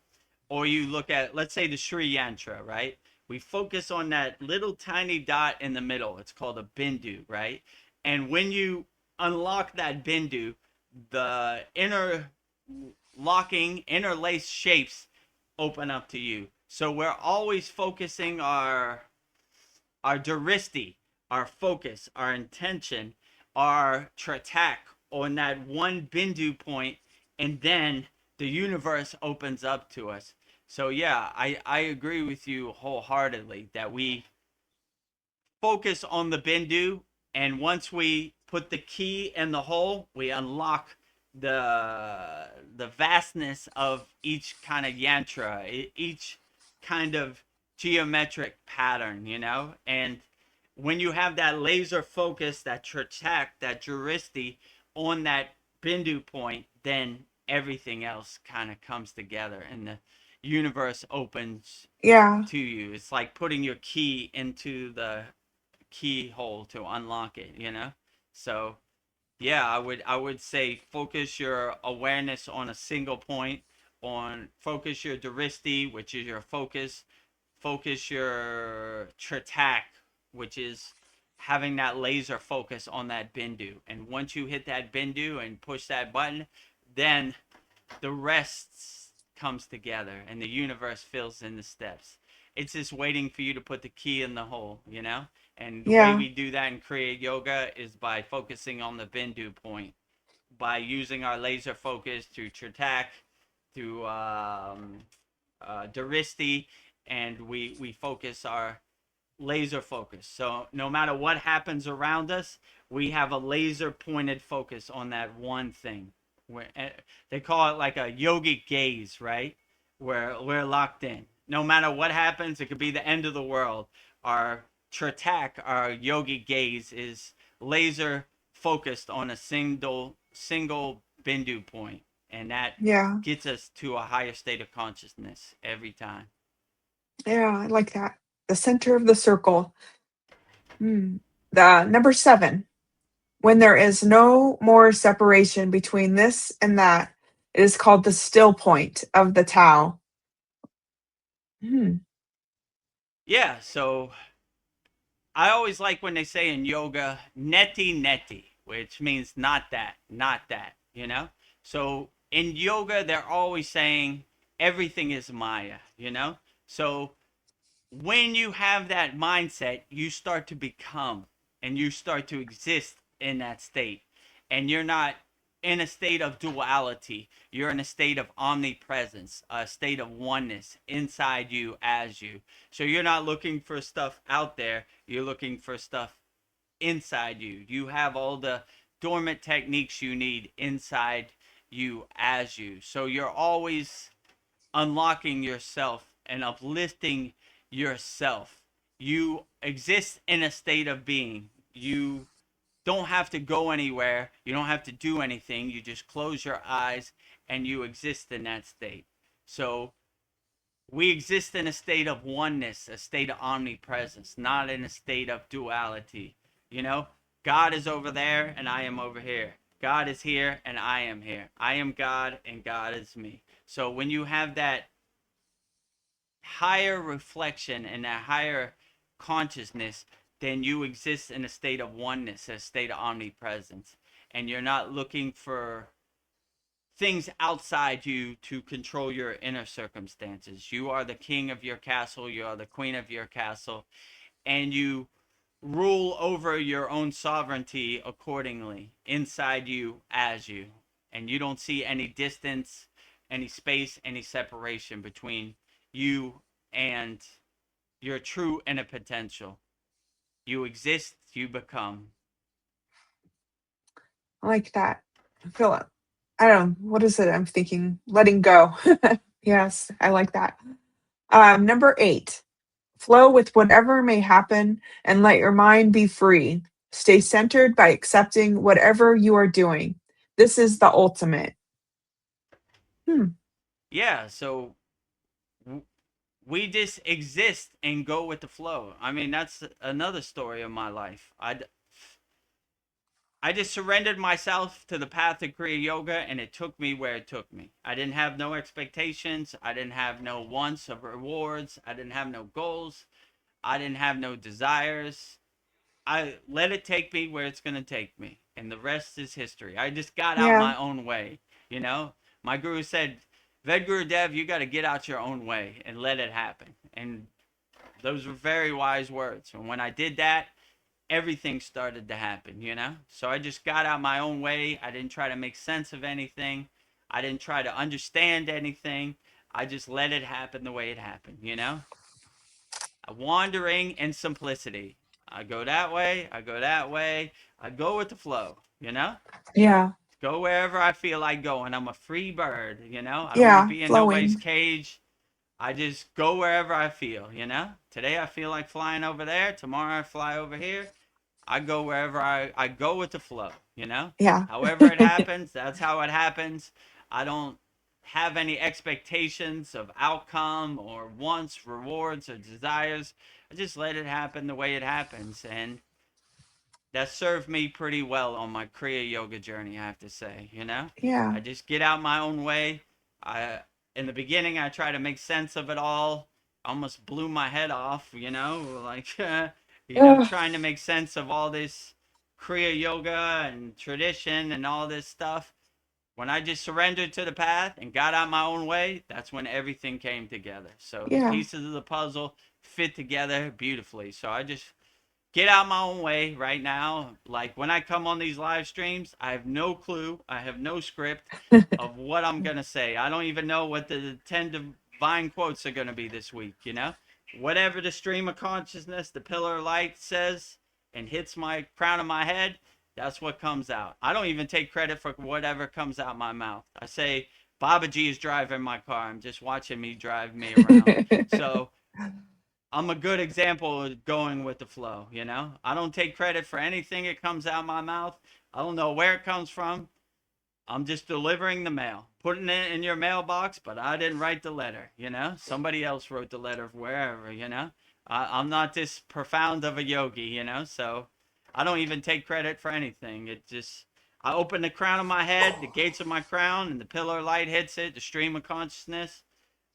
or you look at, let's say, the Sri yantra, right? We focus on that little tiny dot in the middle. It's called a bindu, right? And when you unlock that bindu, the interlaced shapes open up to you. So we're always focusing our duristi, our focus, our intention, our tratak on that one bindu point, and then the universe opens up to us. So yeah, I agree with you wholeheartedly that we focus on the bindu, and once we put the key in the hole, we unlock the vastness of each kind of yantra, each kind of geometric pattern. And when you have that laser focus, that tratak, that juristi on that bindu point, then everything else kind of comes together and the universe opens Yeah. to you. It's like putting your key into the keyhole to unlock it. So Yeah, I would say focus your awareness on a single point, on focus your duristi, which is your focus, focus your tratak, which is having that laser focus on that bindu. And once you hit that bindu and push that button, then the rest comes together and the universe fills in the steps. It's just waiting for you to put the key in the hole, you know? And the way Yeah. we do that in Kriya Yoga is by focusing on the Bindu point, by using our laser focus to Tritak, to Daristi, and we focus our laser focus. So no matter what happens around us, we have a laser pointed focus on that one thing. They call it like a yogic gaze, right? Where we're locked in. No matter what happens, it could be the end of the world. Our tratak, our yogic gaze, is laser focused on a single bindu point, and that Yeah. gets us to a higher state of consciousness every time. Yeah. I like that. The center of the circle. The number 7. When there is no more separation between this and that, it is called the still point of the Tao. Hmm. Yeah, so I always like when they say in yoga, neti neti, which means not that, not that, you know? So in yoga, they're always saying everything is Maya, you know? So when you have that mindset, you start to become and you start to exist in that state. And you're not in a state of duality. You're in a state of omnipresence, a state of oneness inside you as you. So you're not looking for stuff out there, you're looking for stuff inside you. You have all the dormant techniques you need inside you as you. So you're always unlocking yourself and uplifting yourself. You exist in a state of being. You don't have to go anywhere. You don't have to do anything. You just close your eyes and you exist in that state. So we exist in a state of oneness, a state of omnipresence, not in a state of duality. You know, God is over there and I am over here. God is here and I am here. I am God and God is me. So when you have that higher reflection and a higher consciousness, then you exist in a state of oneness, a state of omnipresence. And you're not looking for things outside you to control your inner circumstances. You are the king of your castle, you are the queen of your castle, and you rule over your own sovereignty accordingly inside you as you. And you don't see any distance, any space, any separation between you and your true inner potential. You exist, you become. I like that. I feel it. I don't know. What is it? I'm thinking letting go. Yes, I like that. Number 8. Flow with whatever may happen and let your mind be free. Stay centered by accepting whatever you are doing. This is the ultimate. Hmm. Yeah, so we just exist and go with the flow. I mean, that's another story of my life. I just surrendered myself to the path of Kriya Yoga, and it took me where it took me. I didn't have no expectations. I didn't have no wants of rewards. I didn't have no goals. I didn't have no desires. I let it take me where it's going to take me, and the rest is history. I just got out Yeah. my own way, you know? My guru said, Vedagurudev, you got to get out your own way and let it happen. And those were very wise words. And when I did that, everything started to happen, you know? So I just got out my own way. I didn't try to make sense of anything. I didn't try to understand anything. I just let it happen the way it happened, you know? Wandering in simplicity. I go that way, I go that way. I go with the flow, you know? Yeah. Go wherever I feel like going. I'm a free bird, you know? I don't want to Yeah. be in nobody's Flowing. cage. I just go wherever I feel, you know? Today I feel like flying over there. Tomorrow I fly over here. I go wherever I go with the flow, you know? Yeah. However it happens, that's how it happens. I don't have any expectations of outcome or wants, rewards, or desires. I just let it happen the way it happens. And that served me pretty well on my Kriya yoga journey, I have to say, you know? Yeah. I just get out my own way. I In the beginning I try to make sense of it all. Almost blew my head off, you know, like Ugh, trying to make sense of all this Kriya yoga and tradition and all this stuff. When I just surrendered to the path and got out my own way, that's when everything came together. So the yeah. pieces of the puzzle fit together beautifully. So I just get out my own way right now. Like when I come on these live streams, I have no clue. I have no script of what I'm going to say. I don't even know what the 10 divine quotes are going to be this week, you know? Whatever the stream of consciousness, the pillar of light says and hits my crown of my head, that's what comes out. I don't even take credit for whatever comes out my mouth. I say, Babaji is driving my car. I'm just watching me drive me around. So I'm a good example of going with the flow, you know? I don't take credit for anything that comes out of my mouth. I don't know where it comes from. I'm just delivering the mail, putting it in your mailbox, but I didn't write the letter, you know? Somebody else wrote the letter wherever, you know? I'm not this profound of a yogi, you know? So I don't even take credit for anything. It just, I open the crown of my head, the gates of my crown, and the pillar of light hits it, the stream of consciousness,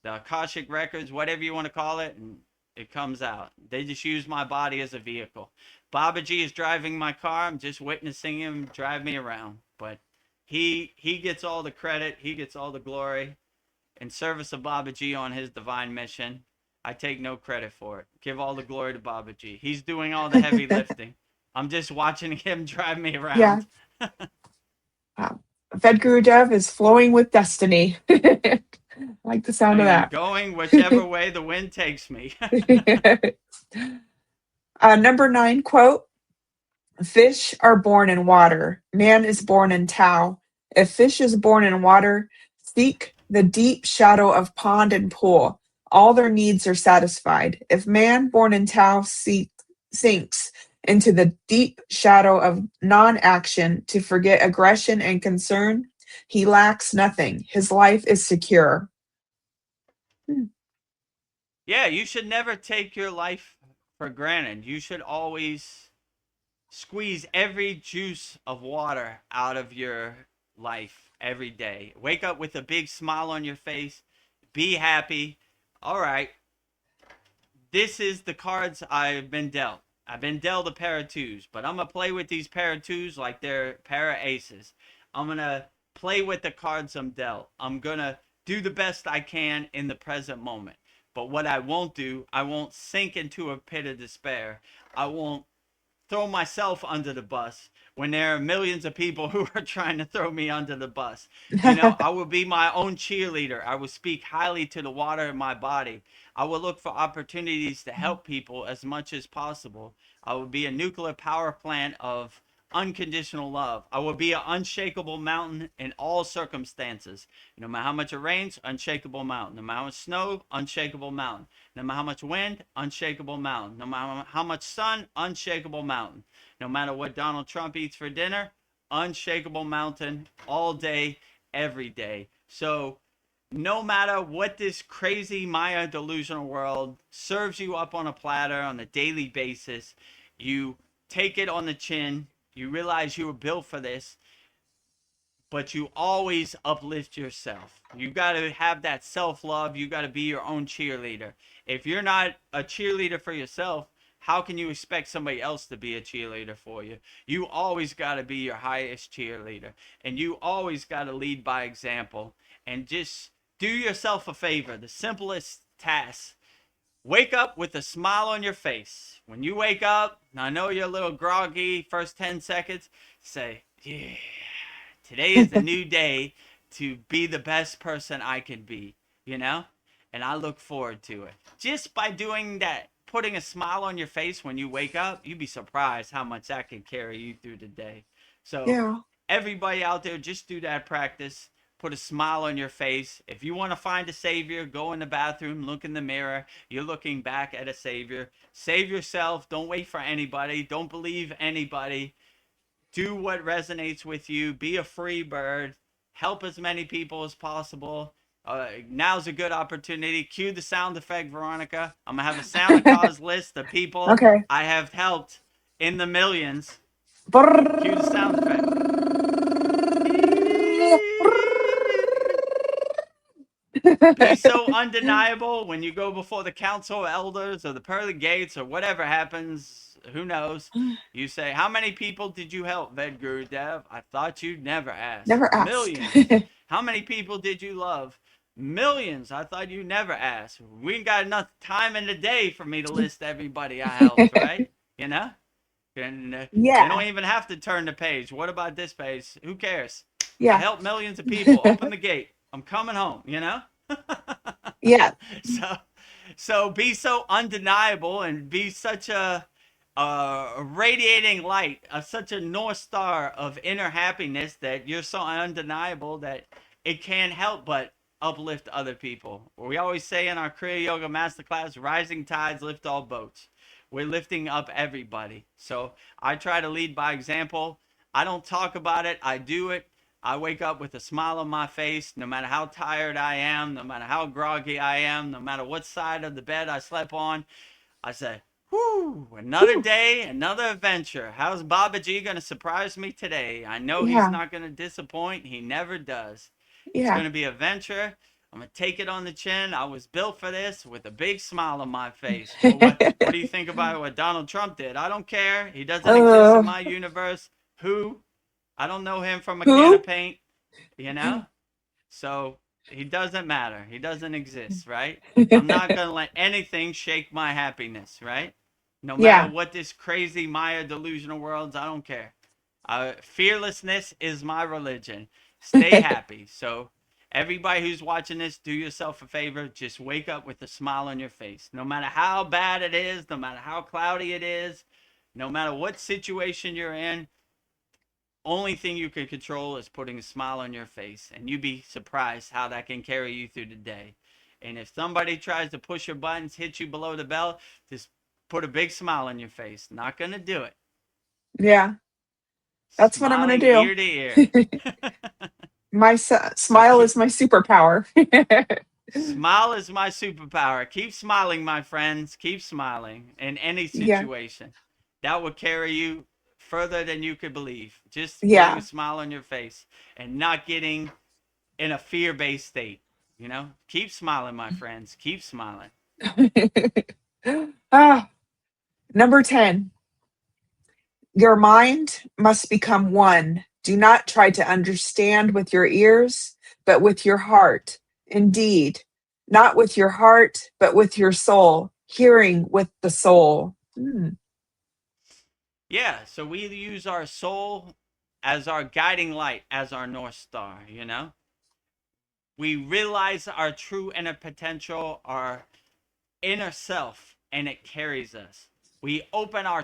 the Akashic records, whatever you want to call it, and it comes out. They just use my body as a vehicle. Babaji is driving my car. I'm just witnessing him drive me around. But he gets all the credit. He gets all the glory in service of Babaji on his divine mission. I take no credit for it. Give all the glory to Babaji. He's doing all the heavy lifting. I'm just watching him drive me Yeah. around. Wow. Vedagurudev is flowing with destiny. Like the I sound of am that. going whichever way the wind takes me. Number 9 quote: fish are born in water. Man is born in Tao. If fish is born in water, seek the deep shadow of pond and pool. All their needs are satisfied. If man born in Tao sinks into the deep shadow of non action to forget aggression and concern, he lacks nothing. His life is secure. Hmm. Yeah, you should never take your life for granted. You should always squeeze every juice of water out of your life every day. Wake up with a big smile on your face. Be happy. All right, this is the cards I've been dealt. I've been dealt a pair of twos, but I'm going to play with these pair of twos like they're pair of aces. I'm going to play with the cards I'm dealt. I'm going to do the best I can in the present moment. But what I won't do, I won't sink into a pit of despair. I won't throw myself under the bus when there are millions of people who are trying to throw me under the bus. You know, I will be my own cheerleader. I will speak highly to the water in my body. I will look for opportunities to help people as much as possible. I will be a nuclear power plant of unconditional love. I will be an unshakable mountain in all circumstances. No matter how much it rains, unshakable mountain. No matter how much snow, unshakable mountain. No matter how much wind, unshakable mountain. No matter how much sun, unshakable mountain. No matter what Donald Trump eats for dinner, unshakable mountain all day, every day. So no matter what this crazy Maya delusional world serves you up on a platter on a daily basis, you take it on the chin. You realize you were built for this, but you always uplift yourself. You got to have that self love. You got to be your own cheerleader. If you're not a cheerleader for yourself, how can you expect somebody else to be a cheerleader for you? You always got to be your highest cheerleader, and you always got to lead by example. And just do yourself a favor. The simplest task: wake up with a smile on your face. When you wake up, I know you're a little groggy first 10 seconds, say, yeah, today is a new day to be the best person I can be, you know? And I look forward to it. Just by doing that, putting a smile on your face when you wake up, you'd be surprised how much that can carry you through the day. So, Yeah. everybody out there, just do that practice. Put a smile on your face. If you want to find a savior, go in the bathroom, look in the mirror. You're looking back at a savior. Save yourself. Don't wait for anybody. Don't believe anybody. Do what resonates with you. Be a free bird. Help as many people as possible. Now's a good opportunity. Cue the sound effect, Veronica. I'm gonna have a Santa Claus list of people Okay. I have helped in the millions. Cue the sound effect. Be so undeniable when you go before the council of elders or the pearly gates or whatever happens. Who knows? You say, how many people did you help, Vedagurudev? I thought you'd never ask. Never ask. Millions. How many people did you love? Millions. I thought you'd never ask. We ain't got enough time in the day for me to list everybody I helped, right? You know? And they don't Yeah. even have to turn the page. What about this page? Who cares? I Yeah. helped millions of people. Open the gate. I'm coming home, you know? Yeah. so so be so undeniable and be such a radiating light, such a north star of inner happiness that you're so undeniable that it can't help but uplift other people. We always say in our Kriya Yoga Masterclass, rising tides lift all boats. We're lifting up everybody. So I try to lead by example. I don't talk about it, I do it. I wake up with a smile on my face, no matter how tired I am, no matter how groggy I am, no matter what side of the bed I slept on. I say, whew, another Whew. day, another adventure. How's Babaji going to surprise me today? I know he's Yeah. not going to disappoint. He never does. It's Yeah. going to be an adventure. I'm going to take it on the chin. I was built for this with a big smile on my face. Well, what do you think about what Donald Trump did? I don't care. He doesn't exist in uh, my universe. Who? I don't know him from a can of who? paint, you know? So he doesn't matter. He doesn't exist, right? I'm not going to let anything shake my happiness, right? No matter Yeah. what this crazy Maya delusional world's, I don't care. Fearlessness is my religion. Stay happy. So everybody who's watching this, do yourself a favor. Just wake up with a smile on your face. No matter how bad it is, no matter how cloudy it is, no matter what situation you're in, only thing you can control is putting a smile on your face, and you'd be surprised how that can carry you through the day. And if somebody tries to push your buttons, hit you below the belt, just put a big smile on your face. Not gonna do it. Yeah. That's what I'm gonna Smiling do. ear to ear. My So smile is my superpower. smile is my superpower. Keep smiling, my friends. Keep smiling in any Yeah. situation. That will carry you further than you could believe. Just putting a Yeah. smile on your face and not getting in a fear-based state. You know, keep smiling, my friends. Keep smiling. Ah, number 10. Your mind must become one. Do not try to understand with your ears, but with your heart. Indeed, not with your heart, but with your soul. Hearing with the soul. Yeah, so we use our soul as our guiding light, as our North Star, you know? We realize our true inner potential, our inner self, and it carries us. We open our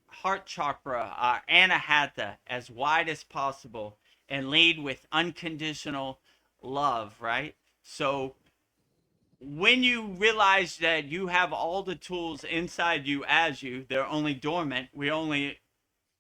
heart chakra, our anahata, as wide as possible and lead with unconditional love, right? So when you realize that you have all the tools inside you as you, they're only dormant, we only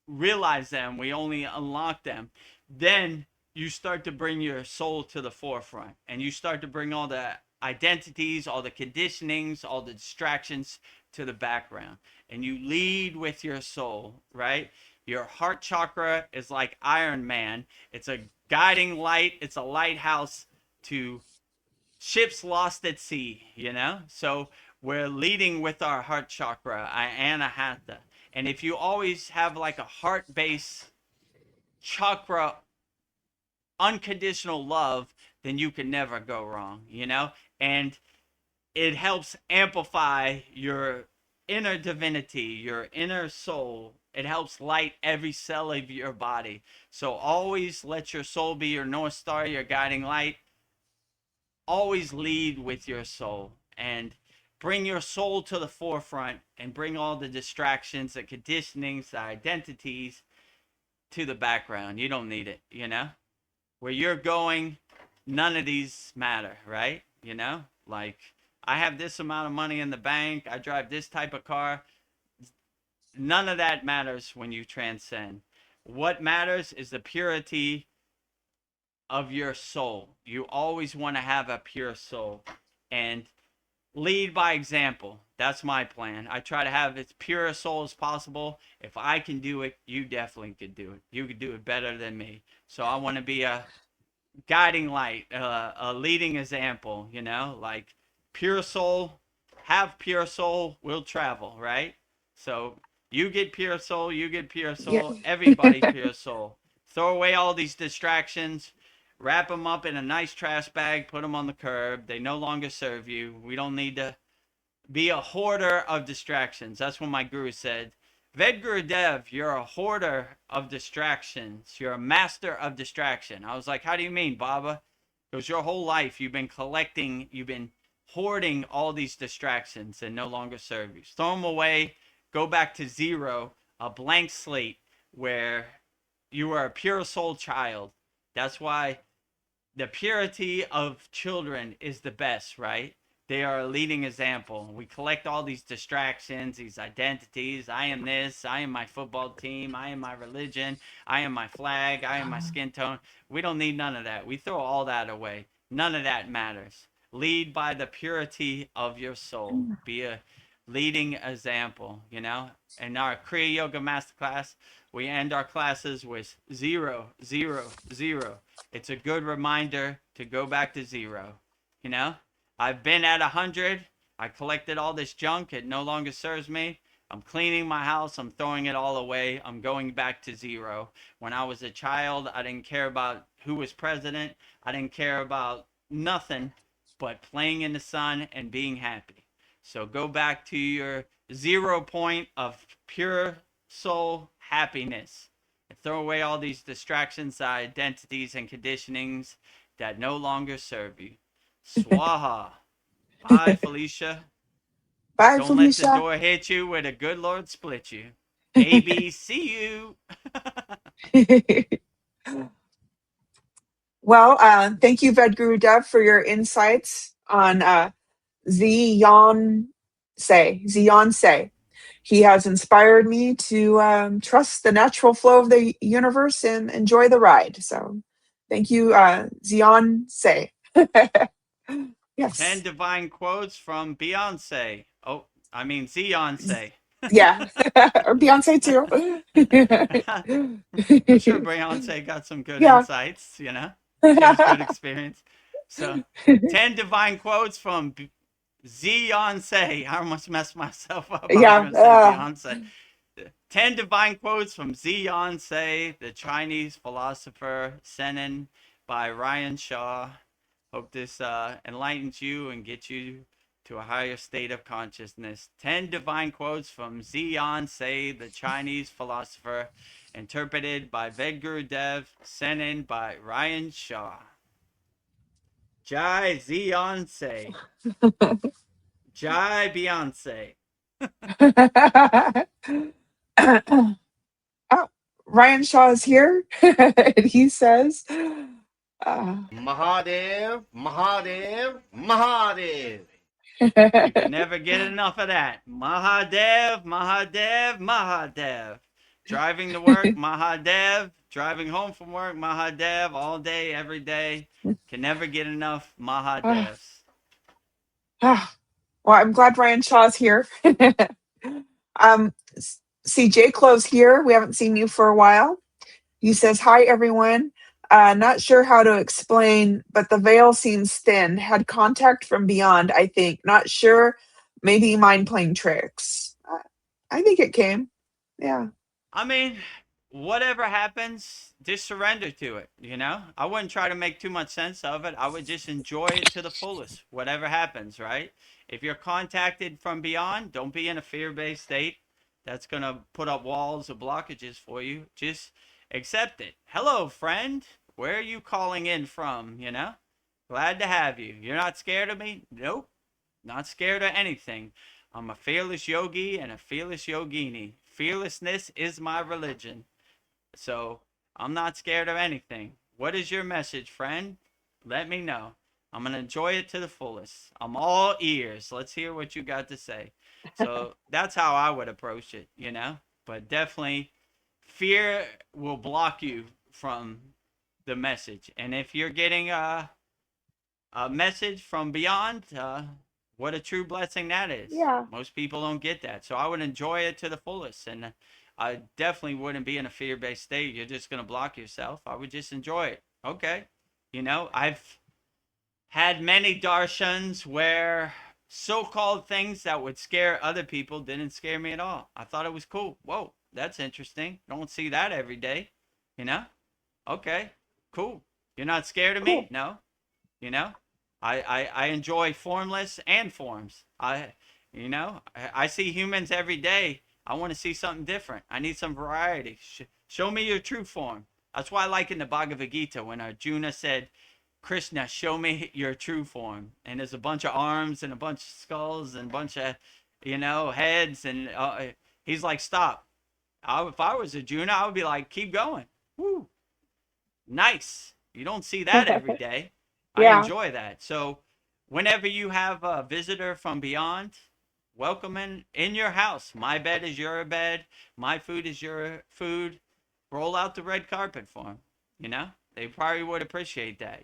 realize them, we only unlock them, then you start to bring your soul to the forefront and you start to bring all the identities, all the conditionings, all the distractions to the background. And you lead with your soul, right? Your heart chakra is like Iron Man. It's a guiding light, it's a lighthouse to ships lost at sea, you know? So we're leading with our heart chakra, anahata. And if you always have like a heart based chakra, unconditional love, then you can never go wrong, you know? And it helps amplify your inner divinity, your inner soul. It helps light every cell of your body. So always let your soul be your North Star, your guiding light. Always lead with your soul and bring your soul to the forefront and bring all the distractions, the conditionings, the identities to the background. You don't need it, you know? Where you're going, none of these matter, right? You know? Like, I have this amount of money in the bank, I drive this type of car. None of that matters when you transcend. What matters is the purity of your soul. You always want to have a pure soul. And lead by example. That's my plan. I try to have as pure a soul as possible. If I can do it, you definitely could do it. You could do it better than me. So I want to be a guiding light, a leading example, like pure soul, have pure soul, will travel, right? So you get pure soul, you get pure Yeah. soul, everybody pure soul. Throw away all these distractions, wrap them up in a nice trash bag, put them on the curb. They no longer serve you. We don't need to be a hoarder of distractions. That's what my guru said. Vedagurudev, you're a hoarder of distractions. You're a master of distraction. I was like, how do you mean, Baba? It was your whole life. You've been collecting, you've been hoarding all these distractions that no longer serve you. Throw them away. Go back to zero, a blank slate where you are a pure soul child. That's why the purity of children is the best, right? They are a leading example. We collect all these distractions, these identities. I am this, I am my football team, I am my religion, I am my flag, I am my skin tone. We don't need none of that. We throw all that away. None of that matters. Lead by the purity of your soul. Be a leading example, In our Kriya Yoga Masterclass, we end our classes with 0, 0, 0. It's a good reminder to go back to zero. You know, I've been at 100. I collected all this junk. It no longer serves me. I'm cleaning my house. I'm throwing it all away. I'm going back to zero. When I was a child, I didn't care about who was president. I didn't care about nothing but playing in the sun and being happy. So go back to your 0 point of pure soul happiness and throw away all these distractions, identities, and conditionings that no longer serve you. Swaha. Bye, Felicia. Bye, Don't let the Felicia. door hit you where the good Lord split you. AB, see you. Well, thank you, Vedagurudev, for your insights on Zionse. He has inspired me to trust the natural flow of the universe and enjoy the ride. So thank you, Zionse. 10 Yes. divine quotes from Beyonce. Oh, I mean, Zionce. Yeah. Or Beyonce too. I'm sure Beyonce got some good Yeah. insights, She has good experience. So, 10 divine quotes from Beyonce. I almost messed myself up. I was Yeah. going to say Beyonce. 10 divine quotes from Zionce, the Chinese philosopher, sent in by Ryan Shaw. Hope this enlightens you and gets you to a higher state of consciousness. 10 divine quotes from Zionce, the Chinese philosopher, interpreted by Vedagurudev, sent in by Ryan Shaw. Jai Zionce. Jai Beyonce. Oh, Ryan Shaw is here. And he says, Mahadev, Mahadev, Mahadev. You can never get enough of that. Mahadev, Mahadev, Mahadev. Driving to work, Mahadev. Driving home from work, Mahadev. All day, every day. Can never get enough Mahadevs. well, I'm glad Ryan Shaw's here. um, see, J. Clove's here. We haven't seen you for a while. He says, hi, everyone. Not sure how to explain, but the veil seems thin. Had contact from beyond, I think. Not sure. Maybe mind playing tricks. I think it came. Yeah. I mean, whatever happens, just surrender to it, I wouldn't try to make too much sense of it. I would just enjoy it to the fullest, whatever happens, right? If you're contacted from beyond, don't be in a fear-based state. That's going to put up walls or blockages for you. Just accept it. Hello, friend. Where are you calling in from? Glad to have you. You're not scared of me? Nope. Not scared of anything. I'm a fearless yogi and a fearless yogini. Fearlessness is my religion. So I'm not scared of anything. What is your message, friend? Let me know. I'm going to enjoy it to the fullest. I'm all ears. Let's hear what you got to say. So that's how I would approach it. But definitely, fear will block you from the message. And if you're getting a message from beyond, what a true blessing that is. Yeah. Most people don't get that. So I would enjoy it to the fullest. And I definitely wouldn't be in a fear-based state. You're just going to block yourself. I would just enjoy it. Okay. I've had many darshans where so-called things that would scare other people didn't scare me at all. I thought it was cool. Whoa, that's interesting. Don't see that every day. You know? Okay, cool. You're not scared of me? Cool. No. You know? I enjoy formless and forms. I see humans every day. I want to see something different. I need some variety. Show me your true form. That's why I like in the Bhagavad Gita when Arjuna said, Krishna, show me your true form. And there's a bunch of arms and a bunch of skulls and a bunch of, heads. And he's like, stop. If I was Arjuna, I would be like, keep going. Woo. Nice. You don't see that every day. I Yeah. enjoy that. So whenever you have a visitor from beyond, welcome in your house. My bed is your bed. My food is your food. Roll out the red carpet for them. They probably would appreciate that.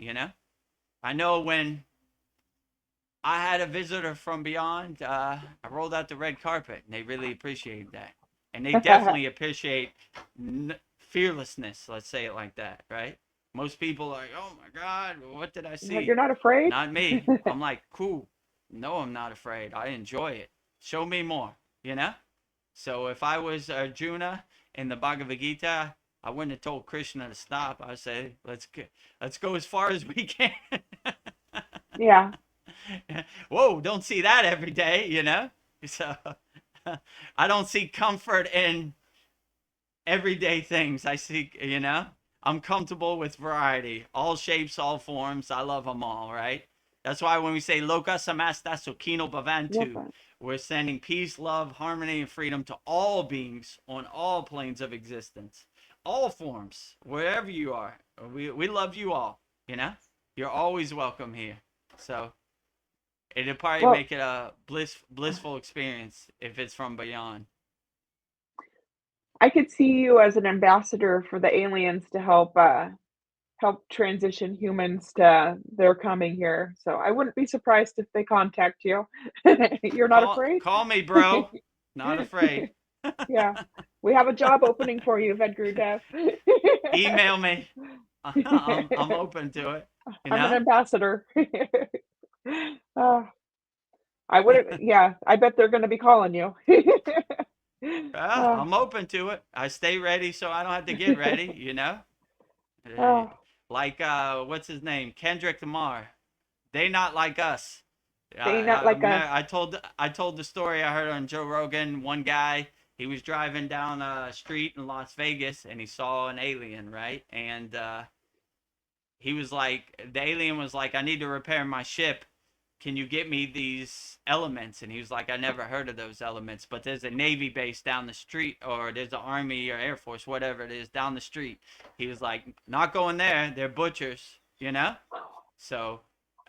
I know when I had a visitor from beyond, I rolled out the red carpet, and they really appreciated that. And they definitely appreciate fearlessness, let's say it like that, right? Most people are like, oh my God, what did I see? You're not afraid? Not me. I'm like, cool. No, I'm not afraid. I enjoy it. Show me more, So if I was Arjuna in the Bhagavad Gita, I wouldn't have told Krishna to stop. I'd say, let's go as far as we can. Yeah. Whoa, don't see that every day, So I don't see comfort in everyday things. I see, I'm comfortable with variety, all shapes, all forms. I love them all, right? That's why when we say Loka Samasta Sukhino Bhavantu, Yeah. we're sending peace, love, harmony, and freedom to all beings on all planes of existence, all forms, wherever you are. We love you all, You're always welcome here. So it'll probably make it a blissful experience if it's from beyond. I could see you as an ambassador for the aliens to help transition humans to their coming here. So I wouldn't be surprised if they contact you. You're not afraid? Call me, bro. Not afraid. Yeah. We have a job opening for you, Vedagurudev. Email me. I'm open to it. I'm an ambassador. I would, yeah, I bet they're going to be calling you. I'm open to it. I stay ready so I don't have to get ready, Like, what's his name? Kendrick Lamar. They not like us. They not like us. I told the story I heard on Joe Rogan. One guy, he was driving down a street in Las Vegas and he saw an alien, right? And he was like, the alien was like, I need to repair my ship. Can you get me these elements? And he was like, I never heard of those elements, but there's a Navy base down the street, or there's an Army or Air Force, whatever it is, down the street. He was like, not going there. They're butchers, So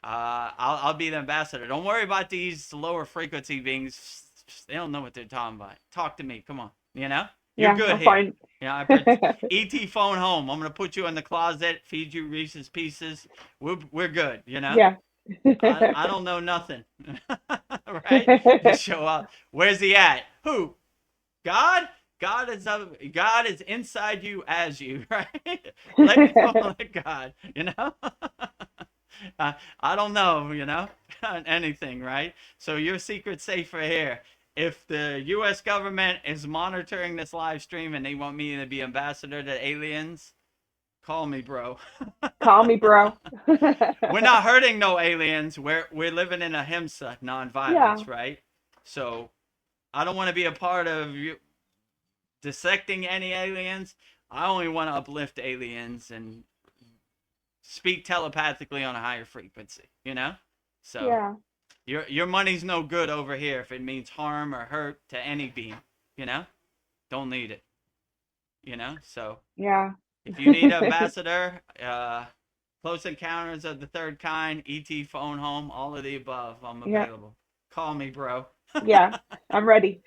I'll be the ambassador. Don't worry about these lower frequency beings. They don't know what they're talking about. Talk to me. Come on. You're good I'm here. fine. ET phone home. I'm gonna put you in the closet, feed you Reese's Pieces. We're good. Yeah. I don't know nothing. Right? Just show up. Where's he at? Who? God? God is inside you as you, right? Let go of God, I don't know, anything, right? So your secret's safer here. If the U.S. government is monitoring this live stream and they want me to be ambassador to aliens, call me, bro. Call me, bro. We're not hurting no aliens. We're living in ahimsa, nonviolence, right? So I don't want to be a part of you dissecting any aliens. I only want to uplift aliens and speak telepathically on a higher frequency, So yeah. Your money's no good over here if it means harm or hurt to any being, Don't need it, So yeah. if you need an ambassador, Close Encounters of the Third Kind, ET phone home, all of the above, I'm available. Call me, bro. Yeah, I'm ready.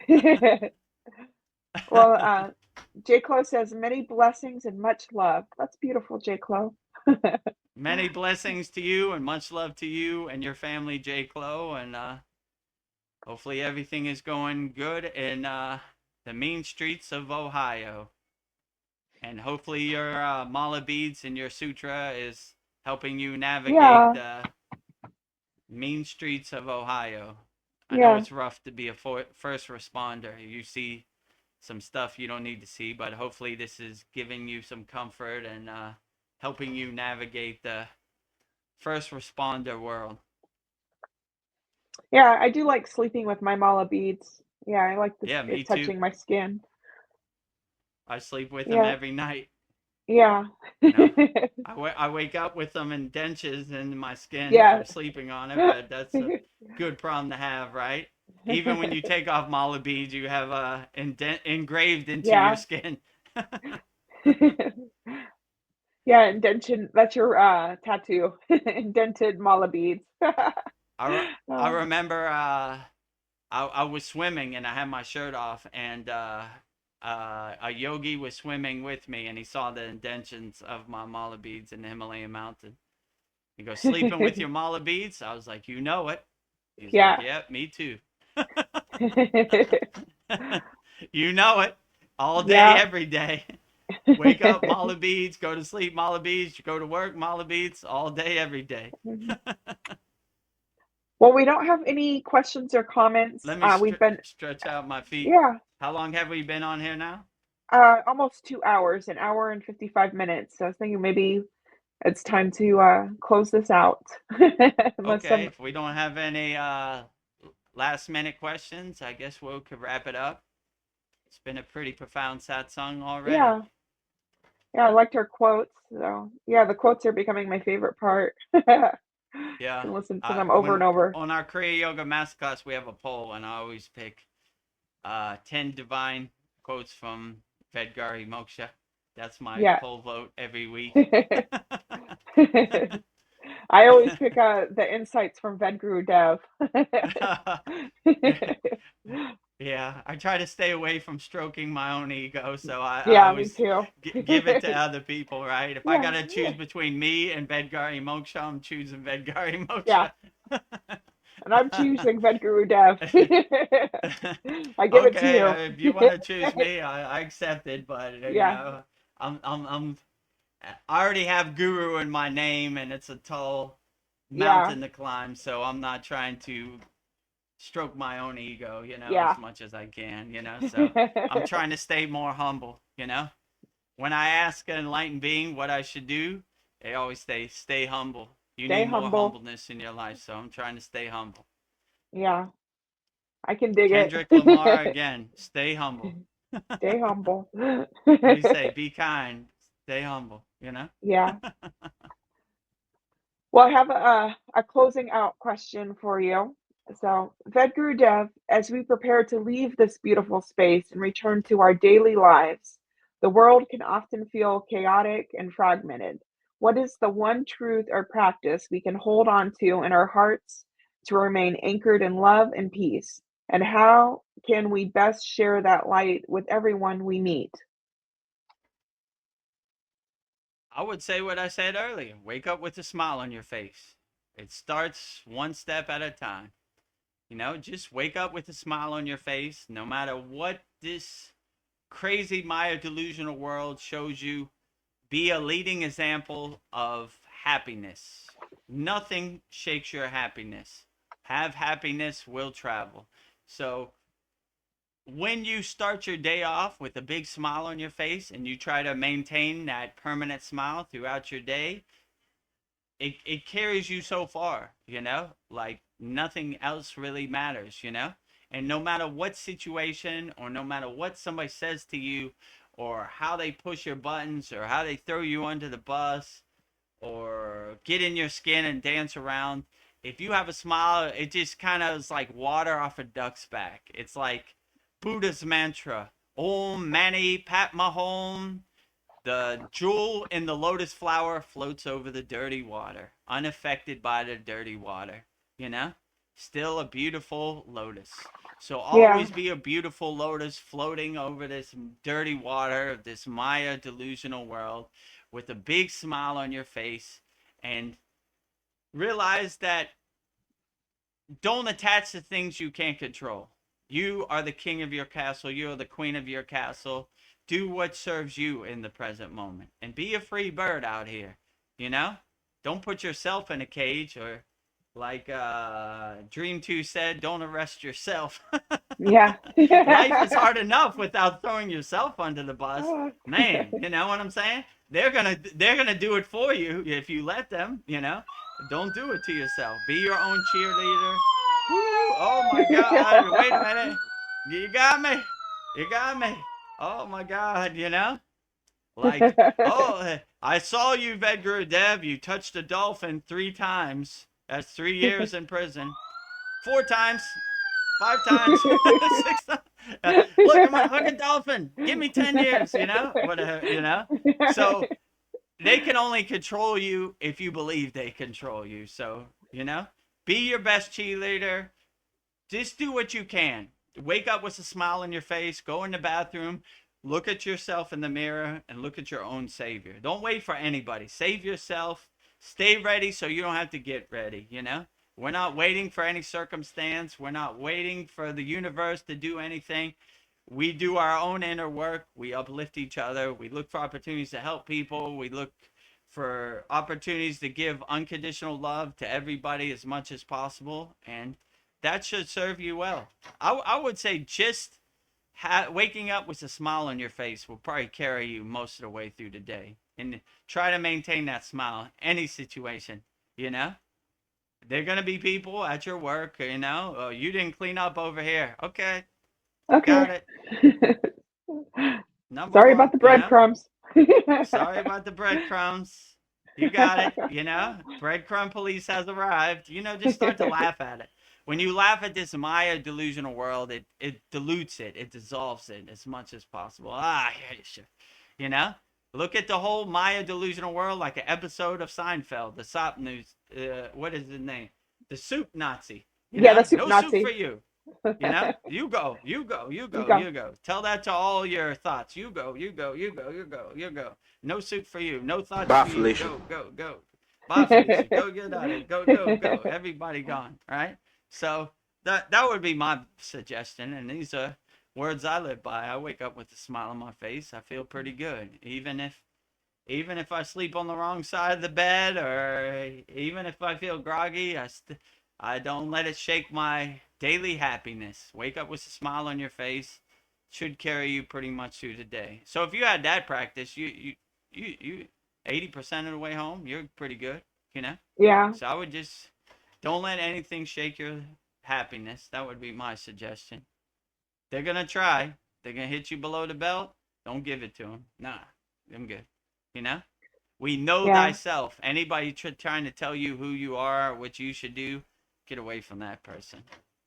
Well, J. Clo says, many blessings and much love. That's beautiful, J. Clo. Many blessings to you and much love to you and your family, J. Clo. And Hopefully everything is going good in the mean streets of Ohio. And hopefully your mala beads and your sutra is helping you navigate Yeah, the mean streets of Ohio. I know yeah, it's rough to be a first responder. You see some stuff you don't need to see, but hopefully this is giving you some comfort and helping you navigate the first responder world. yeah. I do like sleeping with my mala beads. Yeah, I like Yeah, me it too. touching my skin. I sleep with them Yeah, every night. yeah, You know, I wake up with them in dentures in my skin yeah. from sleeping on it, but that's a good problem to have, right? Even when you take off mala beads, you have engraved into your Yeah. skin. Yeah, indention. That's your tattoo. Indented mala beads. I Oh, remember I was swimming and I had my shirt off, and a yogi was swimming with me, and he saw the indentions of my mala beads in the Himalayan mountain. He goes, "Sleeping with your mala beads?" I was like, "You know it." He's like, yeah. "Yep, me too." You know it. All day, Yeah. every day. Wake up, mala beads. Go to sleep, mala beads. Go to work, mala beads. All day, every day. Well, we don't have any questions or comments. Let me We've been, stretch out my feet. yeah, How long have we been on here now? almost 2 hours, an hour and 55 minutes. So I was thinking maybe it's time to close this out. Unless Okay, some, if we don't have any last minute questions, I guess we could wrap it up. It's been a pretty profound satsang already. yeah, yeah, I liked her quotes. So yeah, the quotes are becoming my favorite part. Yeah. Can listen to them over and When over. on our Kriya Yoga Masterclass, we have a poll, and I always pick 10 divine quotes from Vedgari Moksha. That's my Yeah. poll vote every week. I always pick the insights from Vedagurudev. Yeah, I try to stay away from stroking my own ego, so I Yeah, me always too. give it to other people, right? If I Yeah, gotta choose between me and Vedgari Moksha, I'm choosing Vedgari yeah. Moksha. And I'm choosing Vedagurudev. I give it to Okay, you. if you want to choose me, I accept it. But Yeah, I'm I already have Guru in my name, and it's a tall yeah, mountain to climb. So I'm not trying to stroke my own ego, yeah. as much as I can, So I'm trying to stay more humble. When I ask an enlightened being what I should do, they always say, "Stay humble. You Stay need more humble. humbleness in your life." So I'm trying to stay humble. Yeah, I can dig Kendrick Lamar it. again. Stay humble. Stay humble. What do you say? Be kind. Stay humble. Yeah. Well, I have a closing out question for you. So, Vedgurudev, as we prepare to leave this beautiful space and return to our daily lives, the world can often feel chaotic and fragmented. What is the one truth or practice we can hold on to in our hearts to remain anchored in love and peace? And how can we best share that light with everyone we meet? I would say what I said earlier. Wake up with a smile on your face. It starts one step at a time. Just wake up with a smile on your face no matter what this crazy Maya delusional world shows you. Be a leading example of happiness. Nothing shakes your happiness. Have happiness, will travel. So when you start your day off with a big smile on your face and you try to maintain that permanent smile throughout your day, it carries you so far. Like nothing else really matters. And no matter what situation or no matter what somebody says to you or how they push your buttons or how they throw you under the bus or get in your skin and dance around, if you have a smile, it just kind of is like water off a duck's back. It's like Buddha's mantra, Om Mani Padme Hum. The jewel in the lotus flower floats over the dirty water, unaffected by the dirty water. You know? Still a beautiful lotus. So Yeah. always be a beautiful lotus floating over this dirty water of this Maya delusional world with a big smile on your face, and realize that don't attach to things you can't control. You are the king of your castle. You are the queen of your castle. Do what serves you in the present moment and be a free bird out here. You know, don't put yourself in a cage, or like Dream 2 said, don't arrest yourself. Yeah. Life is hard enough without throwing yourself under the bus. Man, you know what I'm saying? They're gonna do it for you if you let them, you know. Don't do it to yourself. Be your own cheerleader. Woo! Oh my God! Wait a minute. You got me. You got me. Oh my God! You know, like, oh, I saw you, Vedagurudev. You touched a dolphin 3 times. That's 3 years in prison. 4 times. 5 times. 6 times. Look, I'm gonna hug a dolphin. Give me 10 years. You know, whatever. You know. So they can only control you if you believe they control you. So, you know, be your best cheerleader. Just do what you can. Wake up with a smile on your face. Go in the bathroom. Look at yourself in the mirror and look at your own savior. Don't wait for anybody. Save yourself. Stay ready so you don't have to get ready, you know? We're not waiting for any circumstance. We're not waiting for the universe to do anything. We do our own inner work. We uplift each other. We look for opportunities to help people. We look for opportunities to give unconditional love to everybody as much as possible. And that should serve you well. I would say just waking up with a smile on your face will probably carry you most of the way through the day. And try to maintain that smile, any situation, you know? There are going to be people at your work, you know, oh, you didn't clean up over here. Okay, got Okay. it. Number Sorry one, about the you know? breadcrumbs. Sorry about the breadcrumbs. You got it, you know? Breadcrumb police has arrived. You know, just start to laugh at it. When you laugh at this Maya delusional world, it dilutes it. It dissolves it as much as possible. Yeah, you know? Look at the whole Maya delusional world like an episode of Seinfeld, the Sop News. What is his name? The Soup Nazi. You Yeah, know? the soup No soup for Nazi. you. You know, you go, you go, you You go, go. you go. Tell that to all your thoughts. You go, you go, you go, you go, you go. No suit for you. No thoughts Bye, for you. Felicia. Go, go, go. Bye, Felicia. Go get out of it. Go, go, go. Everybody gone. Right. So that would be my suggestion. And these are words I live by. I wake up with a smile on my face. I feel pretty good, even if I sleep on the wrong side of the bed, or even if I feel groggy, I don't let it shake my daily happiness. Wake up with a smile on your face. Should carry you pretty much through the day. So if you had that practice, you 80% of the way home, you're pretty good, you know? Yeah. So I would just don't let anything shake your happiness. That would be my suggestion. They're going to try. They're going to hit you below the belt. Don't give it to them. Nah, I'm good. You know? We know Yeah. thyself. Anybody trying to tell you who you are, what you should do, get away from that person.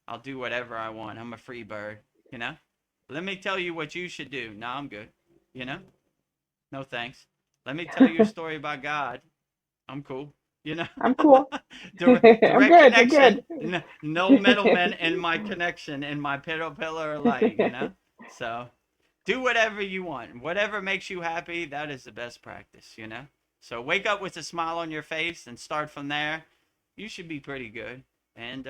I'll do whatever I want. I'm a free bird, you know? Let me tell you what you should do. No, I'm good. You know? No thanks. Let me tell you a story about God. I'm cool. You know? I'm cool. Direct I'm good. You're connection. good. No middlemen in my connection, in my pillar of light, you know? So do whatever you want. Whatever makes you happy, that is the best practice, you know? So wake up with a smile on your face and start from there. You should be pretty good. And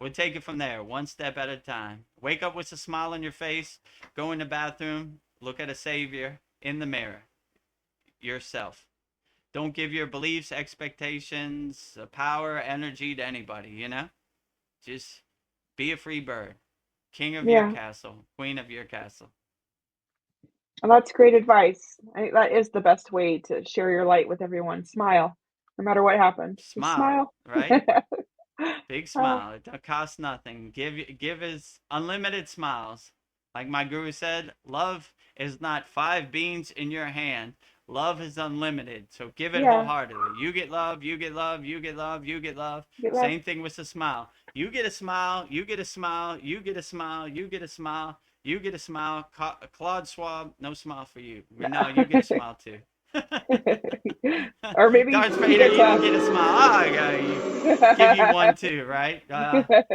we'll take it from there, one step at a time. Wake up with a smile on your face. Go in the bathroom. Look at a savior in the mirror. Yourself. Don't give your beliefs, expectations, power, energy to anybody, you know? Just be a free bird. King of your Yeah. castle. Queen of your castle. Well, that's great advice. That is the best way to share your light with everyone. Smile, no matter what happens. Just Smile, smile. right? Big Oh, smile. It costs nothing. Give us unlimited smiles. Like my guru said, love is not 5 beans in your hand. Love is unlimited. So give it yeah. wholeheartedly. You get love, you get love, you get love, you get love. Get love. Same thing with a smile. You get a smile, you get a smile, you get a smile, you get a smile, you get a smile. Claude Schwab, no smile for you. No, you get a smile too. Or maybe Darth he Vader gets even get a smile. I gotta give you one too, right?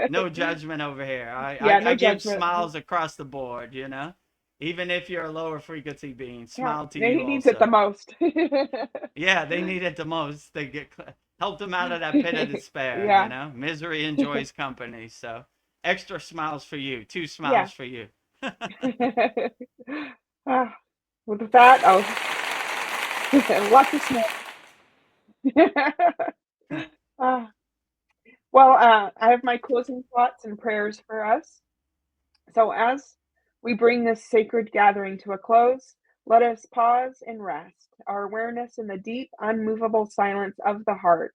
No judgment over here. Yeah, I no give judgment. smiles across the board, you know? Even if you're a lower frequency being, Yeah, smile to no, he you needs it the also. most. Yeah, they need it the most. They get Helped him out of that pit of despair, Yeah. you know? Misery enjoys company. So extra smiles for you. 2 Yeah. smiles for you. Ah, with that, lots of smoke. Ah, well, I have my closing thoughts and prayers for us. So, as we bring this sacred gathering to a close, let us pause and rest our awareness in the deep, unmovable silence of the heart.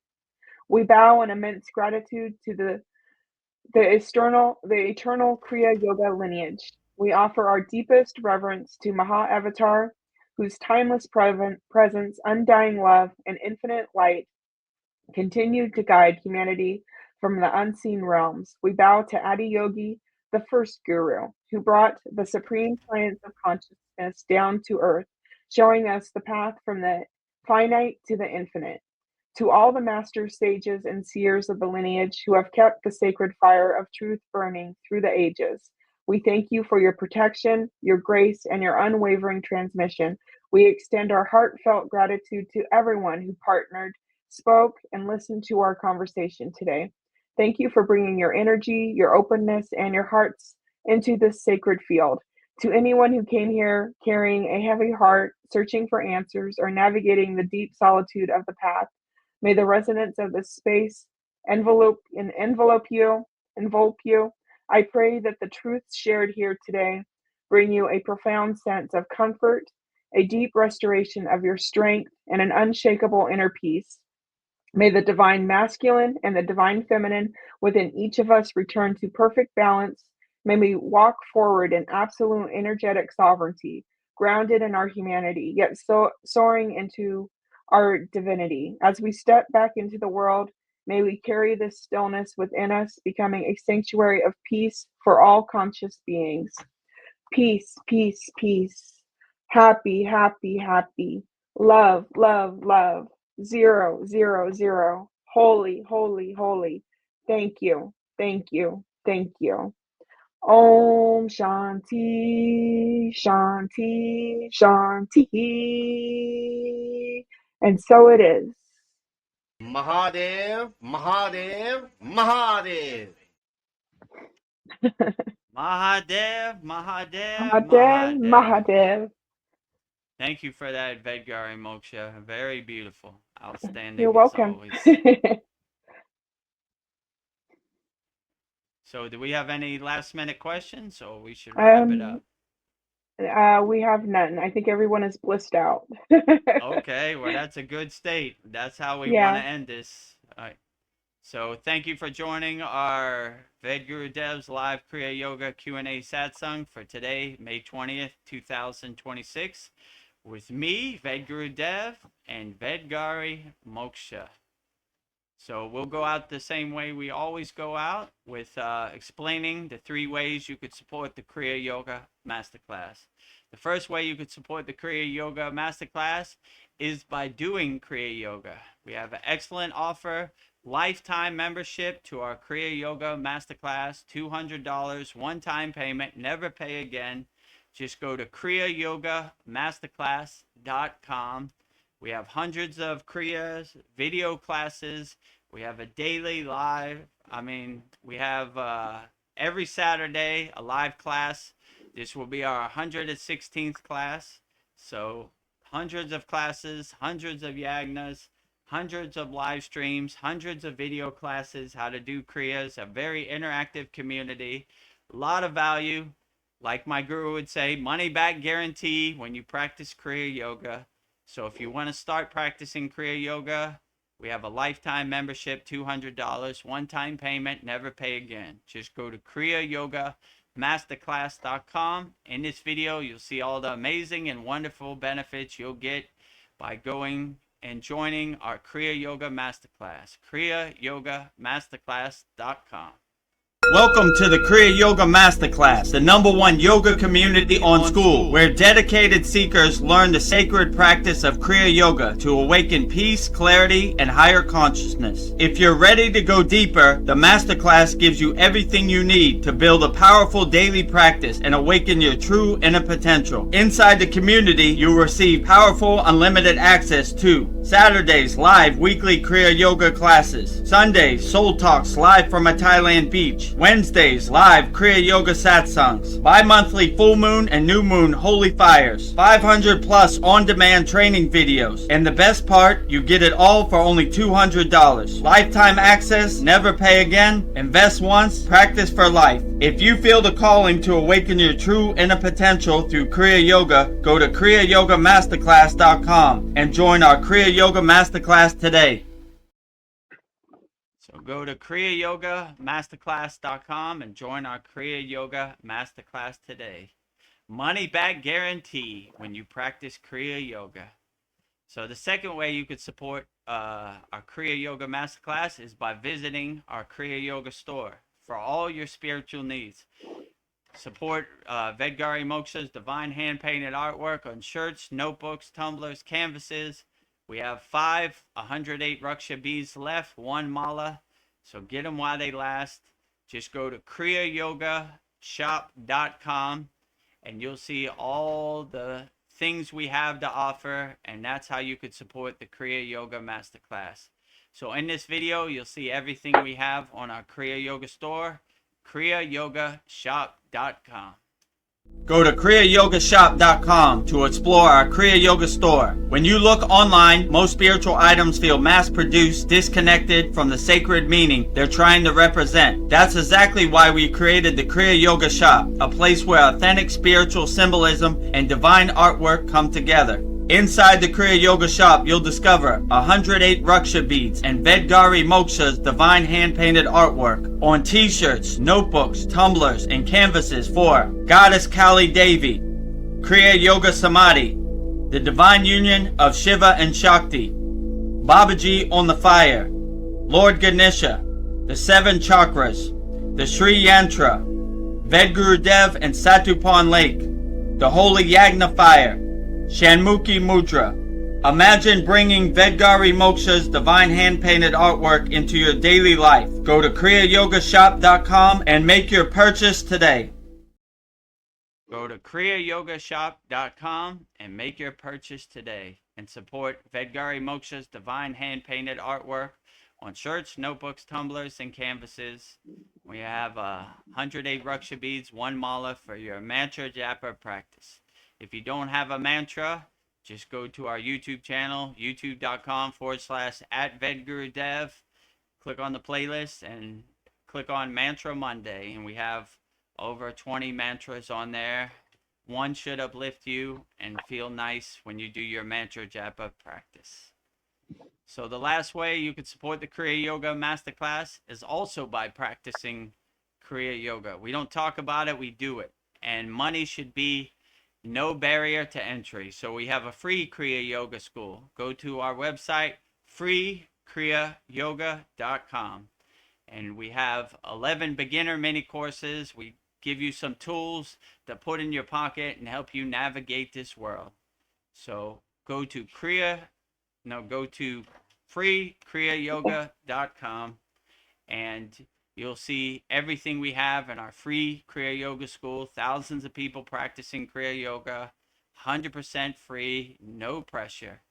We bow in immense gratitude to the eternal Kriya Yoga lineage. We offer our deepest reverence to Maha Avatar, whose timeless presence, undying love, and infinite light continue to guide humanity from the unseen realms. We bow to Adi Yogi, the first guru, who brought the supreme science of consciousness down to earth, showing us the path from the finite to the infinite. To all the masters, sages, and seers of the lineage who have kept the sacred fire of truth burning through the ages, we thank you for your protection, your grace, and your unwavering transmission. We extend our heartfelt gratitude to everyone who partnered, spoke, and listened to our conversation today. Thank you for bringing your energy, your openness, and your hearts into this sacred field. To anyone who came here carrying a heavy heart, searching for answers, or navigating the deep solitude of the path, may the resonance of this space envelop you. I pray that the truths shared here today bring you a profound sense of comfort, a deep restoration of your strength, and an unshakable inner peace. May the divine masculine and the divine feminine within each of us return to perfect balance. May we walk forward in absolute energetic sovereignty, grounded in our humanity, yet soaring into our divinity. As we step back into the world, may we carry this stillness within us, becoming a sanctuary of peace for all conscious beings. Peace, peace, peace. Happy, happy, happy. Love, love, love. 0, 0, 0. Holy, holy, holy. Thank you, thank you, thank you. Om Shanti, Shanti, Shanti. And so it is. Mahadev, Mahadev, Mahadev. Mahadev, Mahadev, Mahadev, Mahadev. Mahadev. Thank you for that, Vedgari Moksha. Very beautiful. You're Outstanding as welcome. always. So do we have any last minute questions, or we should wrap it um, up? we have none. I think everyone is blissed out. Okay, well that's a good state. That's how we want to Yeah. end this. All right. So thank you for joining our Vedgurudev's live Kriya Yoga Q&A satsang for today, May 20th, 2026, with me, Vedgurudev, and Vedgari Moksha. So we'll go out the same way we always go out, with explaining the 3 ways you could support the Kriya Yoga Masterclass. The first way you could support the Kriya Yoga Masterclass is by doing Kriya Yoga. We have an excellent offer, lifetime membership to our Kriya Yoga Masterclass, $200, one-time payment, never pay again. Just go to kriyayogamasterclass.com. We have hundreds of Kriyas, video classes. We have a daily live. We have every Saturday a live class. This will be our 116th class. So hundreds of classes, hundreds of yagnas, hundreds of live streams, hundreds of video classes, how to do Kriyas, a very interactive community, a lot of value. Like my guru would say, money back guarantee when you practice Kriya Yoga. So if you want to start practicing Kriya Yoga, we have a lifetime membership, $200, one-time payment, never pay again. Just go to kriyayogamasterclass.com. In this video, you'll see all the amazing and wonderful benefits you'll get by going and joining our Kriya Yoga Masterclass, kriyayogamasterclass.com. Welcome to the Kriya Yoga Masterclass, the #1 yoga community on SKOOL, where dedicated seekers learn the sacred practice of Kriya Yoga to awaken peace, clarity, and higher consciousness. If you're ready to go deeper, the Masterclass gives you everything you need to build a powerful daily practice and awaken your true inner potential. Inside the community, you'll receive powerful, unlimited access to Saturdays, live weekly Kriya Yoga classes. Sundays, Soul Talks live from a Thailand beach. Wednesdays, live Kriya Yoga Satsangs. Bi-monthly full moon and new moon holy fires. 500 plus on-demand training videos. And the best part, you get it all for only $200. Lifetime access, never pay again, invest once, practice for life. If you feel the calling to awaken your true inner potential through Kriya Yoga, go to kriyayogamasterclass.com and join our Kriya Yoga Masterclass today. So go to kriyayogamasterclass.com and join our Kriya Yoga Masterclass today. Money back guarantee when you practice Kriya Yoga. So the second way you could support our Kriya Yoga Masterclass is by visiting our Kriya Yoga store for all your spiritual needs. Support Vedagurudev Moksha's divine hand-painted artwork on shirts, notebooks, tumblers, canvases. We have 108 Raksha beads left, 1 mala. So get them while they last. Just go to kriyayogashop.com and you'll see all the things we have to offer, and that's how you could support the Kriya Yoga Masterclass. So in this video, you'll see everything we have on our Kriya Yoga store, kriyayogashop.com. Go to kriyayogashop.com to explore our Kriya Yoga store. When you look online, most spiritual items feel mass-produced, disconnected from the sacred meaning they're trying to represent. That's exactly why we created the Kriya Yoga Shop, a place where authentic spiritual symbolism and divine artwork come together. Inside the Kriya Yoga Shop, you'll discover 108 Raksha beads and Vedagurudev Moksha's divine hand-painted artwork on t-shirts, notebooks, tumblers, and canvases for Goddess Kali Devi, Kriya Yoga Samadhi, the divine union of Shiva and Shakti, Babaji on the fire, Lord Ganesha, the 7 chakras, the Sri Yantra, Vedagurudev and Satupan Lake, the Holy Yagna fire, Shanmukhi Mudra. Imagine bringing Vedagurudev Moksha's divine hand-painted artwork into your daily life. Go to kriyayogashop.com and make your purchase today. Go to kriyayogashop.com and make your purchase today and support Vedagurudev Moksha's divine hand-painted artwork on shirts, notebooks, tumblers, and canvases. We have 108 Raksha beads, 1 mala for your mantra japa practice. If you don't have a mantra, just go to our YouTube channel, youtube.com/@Vedagurudev. Click on the playlist and click on Mantra Monday. And we have over 20 mantras on there. One should uplift you and feel nice when you do your mantra japa practice. So the last way you could support the Kriya Yoga Masterclass is also by practicing Kriya Yoga. We don't talk about it, we do it. And money should be no barrier to entry. So we have a free Kriya Yoga school. Go to our website, freekriyayoga.com. And we have 11 beginner mini courses. We give you some tools to put in your pocket and help you navigate this world. So go to freekriyayoga.com and you'll see everything we have in our free Kriya Yoga school. Thousands of people practicing Kriya Yoga, 100% free, no pressure.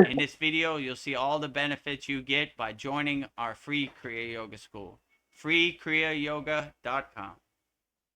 In this video, you'll see all the benefits you get by joining our free Kriya Yoga school. freekriyayoga.com.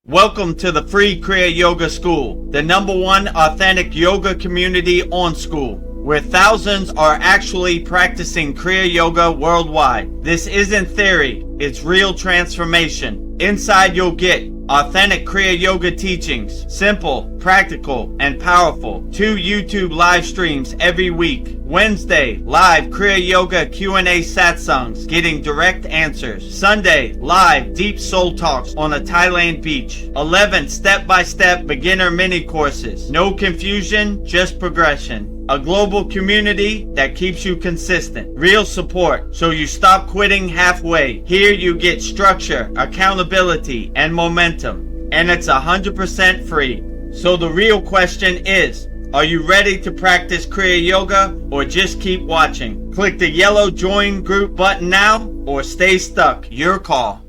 Welcome to the free Kriya Yoga School, the #1 authentic yoga community on SKOOL, where thousands are actually practicing Kriya Yoga worldwide. This isn't theory, it's real transformation. Inside you'll get authentic Kriya Yoga teachings, simple, practical, and powerful. 2 YouTube live streams every week. Wednesday, live Kriya Yoga Q&A satsangs, getting direct answers. Sunday, live deep soul talks on a Thailand beach. 11 step-by-step beginner mini courses. No confusion, just progression. A global community that keeps you consistent. Real support so you stop quitting halfway. Here you get structure, accountability, and momentum. And it's 100% free. So the real question is, are you ready to practice Kriya Yoga or just keep watching? Click the yellow join group button now or stay stuck. Your call.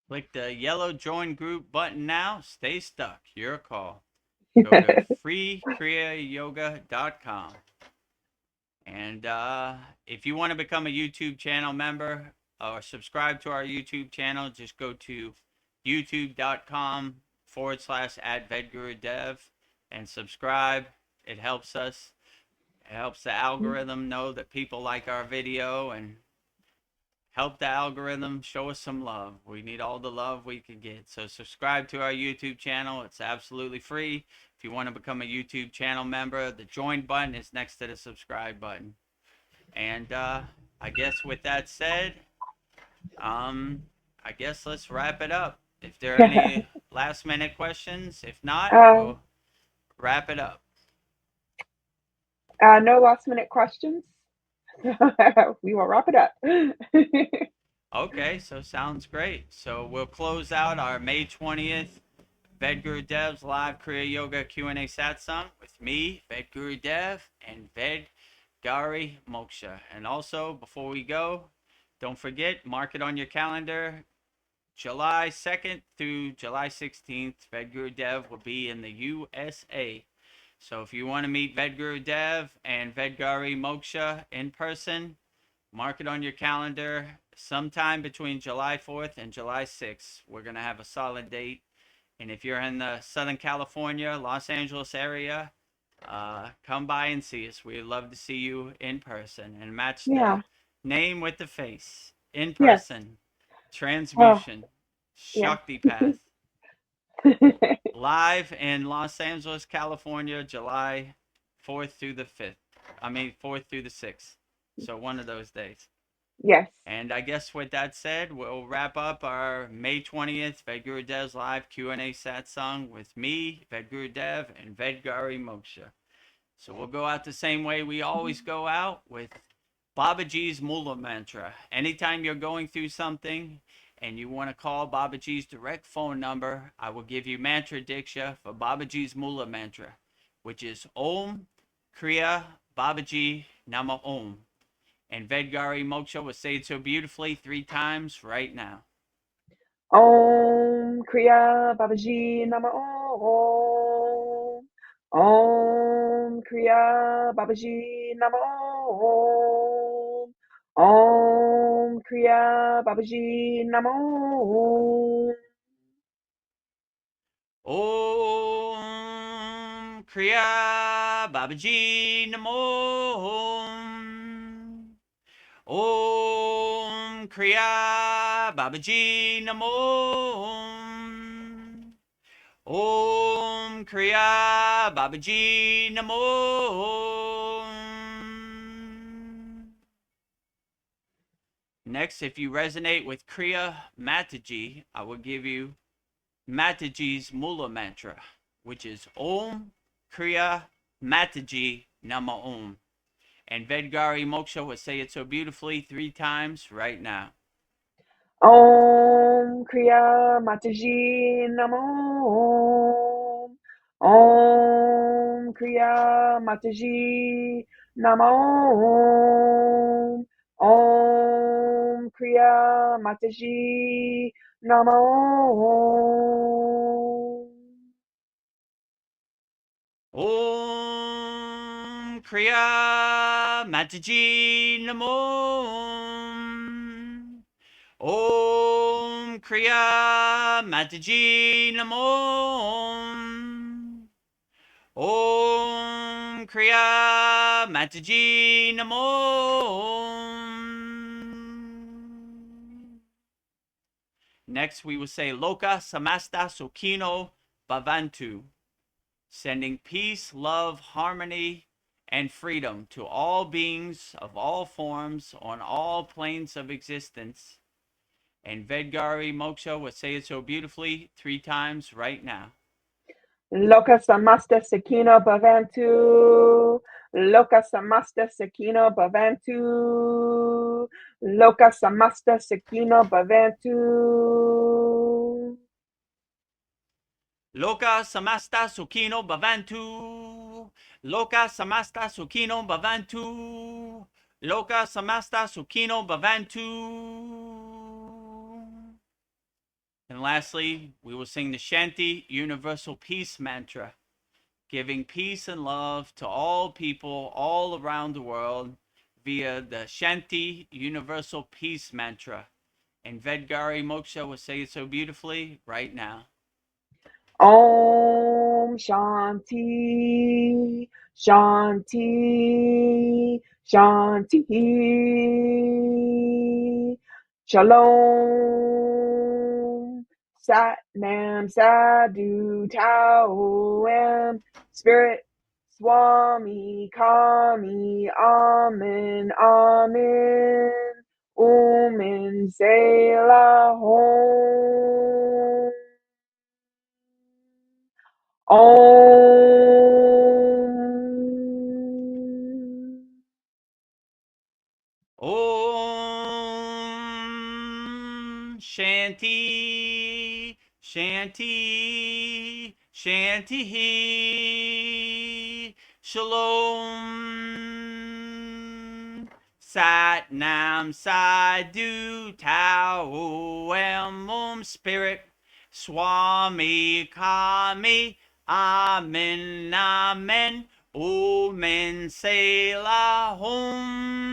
Click the yellow join group button now. Stay stuck. Your call. Go to freekriyayogamasterclass.com. And if you want to become a YouTube channel member or subscribe to our YouTube channel, just go to youtube.com/@Vedagurudev and subscribe. It helps us. It helps the algorithm know that people like our video and help the algorithm show us some love. We need all the love we can get. So subscribe to our YouTube channel. It's absolutely free. If you want to become a YouTube channel member, the join button is next to the subscribe button. And I guess with that said, I guess let's wrap it up. If there are any last minute questions, if not, we'll wrap it up. No last minute questions. We will wrap it up. Okay, so sounds great. So we'll close out our May 20th Vedgurudev's live Kriya Yoga Q&A Satsang with me, Vedagurudev, and Vedgari Moksha. And also, before we go, don't forget, mark it on your calendar. July 2nd through July 16th, Vedagurudev will be in the USA. So if you want to meet Vedagurudev and Vedgari Moksha in person, mark it on your calendar. Sometime between July 4th and July 6th, we're going to have a solid date. And if you're in the Southern California, Los Angeles area, come by and see us. We'd love to see you in person and match the name with the face. In person. Transmutation. Shakti Path. Live in Los Angeles, California, July 4th through the 5th. 4th through the 6th. So one of those days. Yes. And I guess with that said, we'll wrap up our May 20th Vedgurudev's live Q&A satsang with me, Vedagurudev, and Vedgari Moksha. So we'll go out the same way we always go out, with Babaji's Mula Mantra. Anytime you're going through something and you want to call Babaji's direct phone number, I will give you mantra diksha for Babaji's Mula Mantra, which is Om Kriya Babaji Nama Om. And Vedgari Moksha will say it so beautifully 3 times right now. Om Kriya Babaji Nama Om. Om Kriya Babaji Nama Om. Om Kriya Babaji Nama Om. Om Kriya Babaji Namo Om. Om Kriya Babaji Namo Om. Om Kriya Babaji Namo Om. Next, if you resonate with Kriya Mataji, I will give you Mataji's Mula Mantra, which is Om Kriya Mataji Nama Om. And Vedgari Moksha will say it so beautifully 3 times right now. Om Kriya Mataji Namo Om. Om Kriya Mataji Namo Om. Om Kriya Mataji Namo Om. Om Kriya Mataji Namo Om. Om Kriya Mataji Namo Om. Om Kriya Mataji Namo Om. Next, we will say Loka Samasta Sukino Bhavantu, sending peace, love, harmony, and freedom to all beings of all forms on all planes of existence. And Vedgari Moksha will say it so beautifully 3 times right now. Loka samasta sakino bhavantu. Loka samasta sakino bhavantu. Loka samasta sakino bhavantu. Loka samasta sukhino bhavantu. Loka samasta sukhino bhavantu. Loka samasta sukhino bhavantu. And lastly, we will sing the Shanti Universal Peace Mantra, giving peace and love to all people all around the world via the Shanti Universal Peace Mantra. And Vedgari Moksha will say it so beautifully right now. Om Shanti, Shanti, Shanti. Shalom. Sat Nam Sadhu Tao Am Spirit Swami Kami Amen Amen Umen Selah Hom. Om Shanti, Shanti, Shanti. Shalom. Sat Nam Sadhu Tao Am Spirit Swami Kami Amen Amen Omen Selah Hom.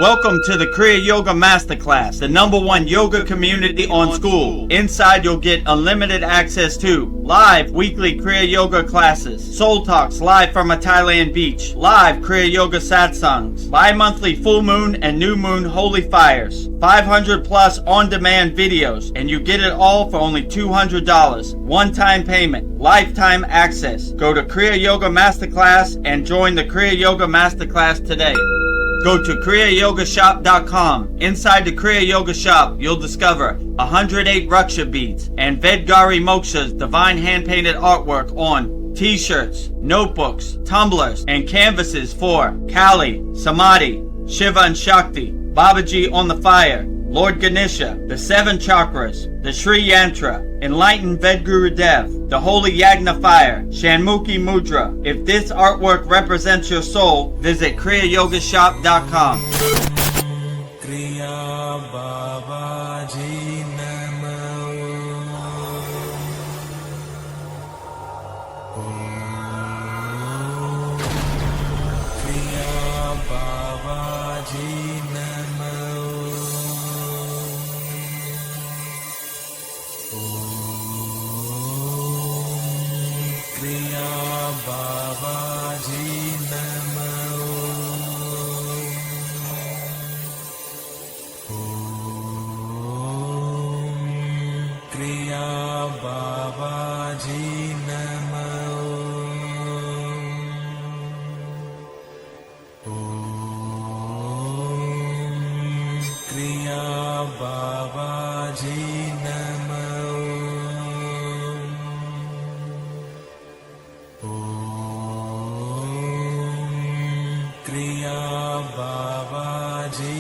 Welcome to the Kriya Yoga Masterclass, the #1 yoga community on SKOOL. Inside you'll get unlimited access to live weekly Kriya Yoga classes, soul talks live from a Thailand beach, live Kriya Yoga Satsangs, bi-monthly full moon and new moon holy fires, 500 plus on-demand videos, and you get it all for only $200. One-time payment, lifetime access. Go to Kriya Yoga Masterclass and join the Kriya Yoga Masterclass today. Go to kriyayogamasterclass.com. Inside the Kriya Yoga shop, you'll discover 108 Raksha beads and Vedgari Moksha's divine hand-painted artwork on t-shirts, notebooks, tumblers, and canvases for Kali, Samadhi, Shiva and Shakti, Babaji on the fire, Lord Ganesha, the 7 chakras, the Sri Yantra, Enlightened Vedagurudev, the Holy Yagna Fire, Shanmukhi Mudra. If this artwork represents your soul, visit kriyayogashop.com. Kriya Babaji Namo. Kriya Babaji Namo. Kriya Babaji Namo. Kriya Babaji Namo. Kriya Babaji Namo. Kriya Babaji